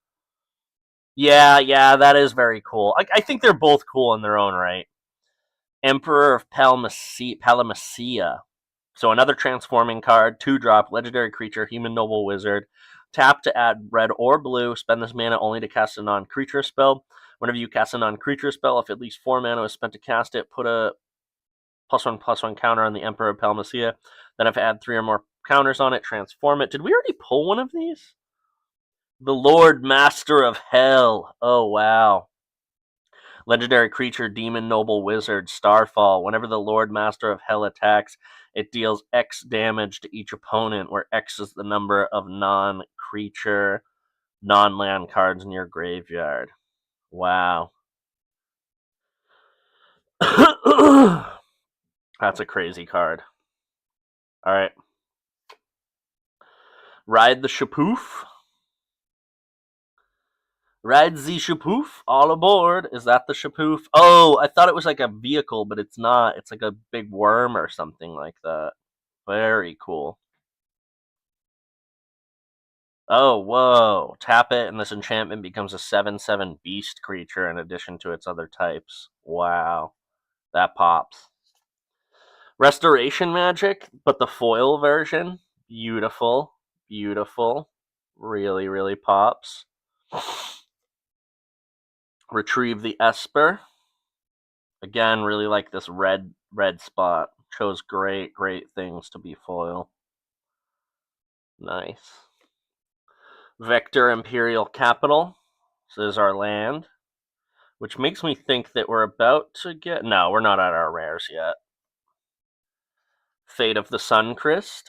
[SPEAKER 1] Yeah, that is very cool. I think they're both cool in their own right. Emperor of Palamacia. So another transforming card, 2-drop, legendary creature, human noble wizard. Tap to add red or blue. Spend this mana only to cast a non-creature spell. Whenever you cast a non-creature spell, if at least 4 mana is spent to cast it, put a +1/+1 counter on the Emperor of Palmacia. Then if I add 3 or more counters on it, transform it. Did we already pull one of these? The Lord Master of Hell. Oh, wow. Legendary creature, demon, noble, wizard, starfall. Whenever the Lord Master of Hell attacks, it deals X damage to each opponent, where X is the number of non-creature, non-land cards in your graveyard. Wow. That's a crazy card. Alright. Ride the Shapoof. Ride the Shapoof. All aboard. Is that the Shapoof? Oh, I thought it was like a vehicle, but it's not. It's like a big worm or something like that. Very cool. Oh, whoa. Tap it, and this enchantment becomes a 7/7 beast creature in addition to its other types. Wow. That pops. Restoration magic, but the foil version. Beautiful. Beautiful. Really, really pops. Retrieve the Esper. Again, really like this red spot. Chose great things to be foil. Nice. Vector Imperial Capital. So this is our land. Which makes me think that we're about to get... No, we're not at our rares yet. Fate of the Suncrest.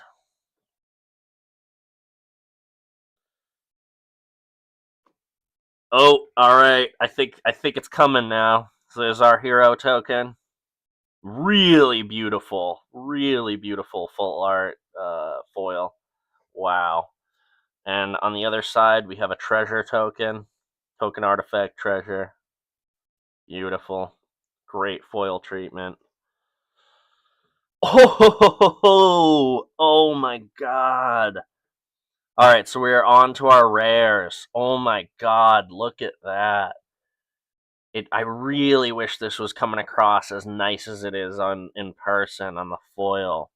[SPEAKER 1] Oh, alright. I think it's coming now. So there's our hero token. Really beautiful full art foil. Wow. And on the other side, we have a treasure token. Token artifact treasure. Beautiful. Great foil treatment. Oh my god. Alright, so we're on to our rares. Oh my god, look at that. I really wish this was coming across as nice as it is in person on the foil.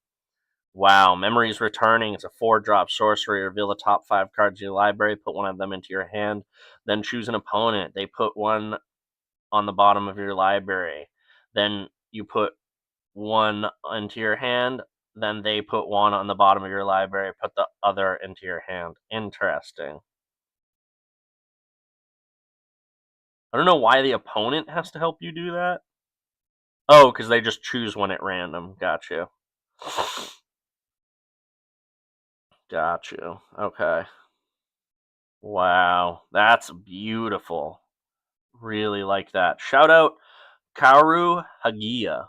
[SPEAKER 1] Wow, Memories Returning. It's a 4-drop sorcery. Reveal the top 5 cards of your library. Put one of them into your hand. Then choose an opponent. They put one on the bottom of your library. Then you put one into your hand. Then they put one on the bottom of your library. Put the other into your hand. Interesting. I don't know why the opponent has to help you do that. Oh, because they just choose one at random. Got you. Got you. Okay. Wow. That's beautiful. Really like that. Shout out Karu Hagia.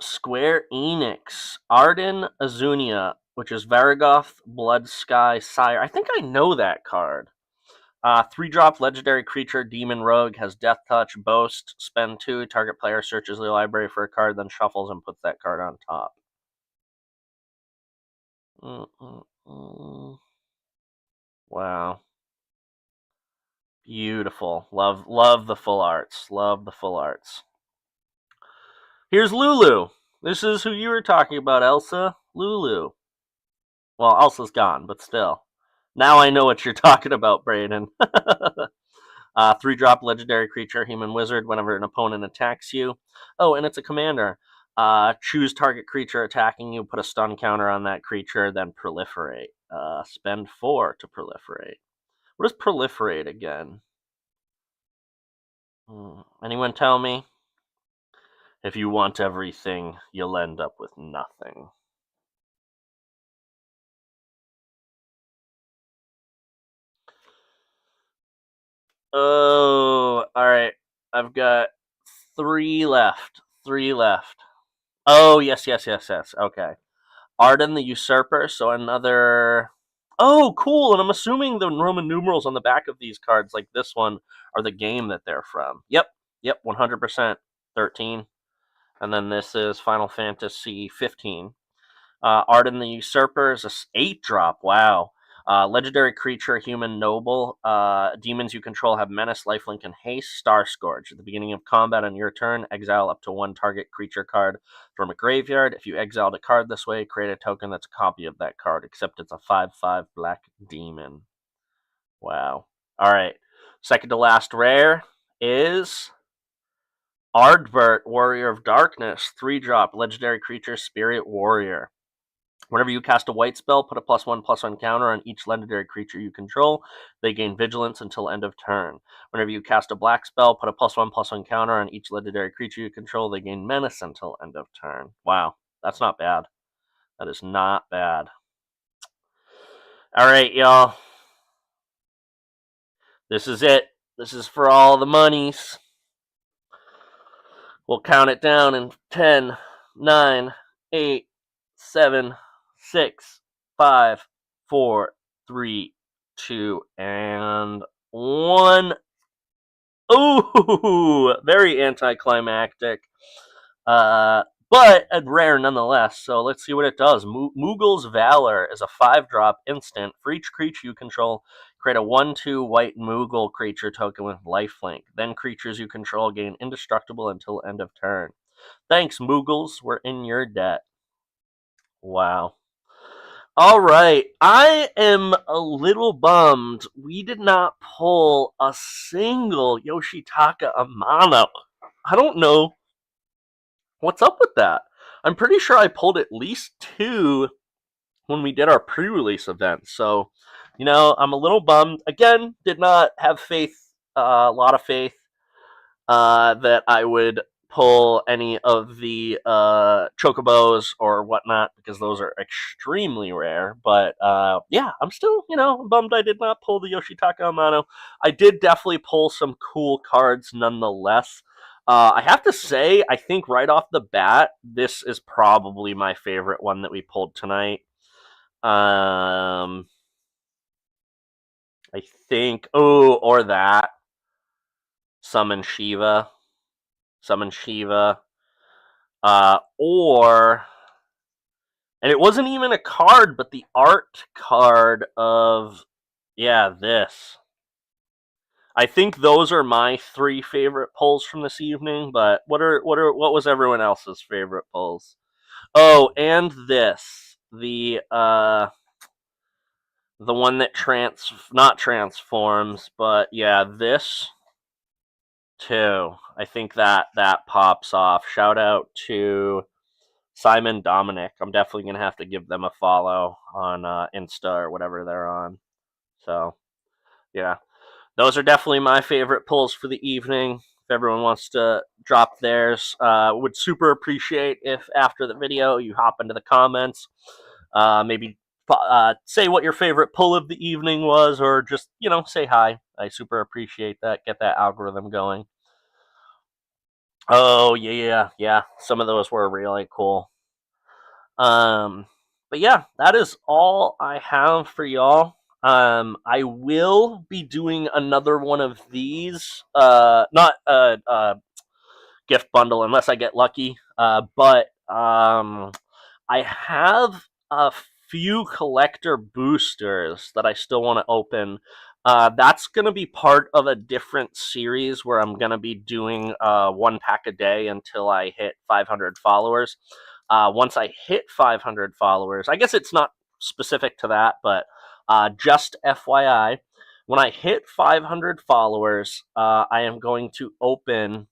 [SPEAKER 1] Square Enix. Arden Azunia, which is Varigoth Blood Sky Sire. I think I know that card. 3-drop legendary creature, Demon Rogue, has Death Touch, Boast, spend 2, target player searches the library for a card, then shuffles and puts that card on top. Wow. Beautiful. Love the full arts. Love the full arts. Here's Lulu. This is who you were talking about, Elsa. Lulu. Well, Elsa's gone, but still. Now I know what you're talking about, Brayden. 3-drop legendary creature, human wizard. Whenever an opponent attacks you. Oh, and it's a commander. Choose target creature attacking you, put a stun counter on that creature, then proliferate. Spend 4 to proliferate. What is proliferate again? Anyone tell me? If you want everything, you'll end up with nothing. Oh, alright. I've got 3 left. 3 left. Oh, yes. Okay. Arden the Usurper, so another... Oh, cool, and I'm assuming the Roman numerals on the back of these cards, like this one, are the game that they're from. Yep, 100%. 13. And then this is Final Fantasy 15. Arden the Usurper is a 8-drop. Wow. Legendary creature, human noble. Demons you control have menace, lifelink, and haste. Star Scourge. At the beginning of combat on your turn, exile up to 1 target creature card from a graveyard. If you exiled a card this way, create a token that's a copy of that card, except it's a 5/5 black demon. Wow. Alright. Second to last rare is Ardbert, Warrior of Darkness. 3-drop. Legendary creature, Spirit Warrior. Whenever you cast a white spell, put a +1/+1 counter on each legendary creature you control. They gain vigilance until end of turn. Whenever you cast a black spell, put a +1/+1 counter on each legendary creature you control. They gain menace until end of turn. Wow, that's not bad. That is not bad. Alright, y'all. This is it. This is for all the monies. We'll count it down in 10, 9, 8, 7, 6, 5, 4, 3, 2, and 1. Ooh, very anticlimactic. But rare nonetheless, so let's see what it does. Moogle's Valor is a 5-drop instant. For each creature you control, create a 1/2 white Moogle creature token with lifelink. Then creatures you control gain indestructible until end of turn. Thanks, Moogles. We're in your debt. Wow. All right. I am a little bummed we did not pull a single Yoshitaka Amano. I don't know what's up with that. I'm pretty sure I pulled at least 2 when we did our pre-release event. So, I'm a little bummed. Again, did not have faith, a lot of faith, that I would pull any of the chocobos or whatnot, because those are extremely rare. But yeah, I'm still, bummed I did not pull the Yoshitaka Amano. I did definitely pull some cool cards nonetheless. I have to say, I think right off the bat, this is probably my favorite one that we pulled tonight. I think, or that. Summon Shiva. And it wasn't even a card, but the art card of, this. I think those are my 3 favorite pulls from this evening, but what was everyone else's favorite pulls? Oh, and this. The one that not transforms, but this too. I think that pops off. Shout out to Simon Dominic. I'm definitely gonna have to give them a follow on Insta or whatever they're on. So yeah, those are definitely my favorite pulls for the evening. If everyone wants to drop theirs, would super appreciate if after the video you hop into the comments, maybe say what your favorite pull of the evening was, or just say hi. I super appreciate that. Get that algorithm going. Oh yeah. Some of those were really cool. But yeah, that is all I have for y'all. I will be doing another one of these. Not gift bundle unless I get lucky. But I have a few collector boosters that I still want to open. That's going to be part of a different series where I'm going to be doing one pack a day until I hit 500 followers. Once I hit 500 followers, I guess it's not specific to that, but just FYI, when I hit 500 followers, I am going to open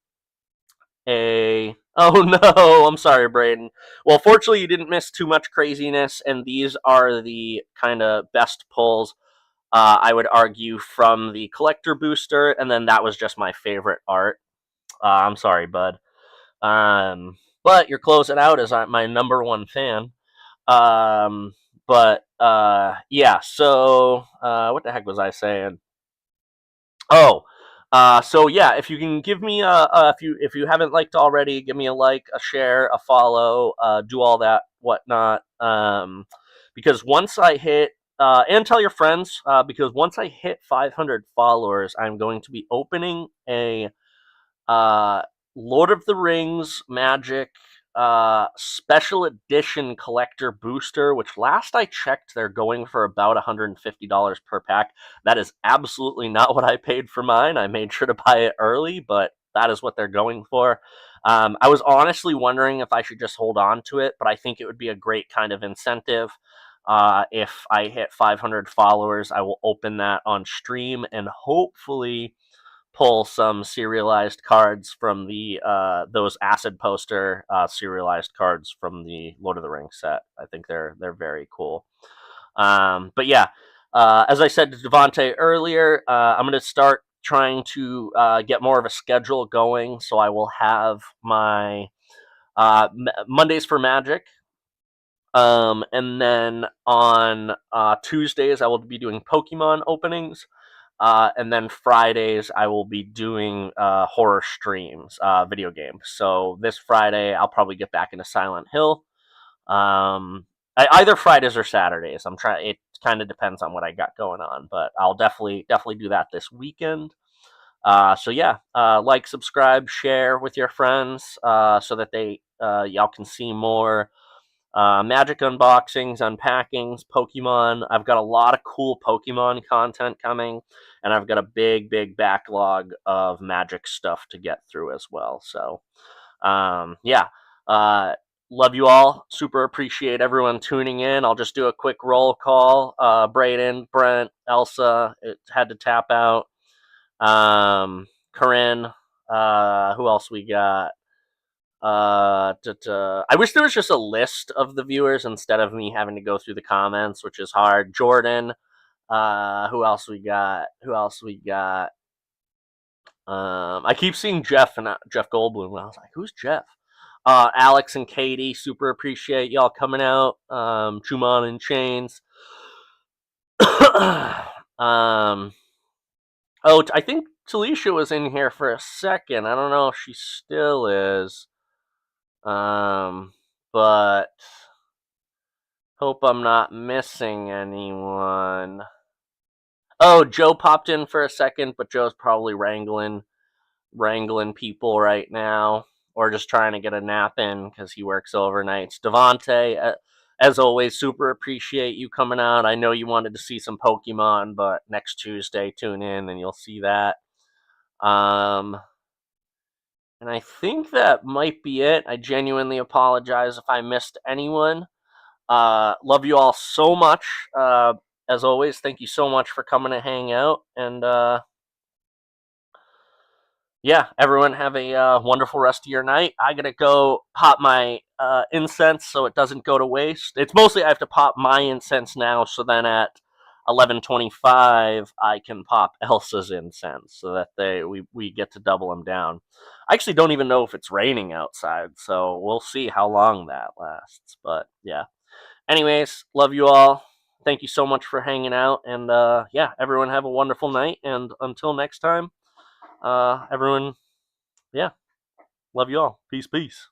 [SPEAKER 1] a oh no, I'm sorry, Braden. Well, fortunately, you didn't miss too much craziness, and these are the kind of best pulls, I would argue, from the collector booster, and then that was just my favorite art. I'm sorry, bud. But you're closing out as my number one fan. But yeah. So what the heck was I saying? Oh, so yeah, if you can give me if you haven't liked already, give me a like, a share, a follow, do all that whatnot. Because once I hit and tell your friends, because once I hit 500 followers, I'm going to be opening a uh, Lord of the Rings Magic special edition collector booster, which last I checked, they're going for about $150 per pack. That is absolutely not what I paid for mine. I made sure to buy it early, but that is what they're going for. I was honestly wondering if I should just hold on to it, but I think it would be a great kind of incentive. If I hit 500 followers, I will open that on stream and hopefully pull some serialized cards from the those acid poster serialized cards from the Lord of the Rings set. I think they're very cool. But yeah, as I said to Devontae earlier, I'm going to start trying to get more of a schedule going. So I will have my Mondays for Magic. And then on Tuesdays, I will be doing Pokemon openings. And then Fridays, I will be doing horror streams, video games. So this Friday, I'll probably get back into Silent Hill. Either Fridays or Saturdays. I'm trying. It kind of depends on what I got going on, but I'll definitely do that this weekend. So yeah, like, subscribe, share with your friends, so that y'all can see more Magic unboxings, unpackings, Pokemon. I've got a lot of cool Pokemon content coming, and I've got a big backlog of Magic stuff to get through as well. So, yeah. Uh, love you all. Super appreciate everyone tuning in. I'll just do a quick roll call. Brayden, Brent, Elsa, it had to tap out. Corinne, who else we got? I wish there was just a list of the viewers instead of me having to go through the comments, which is hard. Jordan, who else we got? Who else we got? I keep seeing Jeff and Jeff Goldblum, and I was like, "Who's Jeff?" Alex and Katie, super appreciate y'all coming out. Chuman and Chains. um, I think Talisha was in here for a second. I don't know if she still is. But hope I'm not missing anyone. Oh, Joe popped in for a second, but Joe's probably wrangling people right now, or just trying to get a nap in because he works overnights. Devontae, as always, super appreciate you coming out. I know you wanted to see some Pokemon, but next Tuesday, tune in and you'll see that. And I think that might be it. I genuinely apologize if I missed anyone. Love you all so much. As always, thank you so much for coming to hang out. And yeah, everyone have a wonderful rest of your night. I gotta go pop my incense so it doesn't go to waste. It's mostly I have to pop my incense now, so then at 11:25 I can pop Elsa's incense, so that we get to double them down. I actually don't even know if it's raining outside, so we'll see how long that lasts. But yeah. Anyways, love you all. Thank you so much for hanging out, and yeah, everyone have a wonderful night. And until next time, everyone, yeah, love you all. Peace.